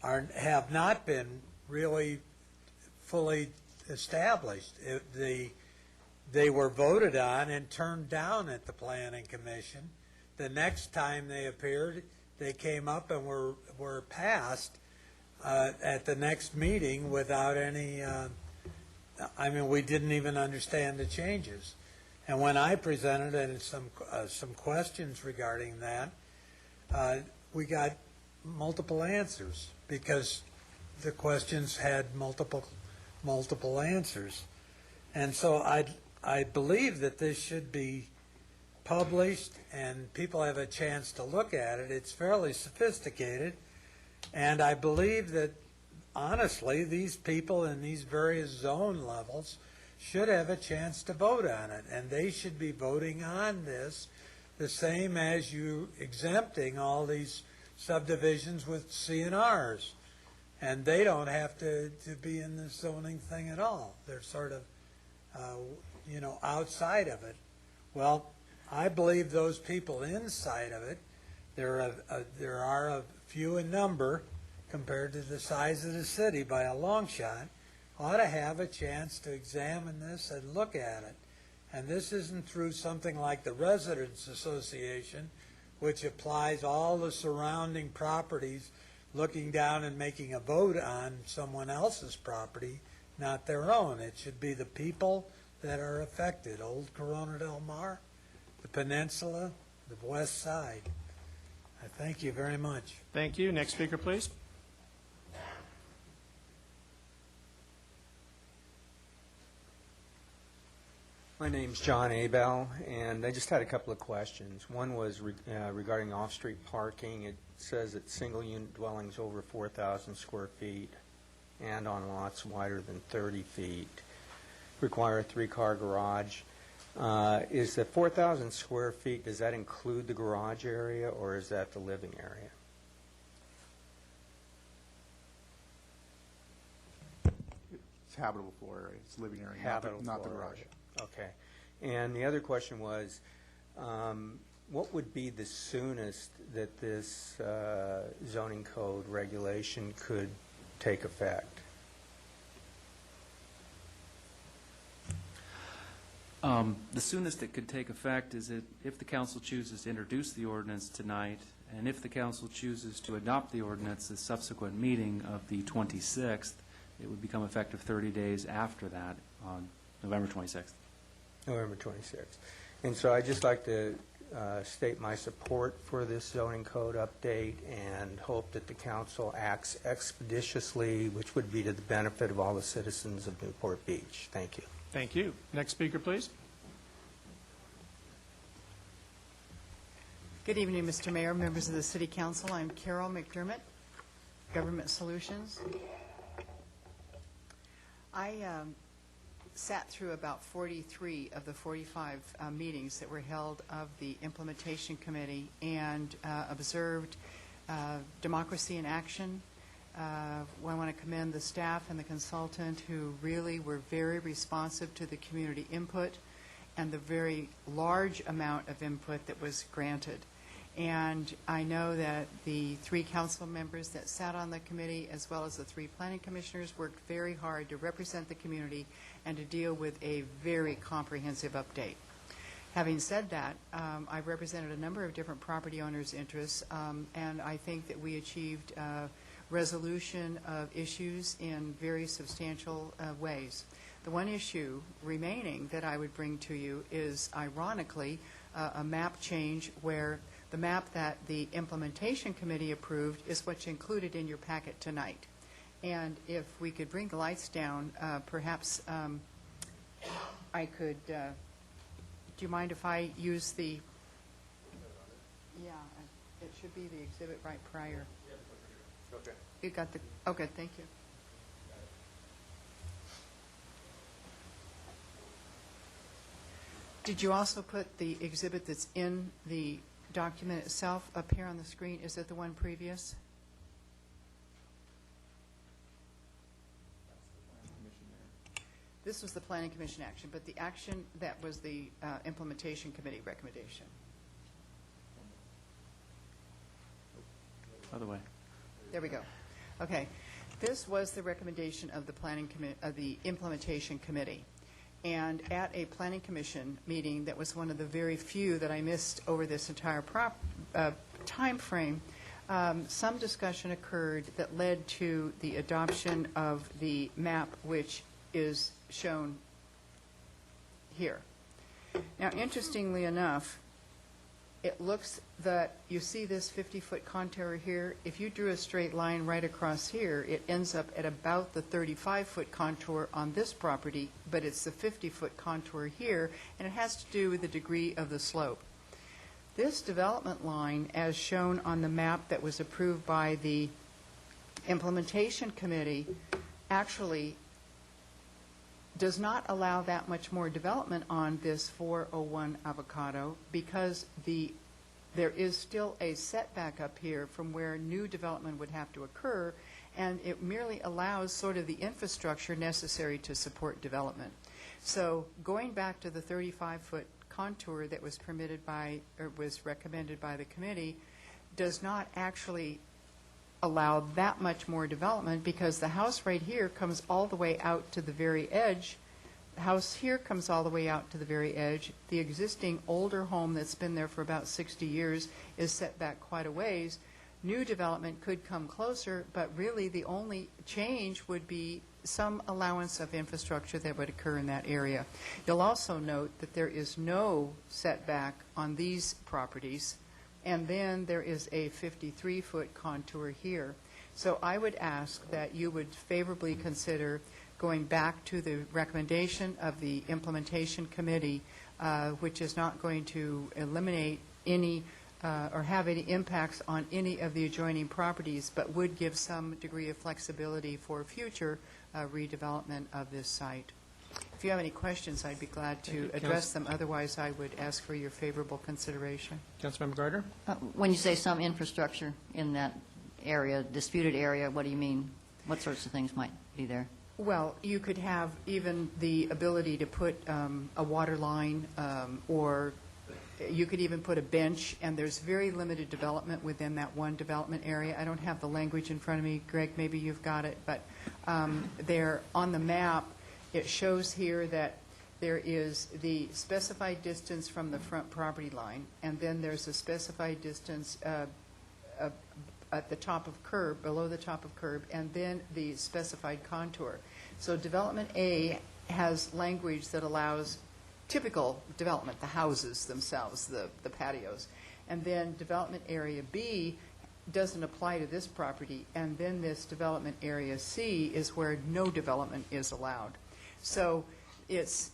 have not been really fully established. They were voted on and turned down at the Planning Commission. The next time they appeared, they came up and were passed at the next meeting without any, we didn't even understand the changes. And when I presented and some questions regarding that, we got multiple answers because the questions had multiple answers. And so I believe that this should be published and people have a chance to look at it. It's fairly sophisticated. And I believe that, honestly, these people in these various zone levels should have a chance to vote on it. And they should be voting on this the same as you exempting all these subdivisions with CNRs. And they don't have to be in the zoning thing at all. They're sort of, outside of it. Well, I believe those people inside of it, there are a few in number compared to the size of the city by a long shot, ought to have a chance to examine this and look at it. And this isn't through something like the Residents Association, which applies all the surrounding properties, looking down and making a vote on someone else's property, not their own. It should be the people that are affected, Old Corona del Mar, the peninsula, the west side. I thank you very much. Thank you. Next speaker, please. My name's John Abel, and I just had a couple of questions. One was regarding off-street parking. It says that single-unit dwellings over 4,000 square feet and on lots wider than 30 feet require a three-car garage. Is the 4,000 square feet, does that include the garage area, or is that the living area? It's habitable floor area, it's living area, Habitable not the floor garage. area. Okay. And the other question was, what would be the soonest that this zoning code regulation could take effect? The soonest it could take effect is if the council chooses to introduce the ordinance tonight, and if the council chooses to adopt the ordinance the subsequent meeting of the 26th, it would become effective 30 days after that on November 26th. November 26th. And so I'd just like to state my support for this zoning code update and hope that the council acts expeditiously, which would be to the benefit of all the citizens of Newport Beach. Thank you. Thank you. Next speaker, please. Good evening, Mr. Mayor, members of the City Council. I'm Carol McDermott, Government Solutions. I sat through about 43 of the 45 meetings that were held of the Implementation Committee and observed democracy in action. I want to commend the staff and the consultant who really were very responsive to the community input and the very large amount of input that was granted. And I know that the 3 council members that sat on the committee, as well as the 3 planning commissioners, worked very hard to represent the community and to deal with a very comprehensive update. Having said that, I represented a number of different property owners' interests, and I think that we achieved resolution of issues in very substantial ways. The one issue remaining that I would bring to you is, ironically, a map change where the map that the Implementation Committee approved is what's included in your packet tonight. And if we could bring the lights down, perhaps I could, do you mind if I use the, yeah, it should be the exhibit right prior. Okay. You got the, okay, thank you. Did you also put the exhibit that's in the document itself up here on the screen? Is it the one previous? This was the Planning Commission action, but the action that was the Implementation Committee recommendation. Other way. There we go. Okay. This was the recommendation of the Implementation Committee. And at a Planning Commission meeting that was one of the very few that I missed over this entire time frame, some discussion occurred that led to the adoption of the map, which is shown here. Now, interestingly enough, it looks that you see this 50-foot contour here. If you drew a straight line right across here, it ends up at about the 35-foot contour on this property, but it's the 50-foot contour here, and it has to do with the degree of the slope. This development line, as shown on the map that was approved by the Implementation Committee, actually does not allow that much more development on this 401 Avocado because there is still a setback up here from where new development would have to occur, and it merely allows sort of the infrastructure necessary to support development. So going back to the 35-foot contour that was permitted by, or was recommended by the committee, does not actually allow that much more development, because the house right here comes all the way out to the very edge. The house here comes all the way out to the very edge. The existing older home that's been there for about 60 years is set back quite a ways. New development could come closer, but really the only change would be some allowance of infrastructure that would occur in that area. You'll also note that there is no setback on these properties, and then there is a 53-foot contour here. So I would ask that you would favorably consider going back to the recommendation of the Implementation Committee, which is not going to eliminate any or have any impacts on any of the adjoining properties, but would give some degree of flexibility for future redevelopment of this site. If you have any questions, I'd be glad to address them. Otherwise, I would ask for your favorable consideration. Councilmember Gardner? When you say some infrastructure in that area, disputed area, what do you mean? What sorts of things might be there? Well, you could have even the ability to put a water line, or you could even put a bench, and there's very limited development within that one development area. I don't have the language in front of me. Greg, maybe you've got it, but there on the map, it shows here that there is the specified distance from the front property line, and then there's a specified distance at the top of curb, below the top of curb, and then the specified contour. So development A has language that allows typical development, the houses themselves, the patios. And then development area B doesn't apply to this property, and then this development area C is where no development is allowed. So it's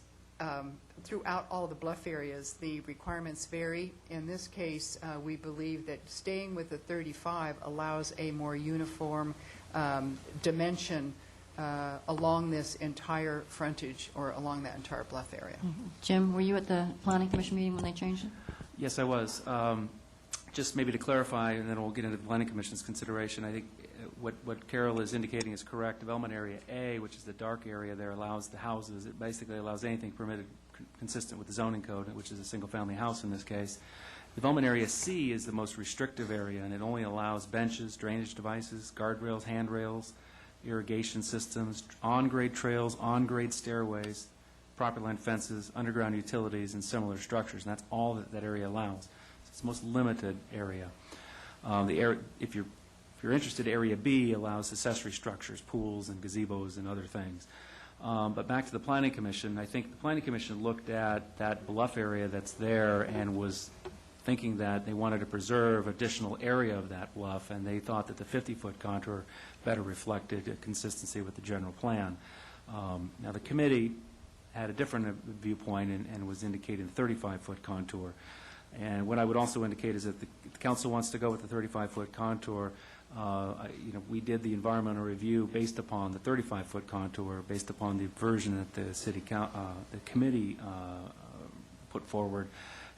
throughout all the bluff areas, the requirements vary. In this case, we believe that staying with the 35 allows a more uniform dimension along this entire frontage or along that entire bluff area. Jim, were you at the Planning Commission meeting when they changed it? Yes, I was. Just maybe to clarify, and then we'll get into the Planning Commission's consideration, I think what Carol is indicating is correct. Development Area A, which is the dark area there, allows the houses. It basically allows anything permitted consistent with the zoning code, which is a single-family house in this case. Development Area C is the most restrictive area, and it only allows benches, drainage devices, guardrails, handrails, irrigation systems, on-grade trails, on-grade stairways, property line fences, underground utilities, and similar structures. And that's all that area allows. So it's the most limited area. If you're interested, Area B allows accessory structures, pools and gazebos and other things. But back to the Planning Commission, I think the Planning Commission looked at that bluff area that's there and was thinking that they wanted to preserve additional area of that bluff, and they thought that the 50-foot contour better reflected a consistency with the general plan. Now, the committee had a different viewpoint and was indicating the 35-foot contour. And what I would also indicate is that the council wants to go with the 35-foot contour. We did the environmental review based upon the 35-foot contour, based upon the version that the committee put forward.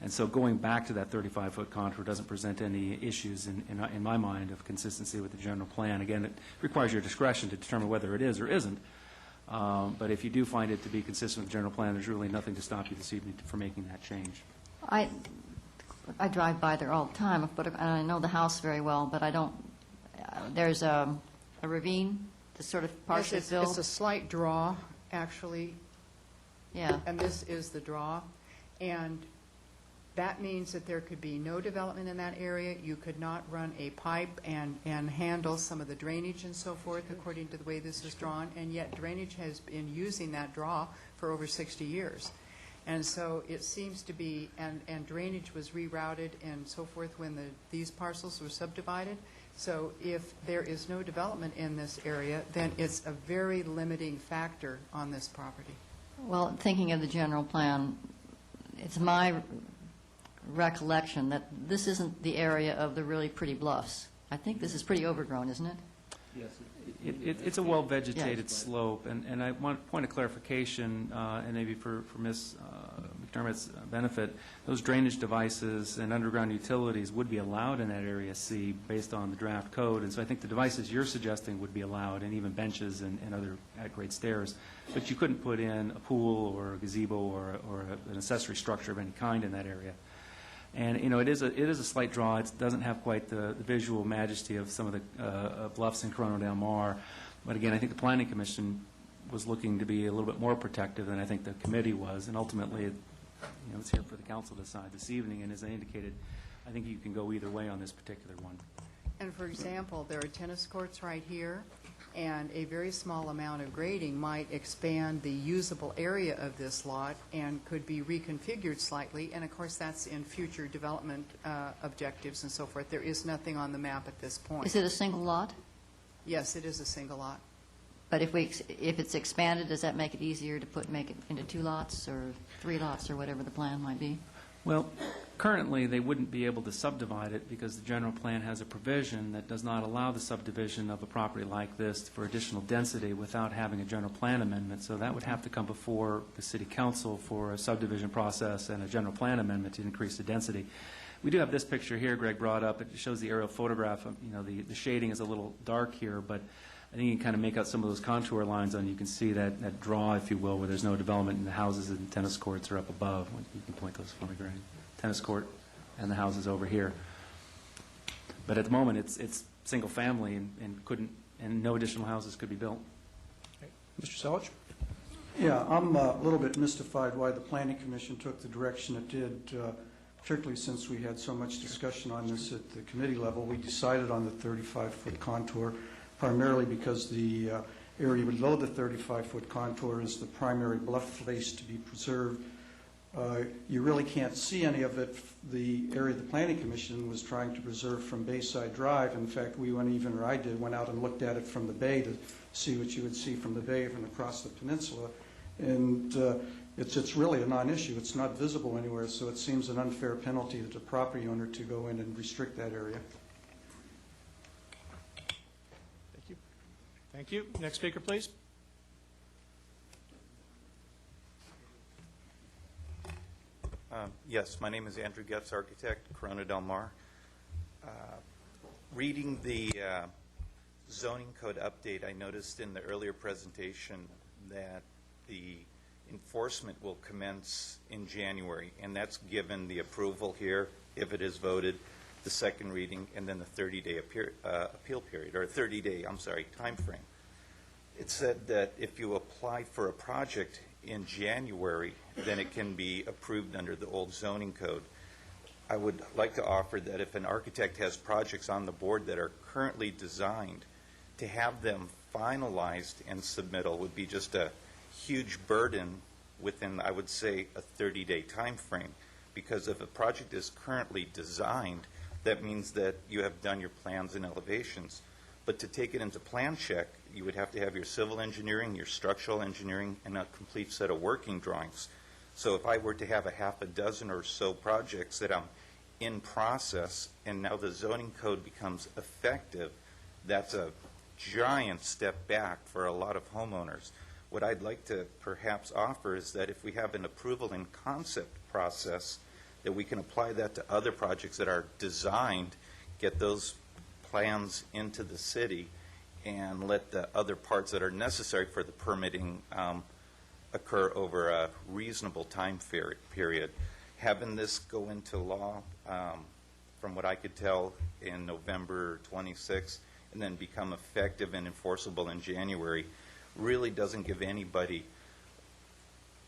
And so going back to that 35-foot contour doesn't present any issues in my mind of consistency with the general plan. Again, it requires your discretion to determine whether it is or isn't. But if you do find it to be consistent with the general plan, there's really nothing to stop you this evening from making that change. I drive by there all the time, but I know the house very well, but I don't. There's a ravine that's sort of partially filled. It's a slight draw, actually. Yeah. And this is the draw. And that means that there could be no development in that area. You could not run a pipe and handle some of the drainage and so forth, according to the way this is drawn. And yet drainage has been using that draw for over 60 years. And so it seems to be, and drainage was rerouted and so forth when these parcels were subdivided. So if there is no development in this area, then it's a very limiting factor on this property. Well, thinking of the general plan, it's my recollection that this isn't the area of the really pretty bluffs. I think this is pretty overgrown, isn't it? Yes. It's a well-vegetated slope, and I want a point of clarification, and maybe for Ms. McDermott's benefit, those drainage devices and underground utilities would be allowed in that Area C based on the draft code, and so I think the devices you're suggesting would be allowed, and even benches and other at-grade stairs, but you couldn't put in a pool or a gazebo or an accessory structure of any kind in that area. And, you know, it is a slight draw. It doesn't have quite the visual majesty of some of the bluffs in Corona del Mar. But again, I think the Planning Commission was looking to be a little bit more protective than I think the committee was. And ultimately, you know, it's here for the council to decide this evening. And as I indicated, I think you can go either way on this particular one. And for example, there are tennis courts right here, and a very small amount of grading might expand the usable area of this lot and could be reconfigured slightly. And of course, that's in future development objectives and so forth. There is nothing on the map at this point. Is it a single lot? Yes, it is a single lot. But if it's expanded, does that make it easier to make it into 2 lots or 3 lots or whatever the plan might be? Well, currently, they wouldn't be able to subdivide it because the general plan has a provision that does not allow the subdivision of a property like this for additional density without having a general plan amendment. So that would have to come before the city council for a subdivision process and a general plan amendment to increase the density. We do have this picture here Greg brought up. It shows the aerial photograph. You know, the shading is a little dark here, but I think you can kind of make out some of those contour lines on. You can see that draw, if you will, where there's no development and the houses and tennis courts are up above. You can point those for me, Greg. Tennis court and the houses over here. But at the moment, it's single family and no additional houses could be built. Mr. Selich? Yeah, I'm a little bit mystified why the Planning Commission took the direction it did, particularly since we had so much discussion on this at the committee level. We decided on the 35-foot contour, primarily because the area below the 35-foot contour is the primary bluff face to be preserved. You really can't see any of it, the area the Planning Commission was trying to preserve from Bayside Drive. In fact, we went out and looked at it from the bay to see what you would see from the bay from across the peninsula. And it's really a non-issue. It's not visible anywhere, so it seems an unfair penalty to the property owner to go in and restrict that area. Thank you. Next speaker, please. Yes, my name is Andrew Getz, architect, Corona del Mar. Reading the zoning code update, I noticed in the earlier presentation that the enforcement will commence in January, and that's given the approval here, if it is voted, the second reading, and then the 30-day appeal period, or 30-day, time frame. It said that if you apply for a project in January, then it can be approved under the old zoning code. I would like to offer that if an architect has projects on the board that are currently designed, to have them finalized and submittal would be just a huge burden within, I would say, a 30-day time frame. Because if a project is currently designed, that means that you have done your plans and elevations. But to take it into plan check, you would have to have your civil engineering, your structural engineering, and a complete set of working drawings. So if I were to have a half a dozen or so projects that I'm in process, and now the zoning code becomes effective, that's a giant step back for a lot of homeowners. What I'd like to perhaps offer is that if we have an approval in concept process, that we can apply that to other projects that are designed, get those plans into the city, and let the other parts that are necessary for the permitting occur over a reasonable time period. Having this go into law, from what I could tell, in November 26th, and then become effective and enforceable in January, really doesn't give anybody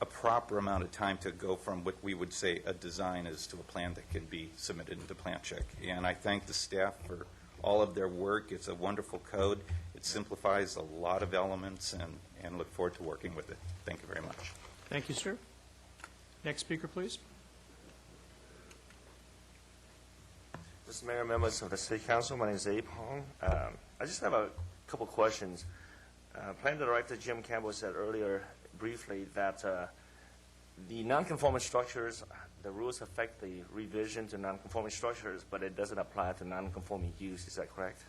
a proper amount of time to go from what we would say a design is to a plan that can be submitted into plan check. And I thank the staff for all of their work. It's a wonderful code. It simplifies a lot of elements, and look forward to working with it. Thank you very much. Thank you, sir. Next speaker, please. Mr. Mayor, members of the City Council, my name is Abe Hong. I just have a couple questions. Planning Director Jim Campbell said earlier briefly that the non-conforming structures, the rules affect the revision to non-conforming structures, but it doesn't apply to non-conforming use. Is that correct?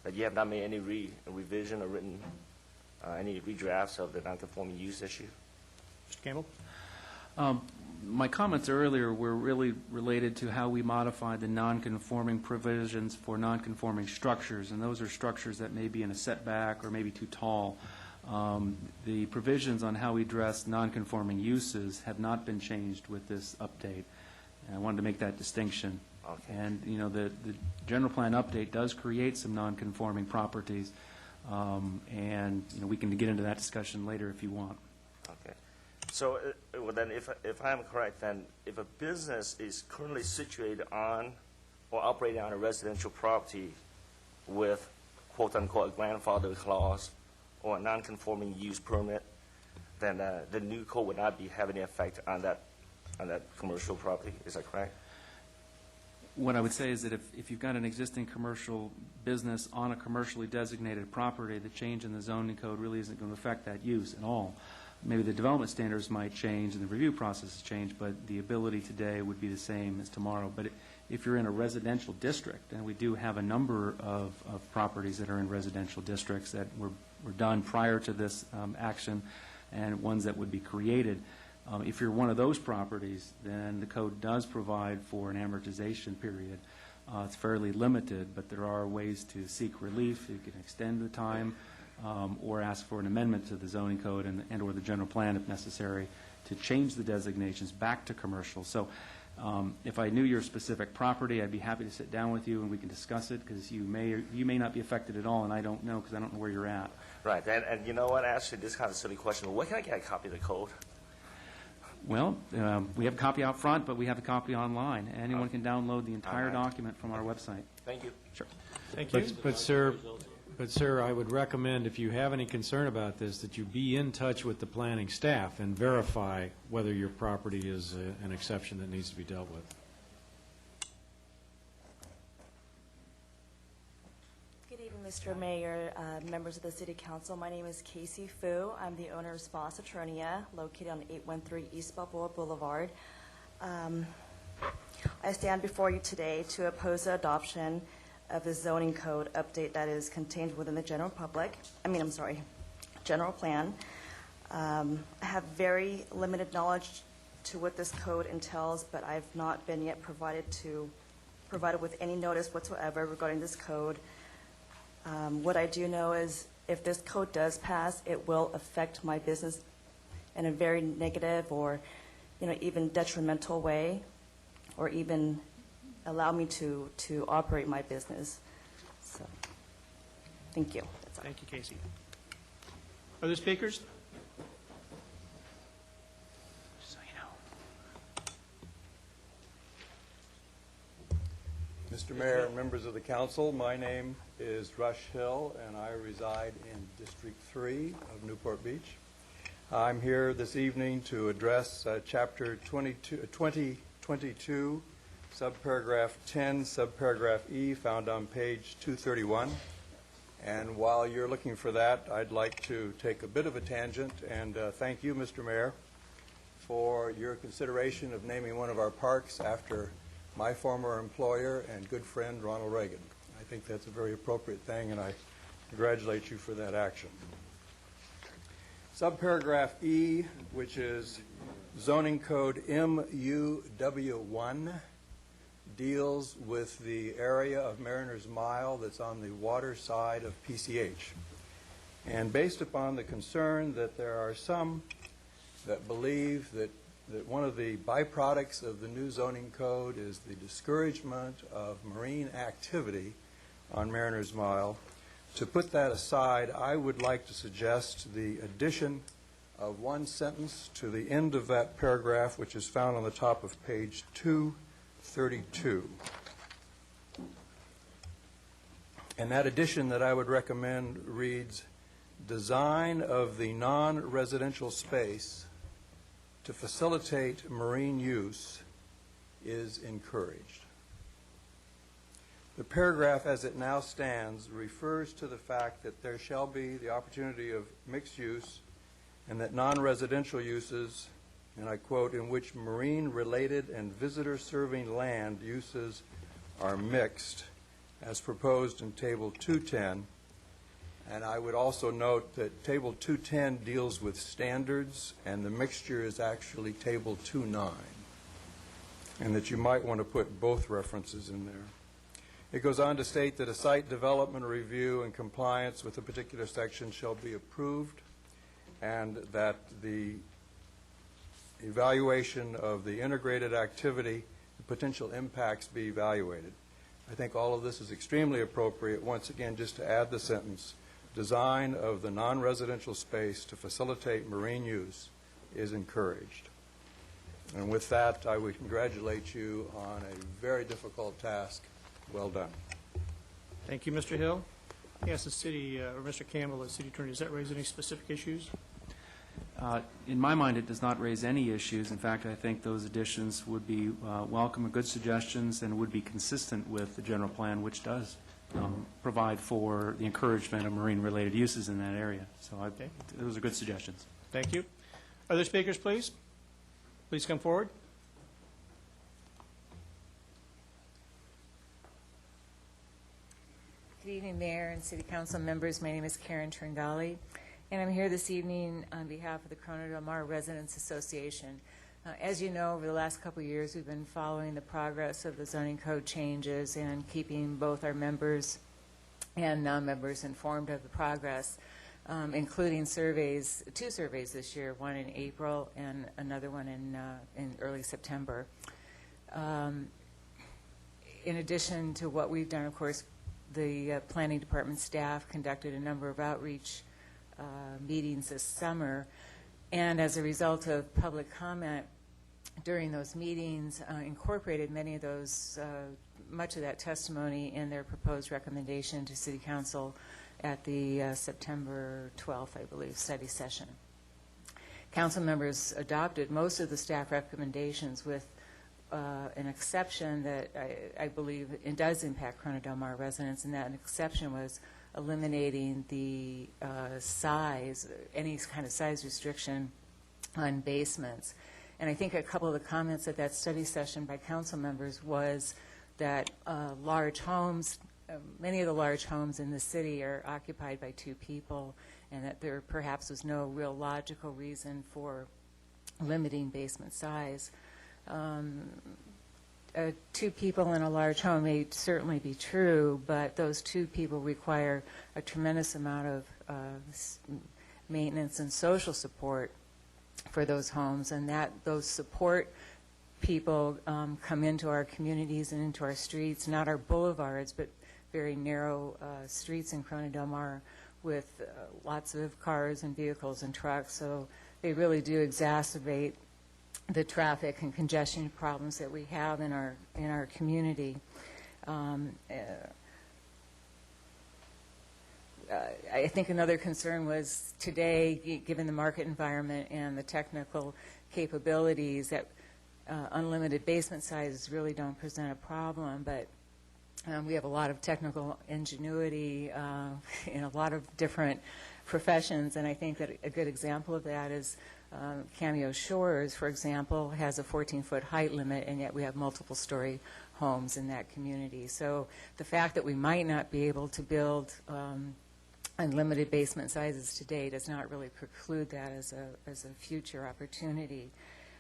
That you have not made any revision or written any redrafts of the non-conforming use issue? Mr. Campbell? My comments earlier were really related to how we modify the non-conforming provisions for non-conforming structures, and those are structures that may be in a setback or maybe too tall. The provisions on how we address non-conforming uses have not been changed with this update. And I wanted to make that distinction. Okay. And, you know, the general plan update does create some non-conforming properties, and, you know, we can get into that discussion later if you want. Okay. So well, then if I'm correct, then if a business is currently situated on or operating on a residential property with quote-unquote a grandfather clause or a non-conforming use permit, then the new code would not be having any effect on that commercial property. Is that correct? What I would say is that if you've got an existing commercial business on a commercially designated property, the change in the zoning code really isn't going to affect that use at all. Maybe the development standards might change and the review process change, but the ability today would be the same as tomorrow. But if you're in a residential district, and we do have a number of properties that are in residential districts that were done prior to this action, and ones that would be created, if you're one of those properties, then the code does provide for an amortization period. It's fairly limited, but there are ways to seek relief. You can extend the time or ask for an amendment to the zoning code and or the general plan if necessary to change the designations back to commercial. So if I knew your specific property, I'd be happy to sit down with you and we can discuss it, because you may not be affected at all, and I don't know because I don't know where you're at. Right. And you know what? Actually, this is kind of a silly question. Where can I get a copy of the code? Well, we have a copy out front, but we have a copy online. Anyone can download the entire document from our website. Thank you. Sure. Thank you. But, sir, I would recommend, if you have any concern about this, that you be in touch with the planning staff and verify whether your property is an exception that needs to be dealt with. Good evening, Mr. Mayor, members of the City Council. My name is Casey Fu. I'm the owner of Spa Saturnia, located on 813 East Balboa Boulevard. I stand before you today to oppose the adoption of the zoning code update that is contained within the general plan. I have very limited knowledge to what this code entails, but I've not been yet provided with any notice whatsoever regarding this code. What I do know is if this code does pass, it will affect my business in a very negative or, even detrimental way, or even allow me to operate my business. So, thank you. That's all. Thank you, Casey. Other speakers? So you know. Mr. Mayor, members of the council, my name is Rush Hill, and I reside in District 3 of Newport Beach. I'm here this evening to address Chapter 2022, subparagraph 10, subparagraph E, found on page 231. And while you're looking for that, I'd like to take a bit of a tangent and thank you, Mr. Mayor, for your consideration of naming one of our parks after my former employer and good friend, Ronald Reagan. I think that's a very appropriate thing, and I congratulate you for that action. Subparagraph E, which is zoning code MUW1, deals with the area of Mariner's Mile that's on the water side of PCH. And based upon the concern that there are some that believe that one of the byproducts of the new zoning code is the discouragement of marine activity on Mariner's Mile, to put that aside, I would like to suggest the addition of one sentence to the end of that paragraph, which is found on the top of page 232. And that addition that I would recommend reads, design of the non-residential space to facilitate marine use is encouraged. The paragraph as it now stands refers to the fact that there shall be the opportunity of mixed use and that non-residential uses, and I quote, in which marine-related and visitor-serving land uses are mixed, as proposed in Table 210. And I would also note that Table 210 deals with standards, and the mixture is actually Table 29, and that you might want to put both references in there. It goes on to state that a site development review in compliance with a particular section shall be approved, and that the evaluation of the integrated activity, potential impacts be evaluated. I think all of this is extremely appropriate, once again, just to add the sentence, design of the non-residential space to facilitate marine use is encouraged. And with that, I would congratulate you on a very difficult task. Well done. Thank you, Mr. Hill. Yes, the city, or Mr. Campbell, the city attorney, does that raise any specific issues? In my mind, it does not raise any issues. In fact, I think those additions would be welcome and good suggestions and would be consistent with the general plan, which does provide for the encouragement of marine-related uses in that area. So those are good suggestions. Thank you. Other speakers, please? Please come forward. Good evening, Mayor and City Council members. My name is Karen Tringali, and I'm here this evening on behalf of the Corona del Mar Residents Association. As you know, over the last couple of years, we've been following the progress of the zoning code changes and keeping both our members and non-members informed of the progress, including surveys, 2 surveys this year, one in April and another one in early September. In addition to what we've done, of course, the planning department staff conducted a number of outreach meetings this summer, and as a result of public comment during those meetings, incorporated many of those, much of that testimony in their proposed recommendation to City Council at the September 12th, I believe, study session. Council members adopted most of the staff recommendations with an exception that I believe it does impact Corona del Mar residents, and that an exception was eliminating the size, any kind of size restriction on basements. And I think a couple of the comments at that study session by council members was that large homes, many of the large homes in the city are occupied by 2 people, and that there perhaps was no real logical reason for limiting basement size. 2 people in a large home may certainly be true, but those 2 people require a tremendous amount of maintenance and social support for those homes, and that those support people come into our communities and into our streets, not our boulevards, but very narrow streets in Corona del Mar with lots of cars and vehicles and trucks, so they really do exacerbate the traffic and congestion problems that we have in our community. I think another concern was today, given the market environment and the technical capabilities, that unlimited basement sizes really don't present a problem, but we have a lot of technical ingenuity in a lot of different professions, and I think that a good example of that is Cameo Shores, for example, has a 14-foot height limit, and yet we have multiple-story homes in that community. So the fact that we might not be able to build unlimited basement sizes today does not really preclude that as a future opportunity.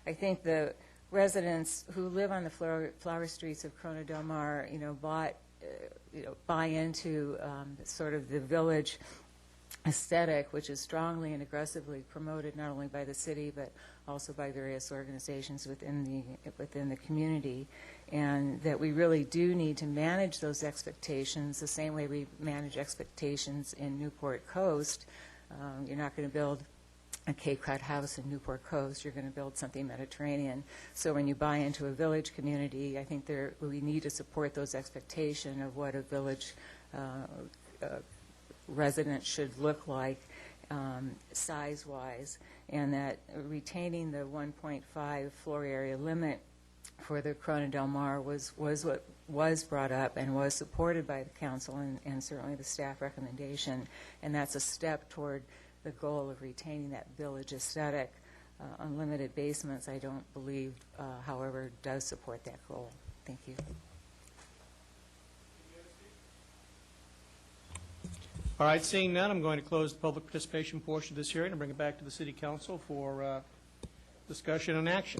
I think the residents who live on the flower streets of Corona del Mar, buy into sort of the village aesthetic, which is strongly and aggressively promoted not only by the city but also by various organizations within the community, and that we really do need to manage those expectations the same way we manage expectations in Newport Coast. You're not going to build a Cape Cod house in Newport Coast. You're going to build something Mediterranean. So when you buy into a village community, I think we need to support those expectations of what a village resident should look like size-wise, and that retaining the 1.5 floor area limit for the Corona del Mar was what was brought up and was supported by the council and certainly the staff recommendation, and that's a step toward the goal of retaining that village aesthetic. Unlimited basements, I don't believe, however, does support that goal. Thank you. All right, seeing none, I'm going to close the public participation portion of this hearing and bring it back to the City Council for discussion and action.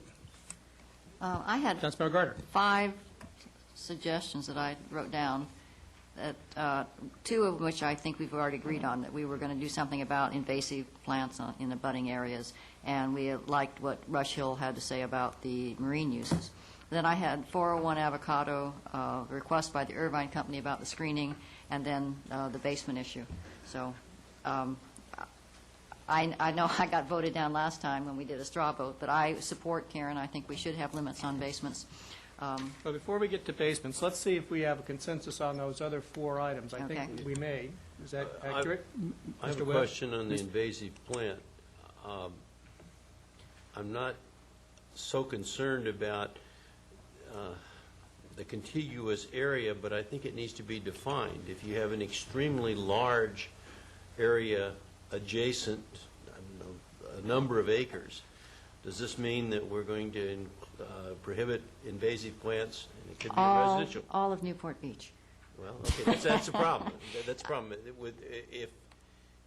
I had Councilmember Gardner. 5 suggestions that I wrote down, that 2 of which I think we've already agreed on, that we were going to do something about invasive plants in the budding areas, and we liked what Rush Hill had to say about the marine uses. Then I had 401 Avocado, request by the Irvine Company about the screening, and then the basement issue. So I know I got voted down last time when we did a straw vote, but I support Karen. I think we should have limits on basements. But before we get to basements, let's see if we have a consensus on those other 4 items. I Okay. think we may. Is that accurate? I have Mr. a Webb? question on the invasive plant. I'm not so concerned about the contiguous area, but I think it needs to be defined. If you have an extremely large area adjacent, I don't know, a number of acres, does this mean that we're going to prohibit invasive plants? And it could be residential. All of Newport Beach. Well, okay, that's the problem. That's the problem.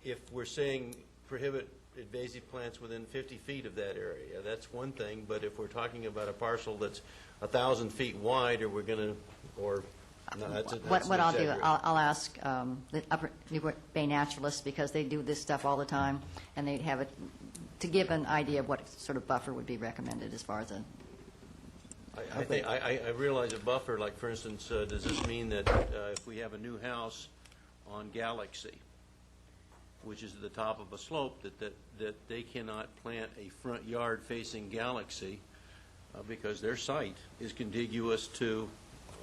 If we're saying prohibit invasive plants within 50 feet of that area, that's one thing, but if we're talking about a parcel that's 1,000 feet wide, or we're going to, or, no, that's What I'll do, I'll ask the Upper Newport Bay naturalists, because they do this stuff all the time, and they have it, to give an idea of what sort of buffer would be recommended as far as a... I realize a buffer, like, for instance, does this mean that if we have a new house on Galaxy, which is at the top of a slope, that they cannot plant a front yard facing Galaxy because their site is contiguous to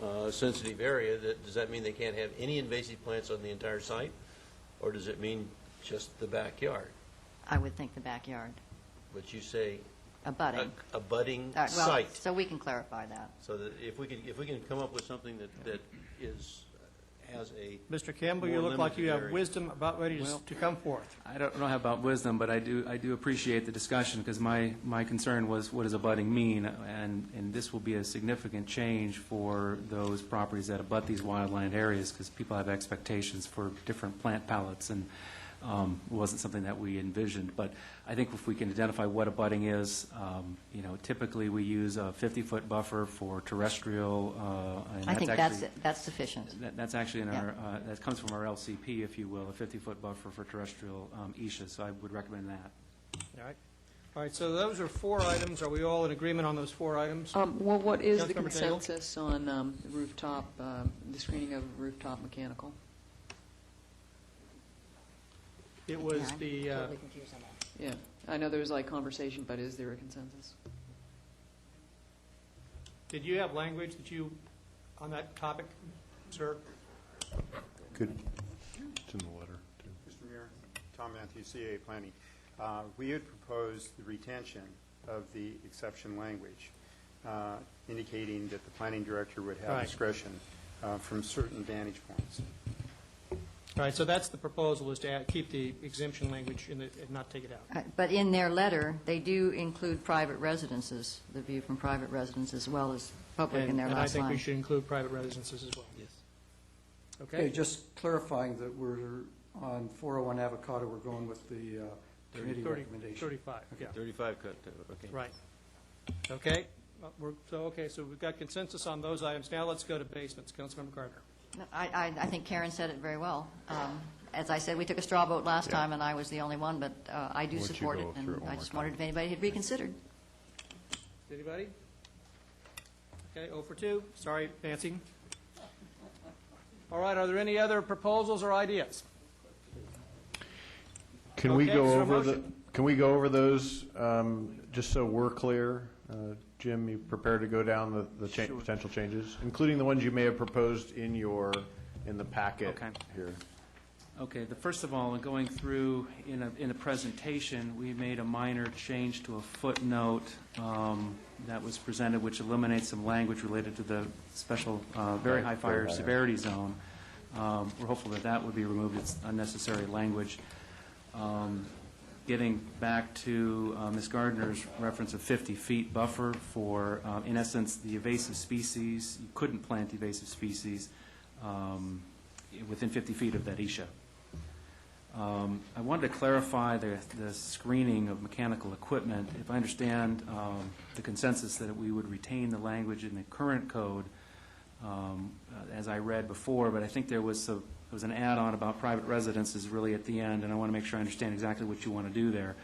a sensitive area? Does that mean they can't have any invasive plants on the entire site? Or does it mean just the backyard? I would think the backyard. But you say Abutting. Abutting Well, site. so we can clarify that. So that if we can come up with something that has a Mr. Campbell, more you look like limited you have area. wisdom about ready to come forth. I don't know about wisdom, but I do appreciate the discussion, because my concern was, what does abutting mean? And this will be a significant change for those properties that abut these wildland areas, because people have expectations for different plant palettes, and it wasn't something that we envisioned. But I think if we can identify what abutting is, typically we use a 50-foot buffer for terrestrial. And I think that's sufficient. That's actually in our, that comes from our LCP, if you will, a 50-foot buffer for terrestrial ESHA, so I would recommend that. All right, so those are 4 items. Are we all in agreement on those 4 items? Well, what is the Councilmember Daigle? consensus on rooftop, the screening of rooftop mechanical? It was the... Totally confused on that. Yeah, I know there was like conversation, but is there a consensus? Did you have language that you, on that topic, sir? Could, it's in the letter, too. Mr. Mayor, Tom Matthews, CA Planning. We had proposed the retention of the exception language, indicating that the planning director would have Right. discretion from certain vantage points. All right, so that's the proposal, is to keep the exemption language and not take it out. But in their letter, they do include private residences, the view from private residences, as well as public in their And I last think we line. should include private residences as well. Yes. Okay? Just clarifying that we're on 401 Avocado, we're going with the committee 30, recommendation. 35, yeah. 35 cut, okay. Right. Okay? So we've got consensus on those items. Now let's go to basements. Councilmember Gardner. No, I think Karen said it very well. As I said, we took a straw vote last time, and I was the only one, but I do Why don't you support it, go through and it one I more just time? wondered if anybody had reconsidered. Anybody? Okay, 0 for 2. Sorry, Nancy. All right, are there any other proposals or ideas? Can we Okay, go is there a over motion? Can we go over those, just so we're clear? Jim, you prepared to go down the potential changes, including the ones you may have proposed in the packet Okay. here? Okay, first of all, going through in a presentation, we made a minor change to a footnote that was presented, which eliminates some language related to the special very high fire severity zone. We're hopeful that would be removed. It's unnecessary language. Getting back to Ms. Gardner's reference of 50 feet buffer for, in essence, the invasive species. You couldn't plant invasive species within 50 feet of that ESHA. I wanted to clarify the screening of mechanical equipment. If I understand the consensus that we would retain the language in the current code, as I read before, but I think there was an add-on about private residences really at the end, and I want to make sure I understand exactly what you want to do there.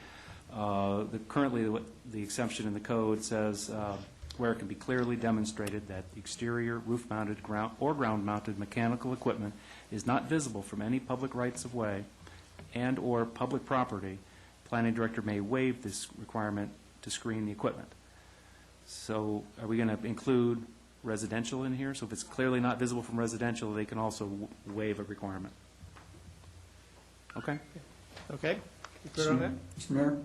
Currently, the exception in the code says where it can be clearly demonstrated that the exterior roof-mounted or ground-mounted mechanical equipment is not visible from any public rights-of-way and/or public property, planning director may waive this requirement to screen the equipment. So are we going to include residential in here? So if it's clearly not visible from residential, they can also waive a requirement. Okay? Okay? You good on that? Mr. Mayor?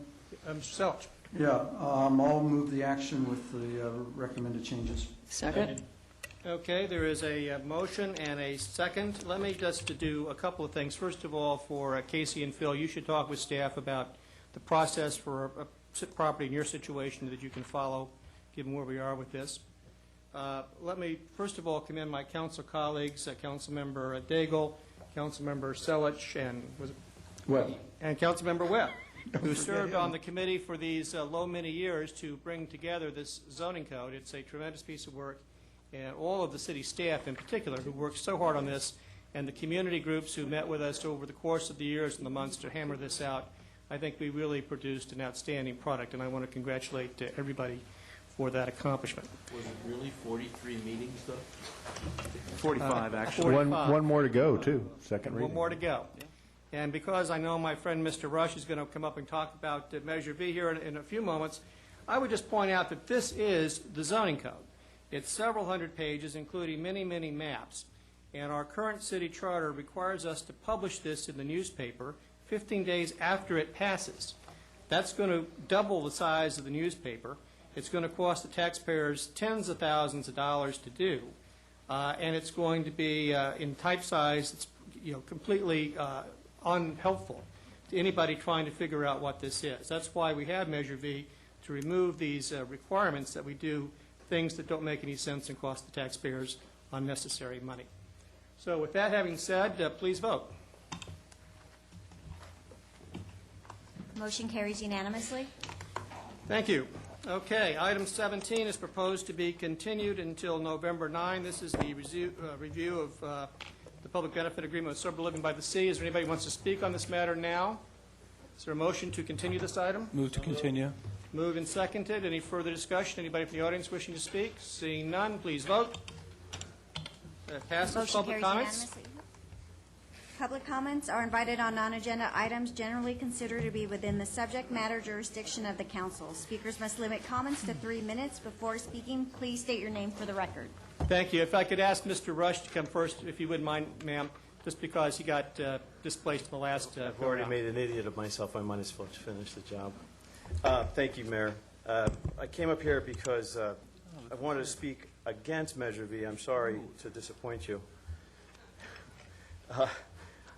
Mr. Selch? Yeah, I'll move the action with the recommended changes. Second? Okay, there is a motion and a second. Let me just do a couple of things. First of all, for Casey and Phil, you should talk with staff about the process for a property in your situation that you can follow, given where we are with this. Let me, first of all, commend my council colleagues, Councilmember Daigle, Councilmember Selich, and Councilmember Webb, who served on the committee for these many years to bring together this zoning code. It's a tremendous piece of work, and all of the city staff in particular who worked so hard on this, and the community groups who met with us over the course of the years and the months to hammer this out. I think we really produced an outstanding product, and I want to congratulate everybody for that accomplishment. Was it really 43 meetings, though? 45, actually. 45. One more to go, too. Second reading. One more to go. And because I know my friend Mr. Rush is going to come up and talk about Measure V here in a few moments, I would just point out that this is the zoning code. It's several hundred pages, including many, many maps. And our current city charter requires us to publish this in the newspaper 15 days after it passes. That's going to double the size of the newspaper. It's going to cost the taxpayers tens of thousands of dollars to do. And it's going to be in type size that's completely unhelpful to anybody trying to figure out what this is. That's why we have Measure V, to remove these requirements that we do things that don't make any sense and cost the taxpayers unnecessary money. So with that having said, please vote. Motion carries unanimously. Thank you. Okay, item 17 is proposed to be continued until November 9. This is the review of the public benefit agreement with Sober Living by the Sea. Is there anybody who wants to speak on this matter now? Is there a motion to continue this item? Move to continue. Moved and seconded. Any further discussion? Anybody from the audience wishing to speak? Seeing none, please vote. Passes. Motion Public carries comments? unanimously. Public comments are invited on non-agenda items generally considered to be within the subject matter jurisdiction of the council. Speakers must limit comments to 3 minutes. Before speaking, please state your name for the record. Thank you. If I could ask Mr. Rush to come first, if you wouldn't mind, ma'am, just because he got displaced in the last I've already made an idiot of myself. I might as well finish the job. Thank you, Mayor. I came up here because I wanted to speak against Measure V. I'm sorry to disappoint you.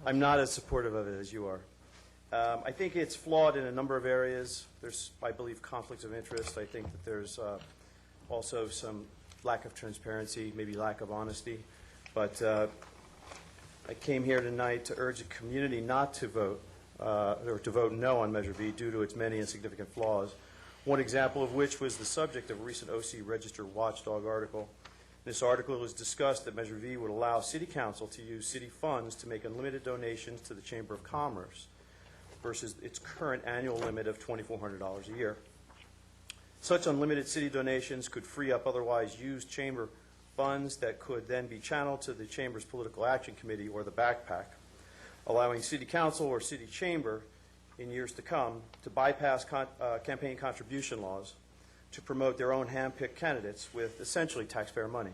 I'm not as supportive of it as you are. I think it's flawed in a number of areas. There's, I believe, conflicts of interest. I think that there's also some lack of transparency, maybe lack of honesty. But I came here tonight to urge the community not to vote, or to vote no on Measure V due to its many and significant flaws. One example of which was the subject of a recent OC Register Watchdog article. In this article, it was discussed that Measure V would allow City Council to use city funds to make unlimited donations to the Chamber of Commerce versus its current annual limit of $2,400 a year. Such unlimited city donations could free up otherwise used Chamber funds that could then be channeled to the Chamber's Political Action Committee or the backpack, allowing City Council or City Chamber in years to come to bypass campaign contribution laws to promote their own hand-picked candidates with essentially taxpayer money.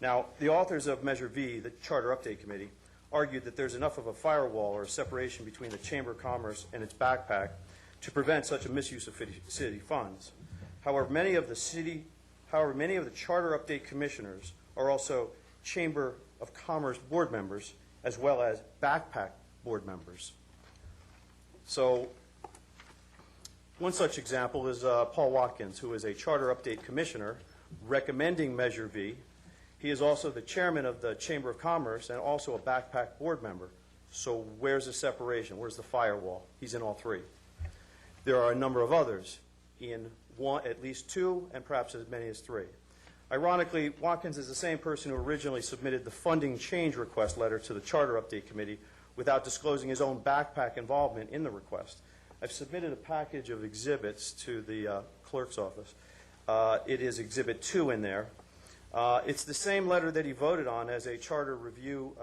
Now, the authors of Measure V, the Charter Update Committee, argued that there's enough of a firewall or a separation between the Chamber of Commerce and its backpack to prevent such a misuse of city funds. However, many of the Charter Update commissioners are also Chamber of Commerce board members as well as backpack board members. So one such example is Paul Watkins, who is a Charter Update Commissioner recommending Measure V. He is also the chairman of the Chamber of Commerce and also a backpack board member. So where's the separation? Where's the firewall? He's in all three. There are a number of others in one, at least two, and perhaps as many as three. Ironically, Watkins is the same person who originally submitted the funding change request letter to the Charter Update Committee without disclosing his own backpack involvement in the request. I've submitted a package of exhibits to the clerk's office. It is Exhibit 2 in there. It's the same letter that he voted on as a charter review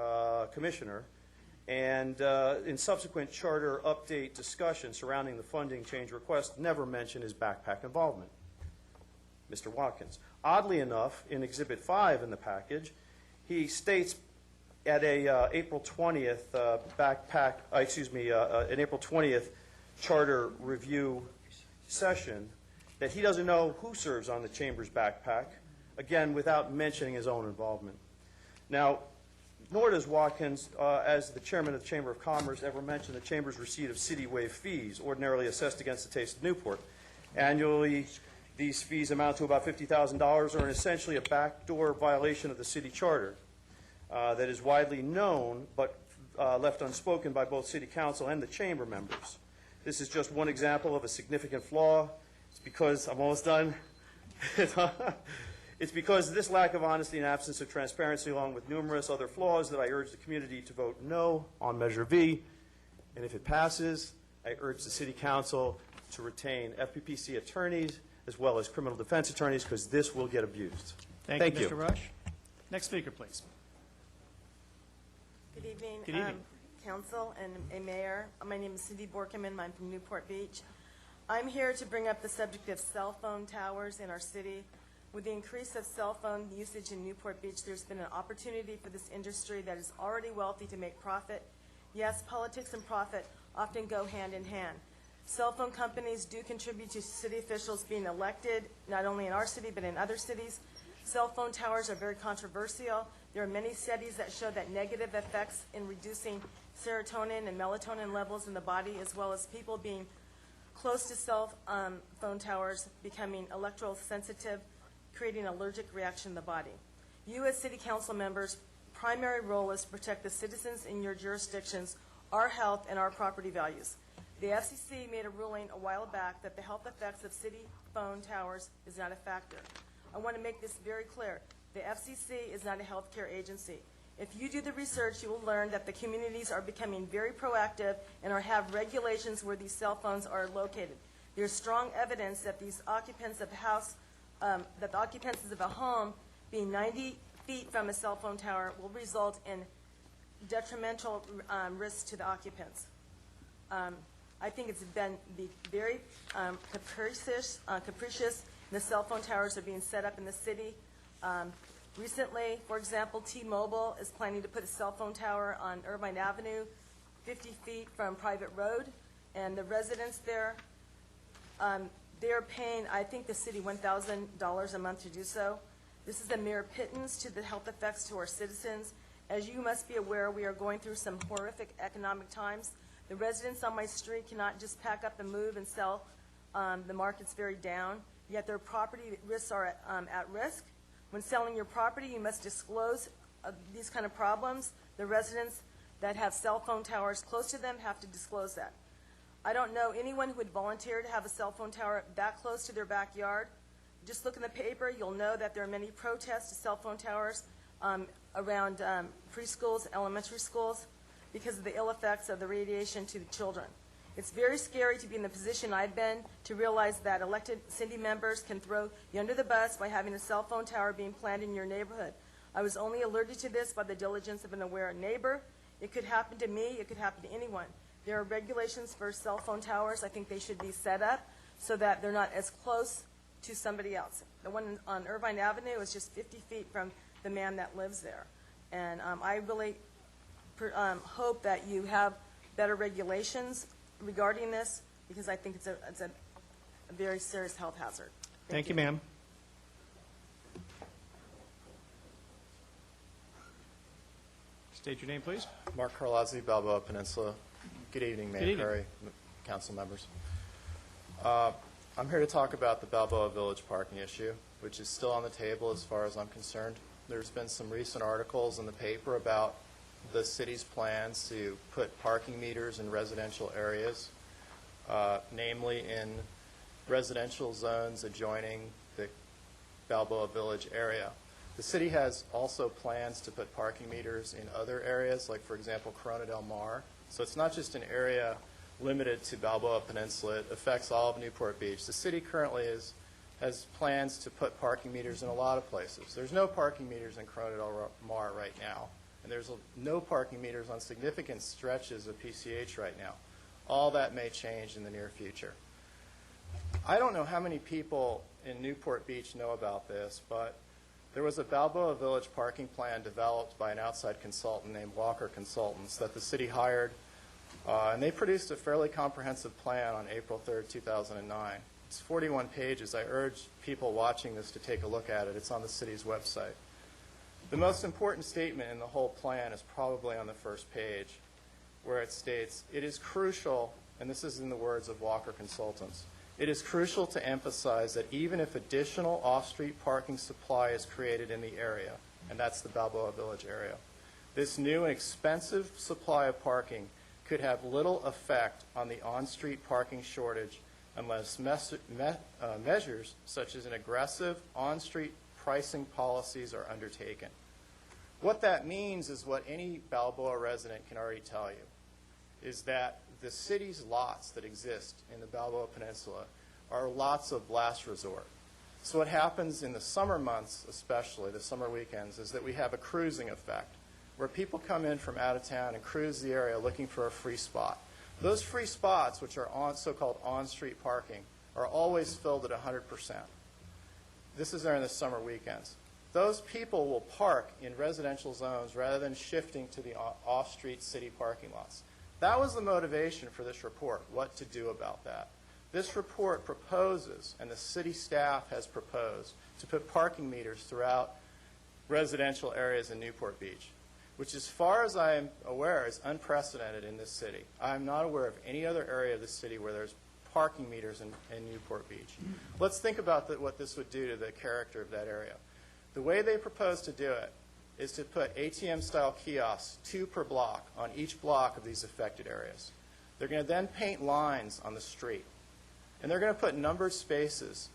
commissioner, and in subsequent charter update discussion surrounding the funding change request, never mentioned his backpack involvement, Mr. Watkins. Oddly enough, in Exhibit 5 in the package, he states at a April 20th an April 20th charter review session that he doesn't know who serves on the Chamber's backpack, again, without mentioning his own involvement. Now, nor does Watkins, as the chairman of the Chamber of Commerce, ever mention the Chamber's receipt of city waive fees, ordinarily assessed against the taste of Newport. Annually, these fees amount to about $50,000, or essentially a backdoor violation of the city charter that is widely known but left unspoken by both City Council and the Chamber members. This is just one example of a significant flaw. It's because, I'm almost done, it's because of this lack of honesty and absence of transparency, along with numerous other flaws, that I urge the community to vote no on Measure V. And if it passes, I urge the City Council to retain FPPC attorneys as well as criminal defense attorneys, because this will get abused. Thank you, Mr. Rush. Next speaker, please. Good evening. Good evening. Council and a mayor. My name is Cindy Borkeman. I'm from Newport Beach. I'm here to bring up the subject of cell phone towers in our city. With the increase of cell phone usage in Newport Beach, there's been an opportunity for this industry that is already wealthy to make profit. Yes, politics and profit often go hand in hand. Cell phone companies do contribute to city officials being elected, not only in our city but in other cities. Cell phone towers are very controversial. There are many studies that show that negative effects in reducing serotonin and melatonin levels in the body, as well as people being close to cell phone towers becoming electrical sensitive, creating an allergic reaction in the body. You as city council members, primary role is to protect the citizens in your jurisdictions, our health, and our property values. The FCC made a ruling a while back that the health effects of city phone towers is not a factor. I want to make this very clear. The FCC is not a healthcare agency. If you do the research, you will learn that the communities are becoming very proactive and have regulations where these cell phones are located. There's strong evidence that these occupants of that the occupants of a home being 90 feet from a cell phone tower will result in detrimental risks to the occupants. I think it's been very capricious. The cell phone towers are being set up in the city. Recently, for example, T-Mobile is planning to put a cell phone tower on Irvine Avenue, 50 feet from private road, and the residents there, they are paying, I think, the city $1,000 a month to do so. This is a mere pittance to the health effects to our citizens. As you must be aware, we are going through some horrific economic times. The residents on my street cannot just pack up and move and sell. The market's very down, yet their property risks are at risk. When selling your property, you must disclose these kind of problems. The residents that have cell phone towers close to them have to disclose that. I don't know anyone who would volunteer to have a cell phone tower that close to their backyard. Just look in the paper, you'll know that there are many protests to cell phone towers around preschools, elementary schools, because of the ill effects of the radiation to the children. It's very scary to be in the position I've been, to realize that elected city members can throw you under the bus by having a cell phone tower being planned in your neighborhood. I was only alerted to this by the diligence of an aware neighbor. It could happen to me, it could happen to anyone. There are regulations for cell phone towers. I think they should be set up so that they're not as close to somebody else. The one on Irvine Avenue is just 50 feet from the man that lives there. And I really hope that you have better regulations regarding this, because I think it's a very serious health hazard. Thank you, ma'am. State your name, please. Mark Carlazzi, Balboa Peninsula. Good evening, Mayor Good evening. Perry, council members. I'm here to talk about the Balboa Village parking issue, which is still on the table as far as I'm concerned. There's been some recent articles in the paper about the city's plans to put parking meters in residential areas, namely in residential zones adjoining the Balboa Village area. The city has also plans to put parking meters in other areas, like, for example, Corona del Mar. So it's not just an area limited to Balboa Peninsula. It affects all of Newport Beach. The city currently is has plans to put parking meters in a lot of places. There's no parking meters in Corona del Mar right now, and there's no parking meters on significant stretches of PCH right now. All that may change in the near future. I don't know how many people in Newport Beach know about this, but there was a Balboa Village parking plan developed by an outside consultant named Walker Consultants that the city hired, and they produced a fairly comprehensive plan on April 3rd, 2009. It's 41 pages. I urge people watching this to take a look at it. It's on the city's website. The most important statement in the whole plan is probably on the first page, where it states, "It is crucial," and this is in the words of Walker Consultants, "it is crucial to emphasize that even if additional off-street parking supply is created in the area," and that's the Balboa Village area, "this new and expensive supply of parking could have little effect on the on-street parking shortage unless measures such as an aggressive on-street pricing policies are undertaken." What that means is what any Balboa resident can already tell you, is that the city's lots that exist in the Balboa Peninsula are lots of last resort. So what happens in the summer months, especially the summer weekends, is that we have a cruising effect, where people come in from out of town and cruise the area looking for a free spot. Those free spots, which are so-called on-street parking, are always filled at 100%. This is during the summer weekends. Those people will park in residential zones rather than shifting to the off-street city parking lots. That was the motivation for this report, what to do about that. This report proposes, and the city staff has proposed, to put parking meters throughout residential areas in Newport Beach, which, as far as I am aware, is unprecedented in this city. I'm not aware of any other area of the city where there's parking meters in Newport Beach. Let's think about what this would do to the character of that area. The way they propose to do it is to put ATM-style kiosks, 2 per block, on each block of these affected areas. They're going to then paint lines on the street, and they're going to put numbered spaces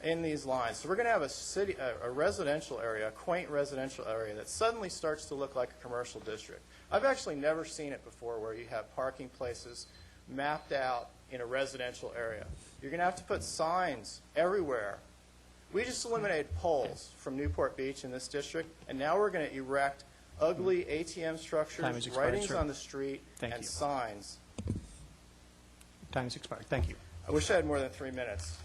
in these lines. So we're going to have a residential area, a quaint residential area that suddenly starts to look like a commercial district. I've actually never seen it before where you have parking places mapped out in a residential area. You're going to have to put signs everywhere. We just eliminated poles from Newport Beach in this district, and now we're going to erect ugly ATM structures, writings on the street, and signs. Time has expired. Thank you. I wish I had more than 3 minutes.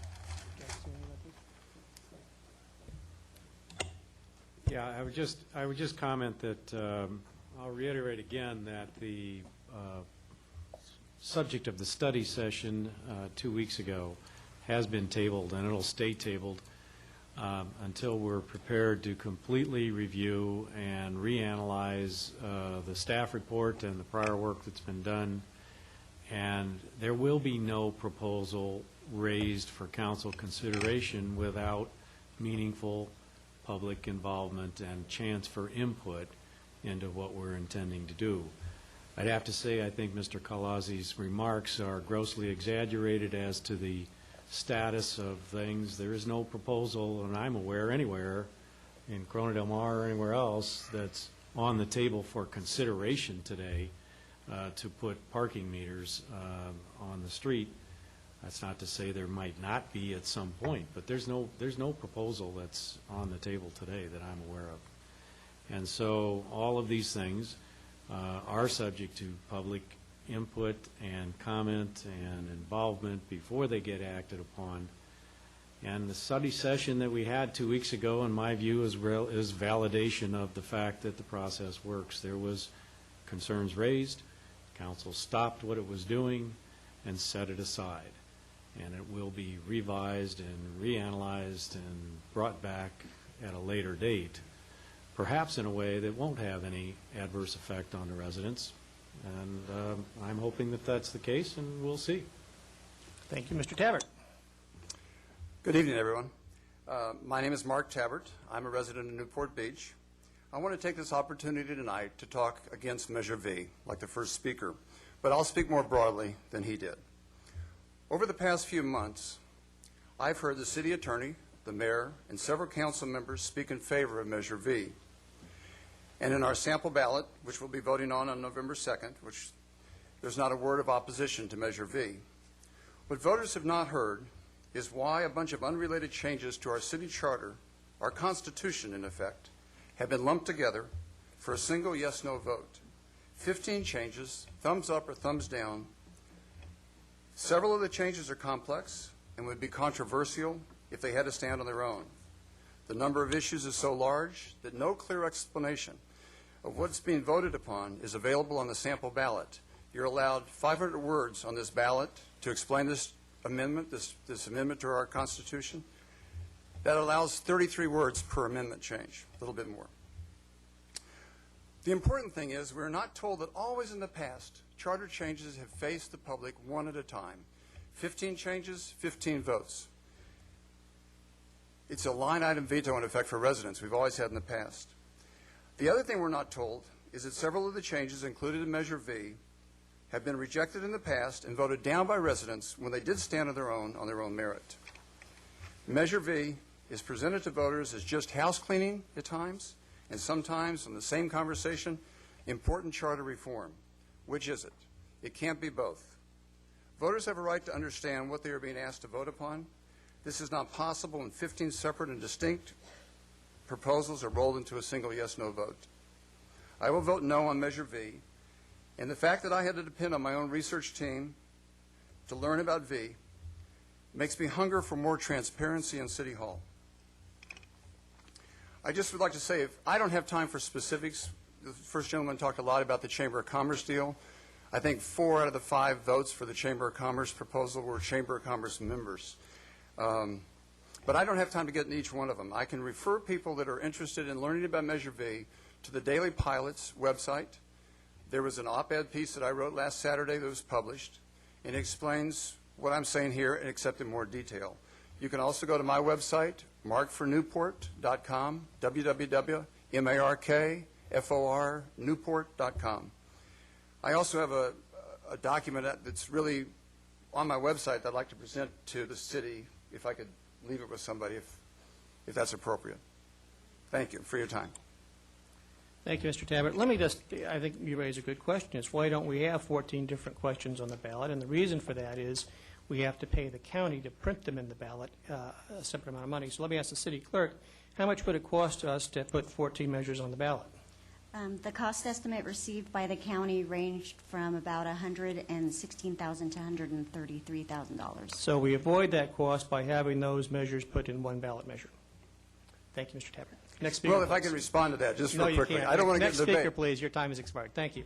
Yeah, I would just comment that I'll reiterate again that the subject of the study session 2 weeks ago has been tabled, and it'll stay tabled until we're prepared to completely review and reanalyze the staff report and the prior work that's been done. And there will be no proposal raised for council consideration without meaningful public involvement and chance for input into what we're intending to do. I'd have to say I think Mr. Kalazzi's remarks are grossly exaggerated as to the status of things. There is no proposal, and I'm aware anywhere in Corona del Mar or anywhere else, that's on the table for consideration today to put parking meters on the street. That's not to say there might not be at some point, but there's no proposal that's on the table today that I'm aware of. And so all of these things are subject to public input and comment and involvement before they get acted upon. And the study session that we had 2 weeks ago, in my view, is validation of the fact that the process works. There was concerns raised. Council stopped what it was doing and set it aside. And it will be revised and reanalyzed and brought back at a later date, perhaps in a way that won't have any adverse effect on the residents. And I'm hoping that that's the case, and we'll see. Thank you. Mr. Tabbert. Good evening, everyone. My name is Mark Tabbert. I'm a resident of Newport Beach. I want to take this opportunity tonight to talk against Measure V, like the first speaker, but I'll speak more broadly than he did. Over the past few months, I've heard the city attorney, the mayor, and several council members speak in favor of Measure V. And in our sample ballot, which we'll be voting on November 2nd, which there's not a word of opposition to Measure V. What voters have not heard is why a bunch of unrelated changes to our city charter, our Constitution in effect, have been lumped together for a single yes-no vote. 15 changes, thumbs up or thumbs down. Several of the changes are complex and would be controversial if they had to stand on their own. The number of issues is so large that no clear explanation of what's being voted upon is available on the sample ballot. You're allowed 500 words on this ballot to explain this amendment, this amendment to our Constitution. That allows 33 words per amendment change, a little bit more. The important thing is we're not told that always in the past, charter changes have faced the public one at a time. 15 changes, 15 votes. It's a line item veto in effect for residents. We've always had in the past. The other thing we're not told is that several of the changes included in Measure V have been rejected in the past and voted down by residents when they did stand on their own merit. Measure V is presented to voters as just house cleaning at times, and sometimes in the same conversation, important charter reform. Which is it? It can't be both. Voters have a right to understand what they are being asked to vote upon. This is not possible when 15 separate and distinct proposals are rolled into a single yes-no vote. I will vote no on Measure V, and the fact that I had to depend on my own research team to learn about V makes me hunger for more transparency in City Hall. I just would like to say, if I don't have time for specifics, the first gentleman talked a lot about the Chamber of Commerce deal. I think 4 out of the 5 votes for the Chamber of Commerce proposal were Chamber of Commerce members. But I don't have time to get into each one of them. I can refer people that are interested in learning about Measure V to the Daily Pilot's website. There was an op-ed piece that I wrote last Saturday that was published, and it explains what I'm saying here, except in more detail. You can also go to my website, markfornewport.com, www.markfornewport.com. I also have a document that's really on my website that I'd like to present to the city, if I could leave it with somebody, if that's appropriate. Thank you for your time. Thank you, Mr. Tabbert. Let me just, I think you raise a good question. It's why don't we have 14 different questions on the ballot? And the reason for that is we have to pay the county to print them in the ballot, a separate amount of money. So let me ask the city clerk, how much would it cost us to put 14 measures on the ballot? The cost estimate received by the county ranged from about $116,000 to $133,000. So we avoid that cost by having those measures put in one ballot measure. Thank you, Mr. Tabbert. Next speaker. Well, if I can respond to that just real quickly. You can't. I don't want to get Next in debate. speaker, please. Your time has expired. Thank you.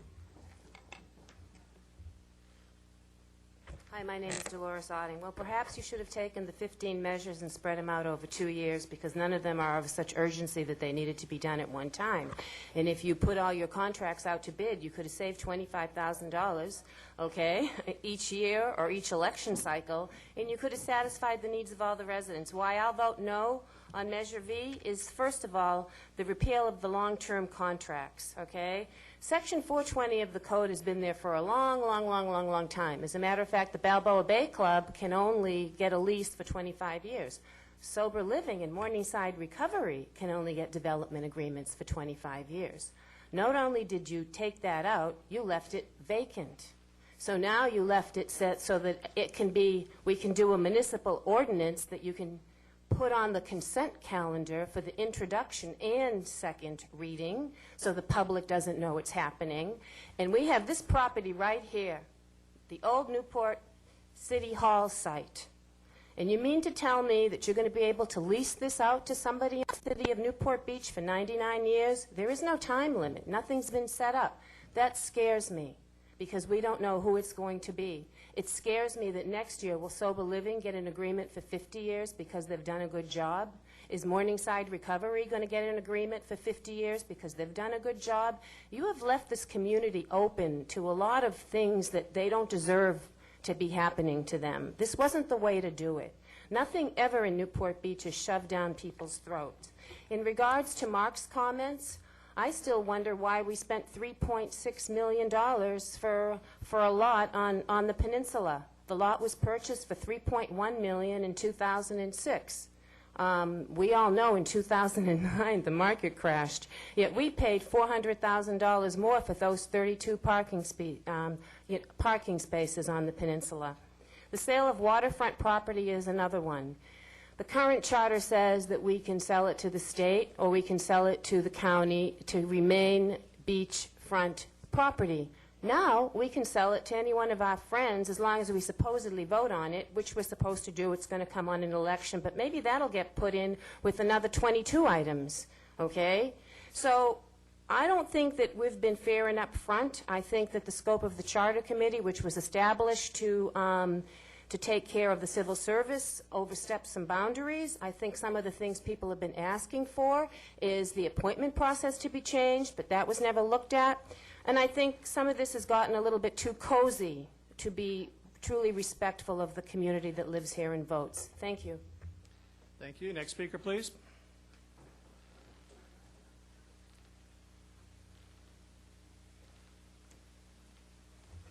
Hi, my name is Dolores Otting. Well, perhaps you should have taken the 15 measures and spread them out over 2 years, because none of them are of such urgency that they needed to be done at one time. And if you put all your contracts out to bid, you could have saved $25,000, okay, each year or each election cycle, and you could have satisfied the needs of all the residents. Why I'll vote no on Measure V is, first of all, the repeal of the long-term contracts, okay? Section 420 of the code has been there for a long time. As a matter of fact, the Balboa Bay Club can only get a lease for 25 years. Sober Living and Morningside Recovery can only get development agreements for 25 years. Not only did you take that out, you left it vacant. So now you left it set so that it can be, we can do a municipal ordinance that you can put on the consent calendar for the introduction and second reading so the public doesn't know what's happening. And we have this property right here, the old Newport City Hall site. And you mean to tell me that you're going to be able to lease this out to somebody in the city of Newport Beach for 99 years? There is no time limit. Nothing's been set up. That scares me, because we don't know who it's going to be. It scares me that next year will Sober Living get an agreement for 50 years because they've done a good job? Is Morningside Recovery going to get an agreement for 50 years because they've done a good job? You have left this community open to a lot of things that they don't deserve to be happening to them. This wasn't the way to do it. Nothing ever in Newport Beach is shoved down people's throats. In regards to Mark's comments, I still wonder why we spent $3.6 million for a lot on the peninsula. The lot was purchased for $3.1 million in 2006. We all know in 2009 the market crashed, yet we paid $400,000 more for those 32 parking spaces on the peninsula. The sale of waterfront property is another one. The current charter says that we can sell it to the state or we can sell it to the county to remain beachfront property. Now, we can sell it to any one of our friends as long as we supposedly vote on it, which we're supposed to do. It's going to come on an election, but maybe that'll get put in with another 22 items, okay? So I don't think that we've been fair and upfront. I think that the scope of the Charter Committee, which was established to take care of the civil service, oversteps some boundaries. I think some of the things people have been asking for is the appointment process to be changed, but that was never looked at. And I think some of this has gotten a little bit too cozy to be truly respectful of the community that lives here and votes. Thank you. Thank you. Next speaker, please.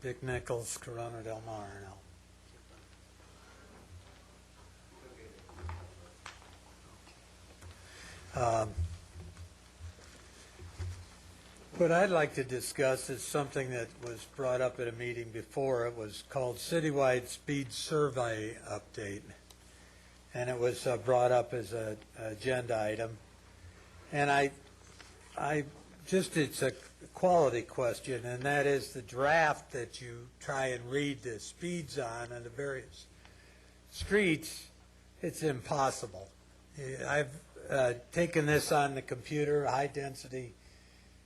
Dick Nichols, Corona Del Mar. What I'd like to discuss is something that was brought up at a meeting before. It was called Citywide Speed Survey Update, and it was brought up as an agenda item. And it's a quality question, and that is the draft that you try and read the speeds on the various streets. It's impossible. I've taken this on the computer, high-density,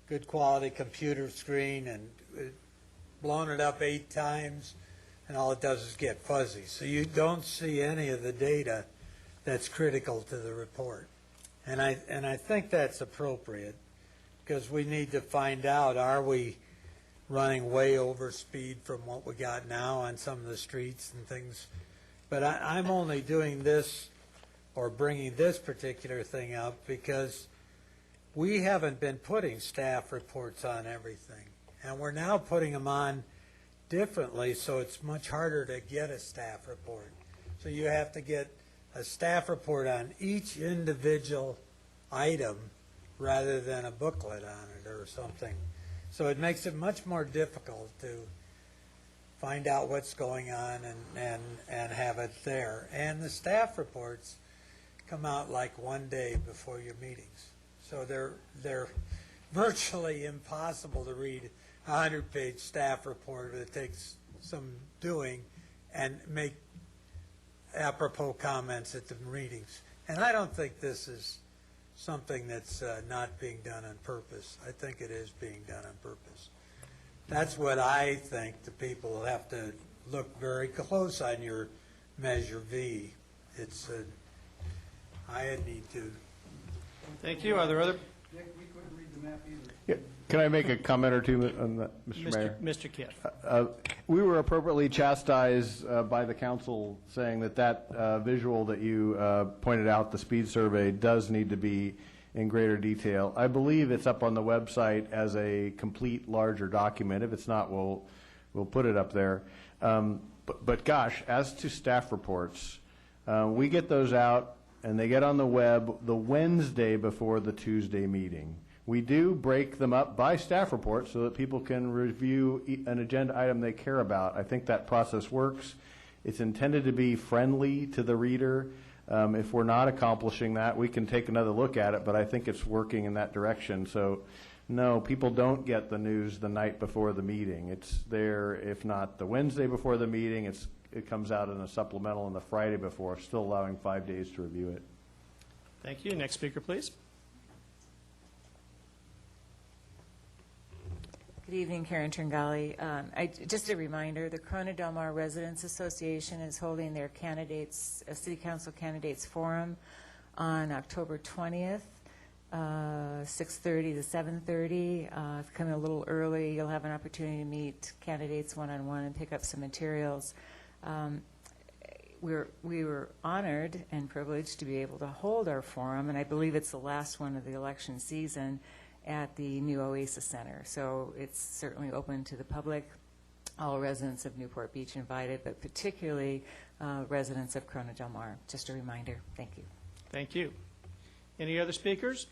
good quality computer screen, and blown it up 8 times, and all it does is get fuzzy. So you don't see any of the data that's critical to the report. And I think that's appropriate, because we need to find out, are we running way over speed from what we got now on some of the streets and things? But I'm only doing this or bringing this particular thing up because we haven't been putting staff reports on everything. And we're now putting them on differently, so it's much harder to get a staff report. So you have to get a staff report on each individual item rather than a booklet on it or something. So it makes it much more difficult to find out what's going on and have it there. And the staff reports come out like one day before your meetings. So they're virtually impossible to read a 100-page staff report. It takes some doing and make apropos comments at the meetings. And I don't think this is something that's not being done on purpose. I think it is being done on purpose. That's what I think. The people will have to look very close on your Measure V. I need to. Thank you. Are there other? Dick, we couldn't read the map either. Yeah. Can I make a comment or two on that, Mr. Mayor? Mr. Kidd. We were appropriately chastised by the council saying that visual that you pointed out, the speed survey, does need to be in greater detail. I believe it's up on the website as a complete larger document. If it's not, we'll put it up there. But gosh, as to staff reports, we get those out and they get on the web the Wednesday before the Tuesday meeting. We do break them up by staff report so that people can review an agenda item they care about. I think that process works. It's intended to be friendly to the reader. If we're not accomplishing that, we can take another look at it, but I think it's working in that direction. So, no, people don't get the news the night before the meeting. It's there, if not the Wednesday before the meeting, it comes out in a supplemental on the Friday before, still allowing 5 days to review it. Thank you. Next speaker, please. Good evening, Karen Tringali. Just a reminder, the Corona Del Mar Residents Association is holding their City Council Candidates Forum on October 20th, 6:30 to 7:30. If you come a little early, you'll have an opportunity to meet candidates one-on-one and pick up some materials. We were honored and privileged to be able to hold our forum, and I believe it's the last one of the election season, at the new Oasis Center. So it's certainly open to the public. All residents of Newport Beach invited, but particularly residents of Corona Del Mar. Just a reminder. Thank you. Thank you. Any other speakers?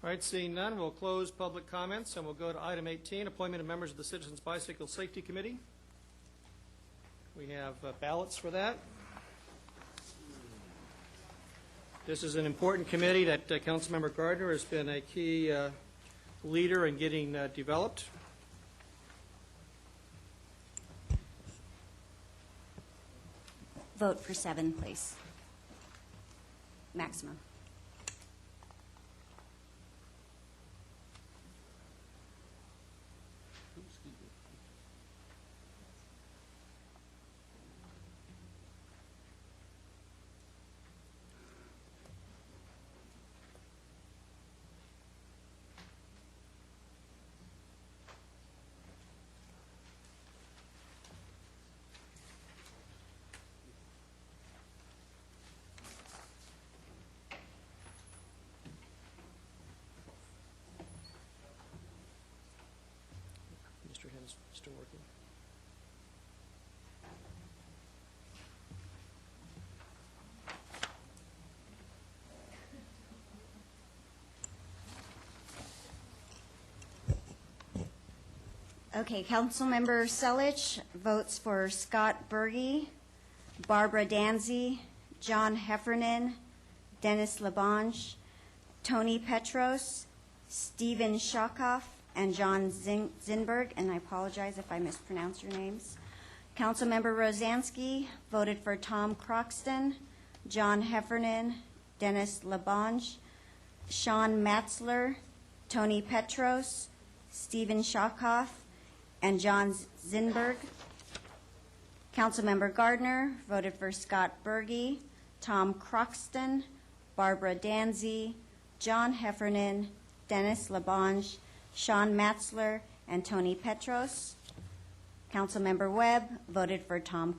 All right, seeing none, we'll close public comments, and we'll go to item 18, appointment of members of the Citizens Bicycle Safety Committee. We have ballots for that. This is an important committee that Councilmember Gardner has been a key leader in getting developed. Vote for 7, please. Maximum. Mr. Henn's still working. Okay, Councilmember Selich votes for Scott Berge, Barbara Danzy, John Heffernan, Dennis Labange, Tony Petros, Stephen Shockoff, and John Zinberg, and I apologize if I mispronounce your names. Councilmember Rosansky voted for Tom Croxton, John Heffernan, Dennis Labange, Sean Matzler, Tony Petros, Stephen Shockoff, and John Zinberg. Councilmember Gardner voted for Scott Berge, Tom Croxton, Barbara Danzy, John Heffernan, Dennis Labange, Sean Matzler, and Tony Petros. Councilmember Webb voted for Tom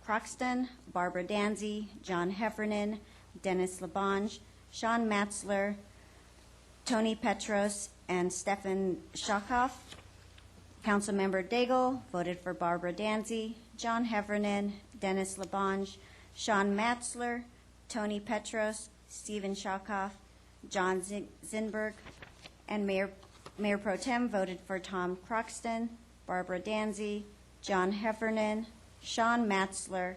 Croxton, Barbara Danzy, John Heffernan, Dennis Labange, Sean Matzler, Tony Petros, and Stephen Shockoff. Councilmember Daigle voted for Barbara Danzy, John Heffernan, Dennis Labange, Sean Matzler, Tony Petros, Stephen Shockoff, John Zinberg, and Mayor Pro Tem voted for Tom Croxton, Barbara Danzy, John Heffernan, Sean Matzler,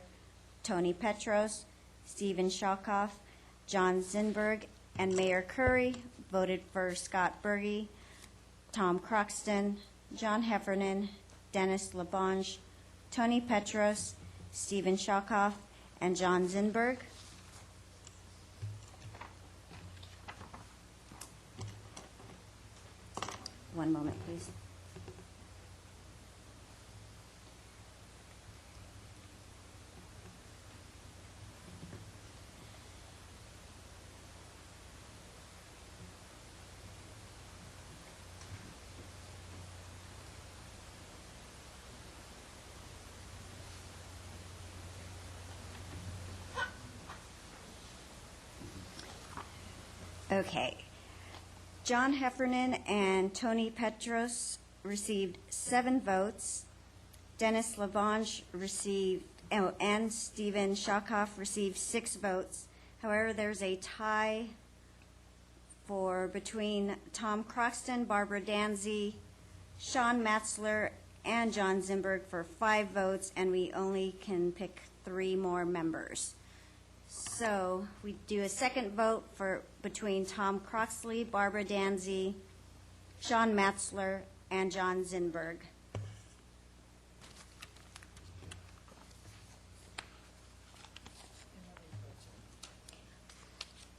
Tony Petros, Stephen Shockoff, John Zinberg, and Mayor Curry voted for Scott Berge, Tom Croxton, John Heffernan, Dennis Labange, Tony Petros, Stephen Shockoff, and John Zinberg. One moment, please. Okay. John Heffernan and Tony Petros received 7 votes. Dennis Labange received, and Stephen Shockoff received 6 votes. However, there's a tie between Tom Croxton, Barbara Danzy, Sean Matzler, and John Zinberg for 5 votes, and we only can pick 3 more members. So we do a second vote between Tom Croxley, Barbara Danzy, Sean Matzler, and John Zinberg.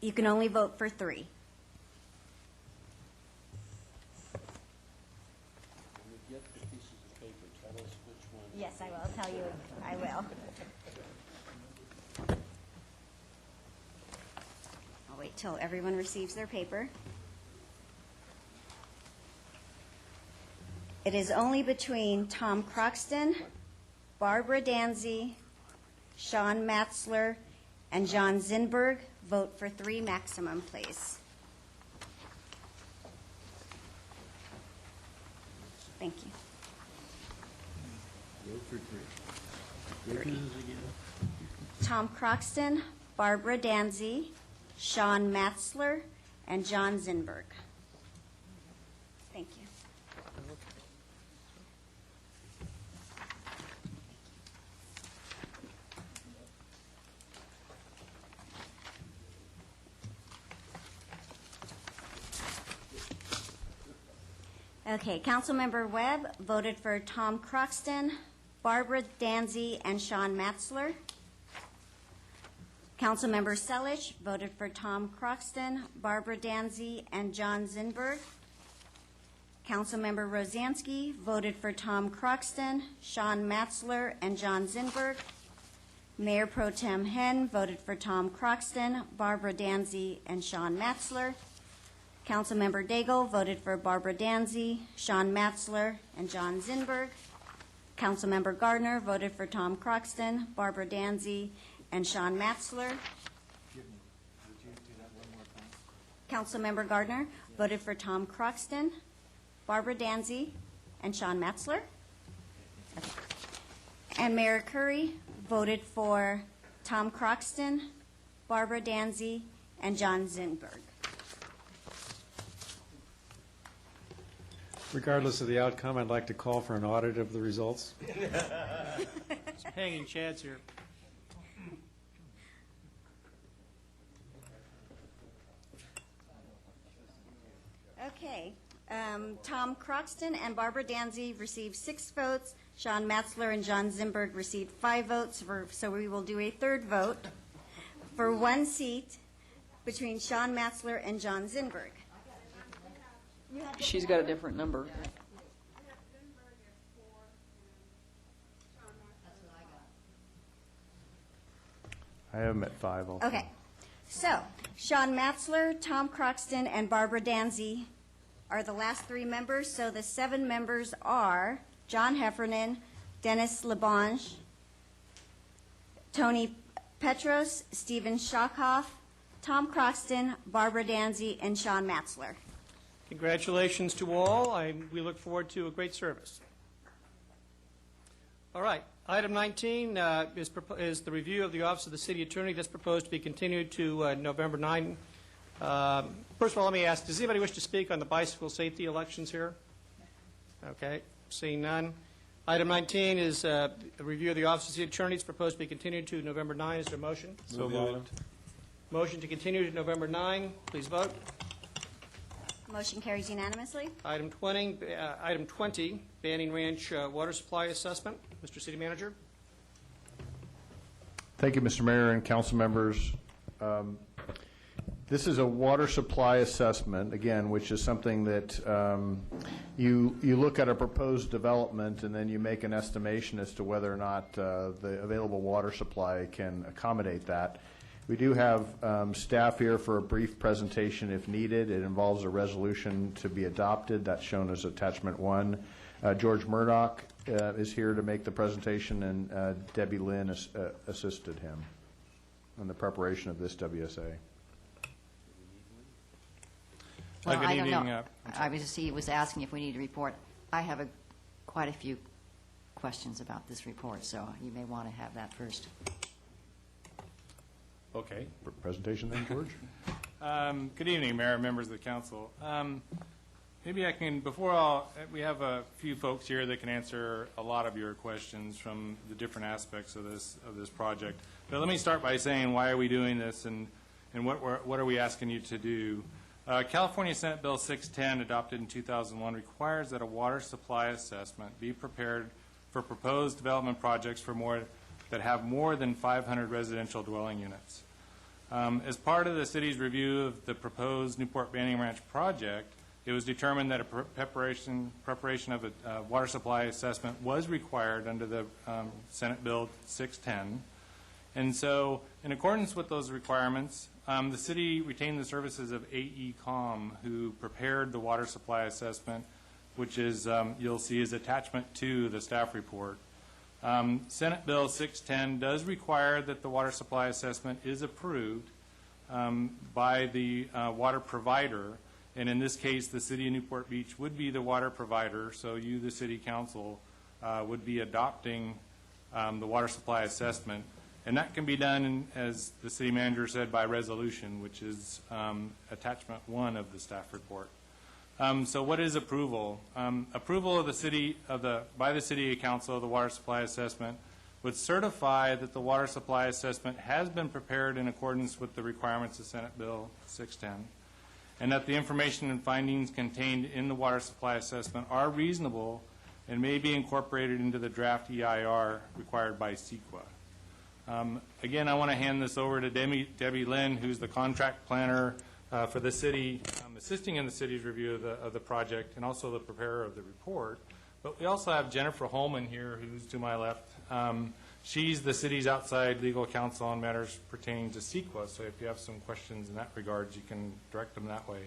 You can only vote for 3. Yes, I will tell you. I will. I'll wait till everyone receives their paper. It is only between Tom Croxton, Barbara Danzy, Sean Matzler, and John Zinberg. Vote for 3 maximum, please. Thank you. Vote for 3. 3. Tom Croxton, Barbara Danzy, Sean Matzler, and John Zinberg. Thank you. Okay, Councilmember Webb voted for Tom Croxton, Barbara Danzy, and Sean Matzler. Councilmember Selich voted for Tom Croxton, Barbara Danzy, and John Zinberg. Councilmember Rosansky voted for Tom Croxton, Sean Matzler, and John Zinberg. Mayor Pro Tem Henn voted for Tom Croxton, Barbara Danzy, and Sean Matzler. Councilmember Daigle voted for Barbara Danzy, Sean Matzler, and John Zinberg. Councilmember Gardner voted for Tom Croxton, Barbara Danzy, and Sean Matzler. Councilmember Gardner voted for Tom Croxton, Barbara Danzy, and Sean Matzler. Okay. And Mayor Curry voted for Tom Croxton, Barbara Danzy, and John Zinberg. Regardless of the outcome, I'd like to call for an audit of the results. Some hanging chads here. Okay. Tom Croxton and Barbara Danzy received 6 votes. Sean Matzler and John Zinberg received 5 votes. So we will do a third vote for 1 seat between Sean Matzler and John Zinberg. She's got a different number. I have them at 5 also. Okay. So Sean Matzler, Tom Croxton, and Barbara Danzy are the last 3 members. So the 7 members are John Heffernan, Dennis Labange, Tony Petros, Stephen Shockhoff, Tom Croxton, Barbara Danzy, and Sean Matzler. Congratulations to all. We look forward to a great service. All right. Item 19 is the review of the Office of the City Attorney. That's proposed to be continued to November 9. First of all, let me ask, does anybody wish to speak on the bicycle safety elections here? Okay. Seeing none. Item 19 is a review of the Office of the City Attorney. It's proposed to be continued to November 9. Is there a motion? So moved. Motion to continue to November 9. Please vote. Motion carries unanimously. Item 20, Banning Ranch water supply assessment. Mr. City Manager. Thank you, Mr. Mayor and council members. This is a water supply assessment, again, which is something that you look at a proposed development and then you make an estimation as to whether or not the available water supply can accommodate that. We do have staff here for a brief presentation if needed. It involves a resolution to be adopted. That's shown as attachment 1. George Murdoch is here to make the presentation, and Debbie Lynn assisted him in the preparation of this WSA. Well, I don't know. He was asking if we need a report. I have quite a few questions about this report, so you may want to have that first. Okay. Presentation then, George? Good evening, Mayor, members of the council. Maybe I can, we have a few folks here that can answer a lot of your questions from the different aspects of this project. But let me start by saying, why are we doing this, and what are we asking you to do? California Senate Bill 610, adopted in 2001, requires that a water supply assessment be prepared for proposed development projects that have more than 500 residential dwelling units. As part of the city's review of the proposed Newport Banning Ranch project, it was determined that a preparation of a water supply assessment was required under the Senate Bill 610. And so, in accordance with those requirements, the city retained the services of AECom, who prepared the water supply assessment, which is, you'll see, is attachment to the staff report. Senate Bill 610 does require that the water supply assessment is approved by the water provider, and in this case, the city of Newport Beach would be the water provider, so you, the city council, would be adopting the water supply assessment. And that can be done, as the city manager said, by resolution, which is attachment 1 of the staff report. So what is approval? Approval of by the city council of the water supply assessment would certify that the water supply assessment has been prepared in accordance with the requirements of Senate Bill 610. and that the information and findings contained in the water supply assessment are reasonable and may be incorporated into the draft EIR required by CEQA. Again, I want to hand this over to Debbie Lynn, who's the contract planner for the city, assisting in the city's review of the project, and also the preparer of the report. But we also have Jennifer Holman here, who's to my left. She's the city's outside legal counsel on matters pertaining to CEQA, so if you have some questions in that regard, you can direct them that way.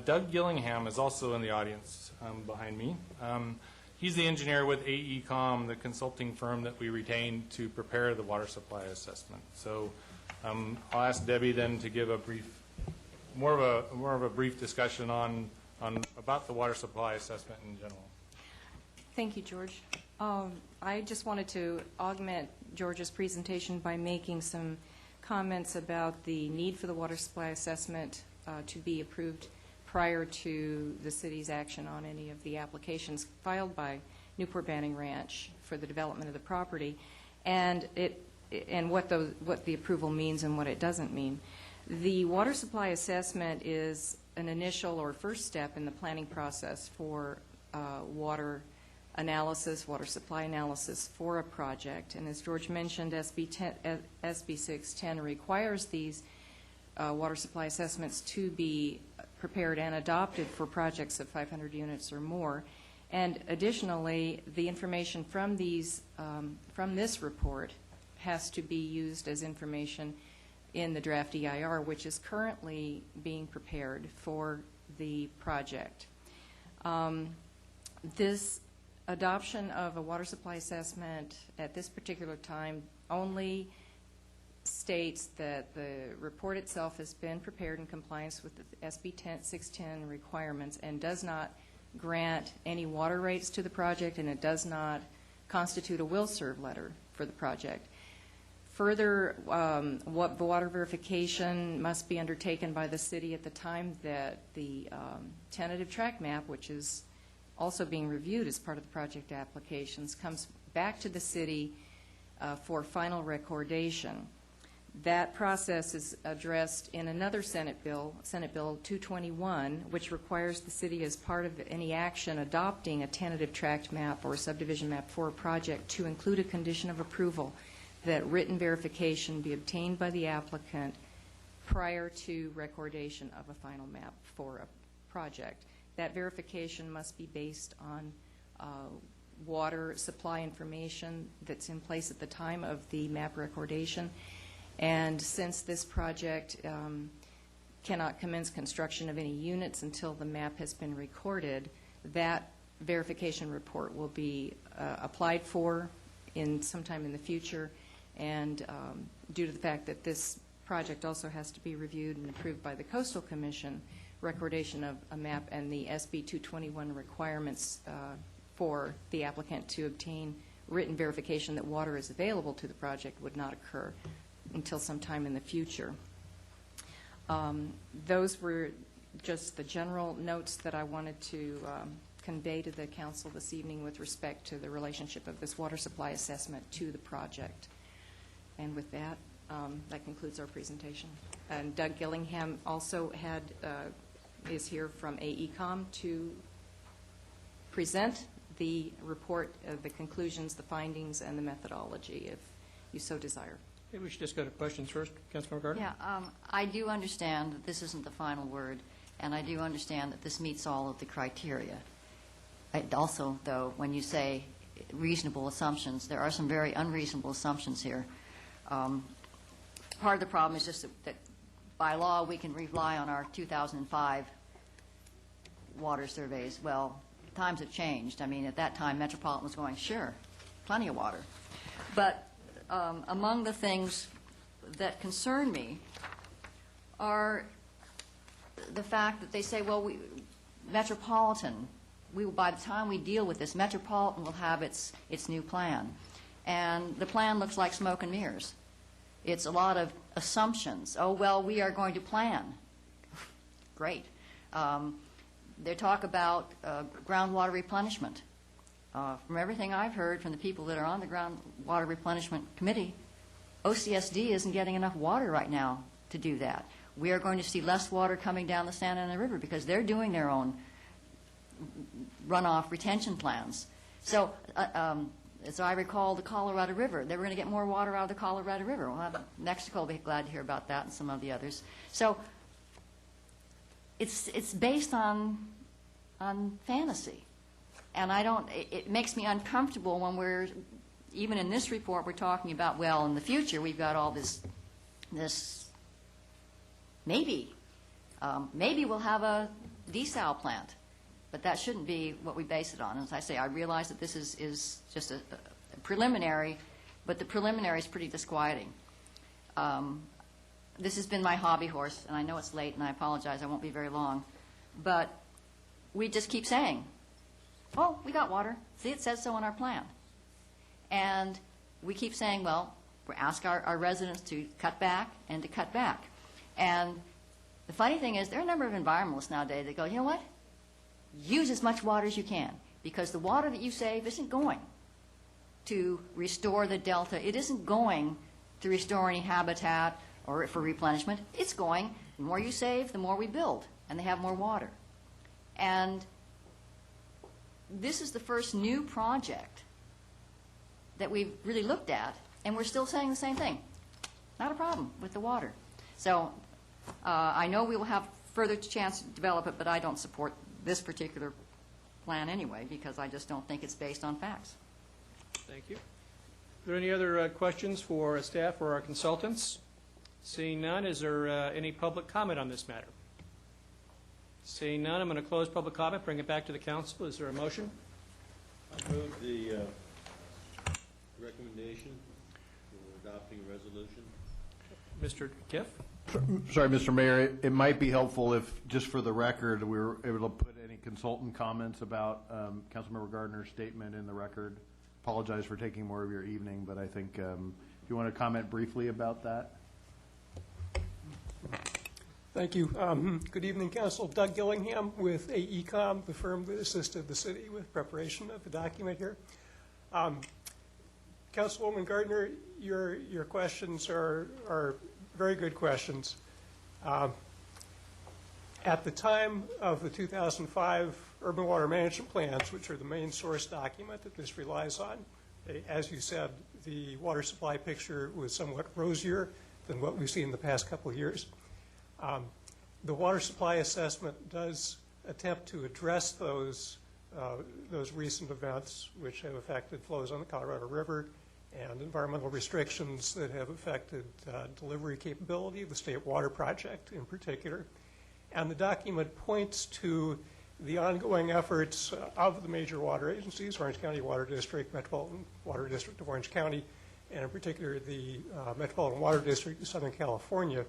Doug Gillingham is also in the audience behind me. He's the engineer with AECOM, the consulting firm that we retained to prepare the water supply assessment. So I'll ask Debbie then to give a brief, more of a brief discussion on about the water supply assessment in general. Thank you, George. I just wanted to augment George's presentation by making some comments about the need for the water supply assessment to be approved prior to the city's action on any of the applications filed by Newport Banning Ranch for the development of the property, and what the approval means and what it doesn't mean. The water supply assessment is an initial or first step in the planning process for water analysis, water supply analysis for a project. And as George mentioned, SB 610 requires these water supply assessments to be prepared and adopted for projects of 500 units or more. And additionally, the information from these from this report has to be used as information in the draft EIR, which is currently being prepared for the project. This adoption of a water supply assessment at this particular time only states that the report itself has been prepared in compliance with the SB 610 requirements and does not grant any water rates to the project, and it does not constitute a will serve letter for the project. Further, what water verification must be undertaken by the city at the time that the tentative track map, which is also being reviewed as part of the project applications, comes back to the city for final recordation. That process is addressed in another Senate Bill 221, which requires the city, as part of any action adopting a tentative tract map or a subdivision map for a project, to include a condition of approval that written verification be obtained by the applicant prior to recordation of a final map for a project. That verification must be based on water supply information that's in place at the time of the map recordation. And since this project cannot commence construction of any units until the map has been recorded, that verification report will be applied for in sometime in the future. And due to the fact that this project also has to be reviewed and approved by the Coastal Commission, recordation of a map and the SB 221 requirements for the applicant to obtain written verification that water is available to the project would not occur until sometime in the future. Those were just the general notes that I wanted to convey to the council this evening with respect to the relationship of this water supply assessment to the project. And with that, that concludes our presentation. And Doug Gillingham also is here from AECOM to present the report, the conclusions, the findings, and the methodology, if you so desire. Maybe we should just go to questions first. Councilmember Gardner? Yeah, I do understand that this isn't the final word, and I do understand that this meets all of the criteria. Also, though, when you say reasonable assumptions, there are some very unreasonable assumptions here. Part of the problem is just that by law we can rely on our 2005 water surveys. Well, times have changed. I mean, at that time, Metropolitan was going, sure, plenty of water. But among the things that concern me are the fact that they say, well, Metropolitan, by the time we deal with this, Metropolitan will have its new plan. And the plan looks like smoke and mirrors. It's a lot of assumptions. Oh, well, we are going to plan. Great. They talk about groundwater replenishment. From everything I've heard from the people that are on the groundwater replenishment committee, OCSD isn't getting enough water right now to do that. we are going to see less water coming down the Santa Ana River because they're doing their own runoff retention plans. So, as I recall, the Colorado River, they were going to get more water out of the Colorado River. Well, Mexico will be glad to hear about that and some of the others. So, it's based on fantasy. And it makes me uncomfortable when we're, even in this report, we're talking about, well, in the future, we've got all this maybe we'll have a desal plant. But that shouldn't be what we base it on. As I say, I realize that this is just a preliminary, but the preliminary is pretty disquieting. This has been my hobby horse, and I know it's late, and I apologize, I won't be very long. But we just keep saying, oh, we got water. See, it says so in our plan. And we keep saying, well, we ask our residents to cut back and to cut back. And the funny thing is, there are a number of environmentalists nowadays that go, you know what? Use as much water as you can, because the water that you save isn't going to restore the delta. It isn't going to restore any habitat or for replenishment. It's going, the more you save, the more we build, and they have more water. And this is the first new project that we've really looked at, and we're still saying the same thing. Not a problem with the water. So I know we will have further chance to develop it, but I don't support this particular plan anyway, because I just don't think it's based on facts. Thank you. Are there any other questions for staff or our consultants? Seeing none, is there any public comment on this matter? Seeing none, I'm going to close public comment, bring it back to the council. Is there a motion? I move the recommendation for adopting a resolution. Mr. Kiff? Sorry, Mr. Mayor, it might be helpful if, just for the record, we were able to put any consultant comments about Councilmember Gardner's statement in the record. Apologize for taking more of your evening, but I think if you want to comment briefly about that. Thank you. Good evening, Council. Doug Gillingham with AECOM, the firm that assisted the city with preparation of the document here. Councilwoman Gardner, your questions are very good questions. At the time of the 2005 Urban Water Management Plans, which are the main source document that this relies on, as you said, the water supply picture was somewhat rosier than what we've seen in the past couple of years. The water supply assessment does attempt to address those recent events which have affected flows on the Colorado River and environmental restrictions that have affected delivery capability of the State Water Project in particular. And the document points to the ongoing efforts of the major water agencies, Orange County Water District, Metropolitan Water District of Orange County, and in particular the Metropolitan Water District of Southern California.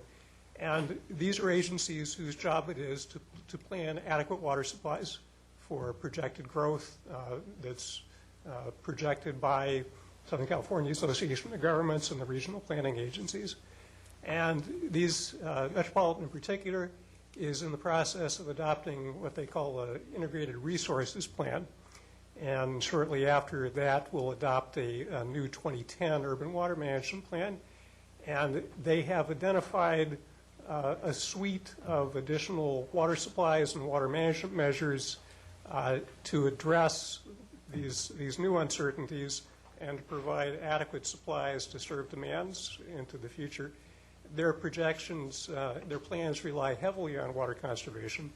And these are agencies whose job it is to plan adequate water supplies for projected growth that's projected by Southern California Association of Governments and the regional planning agencies. And these, Metropolitan in particular, is in the process of adopting what they call an integrated resources plan. And shortly after that, we'll adopt a new 2010 urban water management plan. And they have identified a suite of additional water supplies and water management measures to address these new uncertainties and to provide adequate supplies to serve demands into the future. Their projections, their plans rely heavily on water conservation.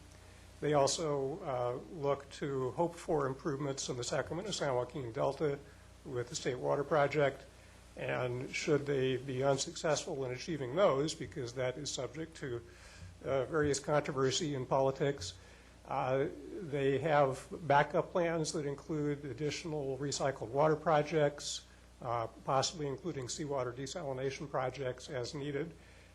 They also look to hope for improvements in the Sacramento-San Joaquin Delta with the State Water Project. And should they be unsuccessful in achieving those, because that is subject to various controversy in politics, they have backup plans that include additional recycled water projects, possibly including seawater desalination projects as needed.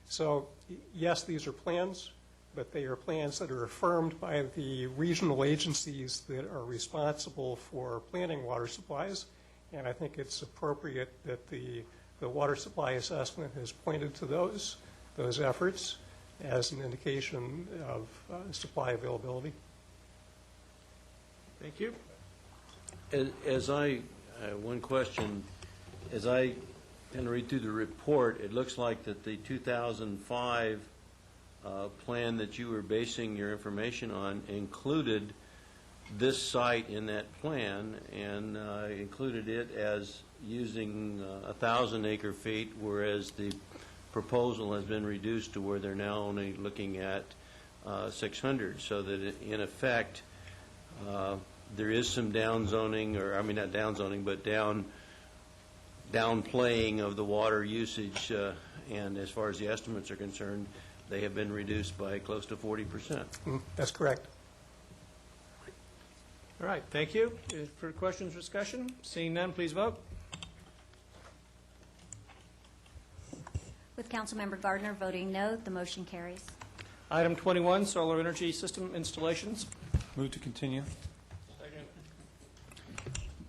So yes, these are plans, but they are plans that are affirmed by the regional agencies that are responsible for planning water supplies. And I think it's appropriate that the water supply assessment has pointed to those efforts as an indication of supply availability. Thank you. One question, as I kind of read through the report, it looks like that the 2005 plan that you were basing your information on included this site in that plan and included it as using 1,000 acre feet, whereas the proposal has been reduced to where they're now only looking at 600, so that in effect there is some downzoning, or I mean not downzoning, but downplaying of the water usage, and as far as the estimates are concerned, they have been reduced by close to 40%. That's correct. All right, thank you. For questions or discussion? Seeing none, please vote. With Councilmember Gardner voting no, the motion carries. Item 21, solar energy system installations. Move to continue.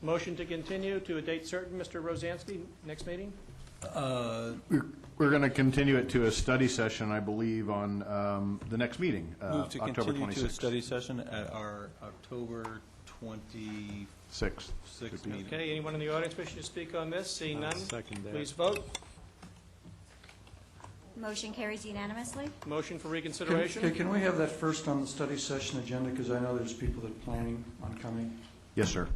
Motion to continue to a date certain. Mr. Rosansky, next meeting? We're going to continue it to a study session, I believe, on the next meeting, Move to October continue 26th. to a study session at our October 26th meeting. Okay, anyone in the audience wishing to speak on this? Seeing none, second that. please vote. Motion carries unanimously. Motion for reconsideration. Can we have that first on the study session agenda, because I know there's people that are planning on coming? Yes, sir.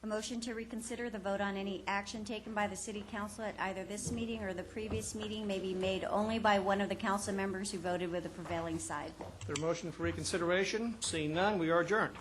A motion to reconsider the vote on any action taken by the City Council at either this meeting or the previous meeting may be made only by one of the council members who voted with the prevailing side. There's a motion for reconsideration. Seeing none, we are adjourned.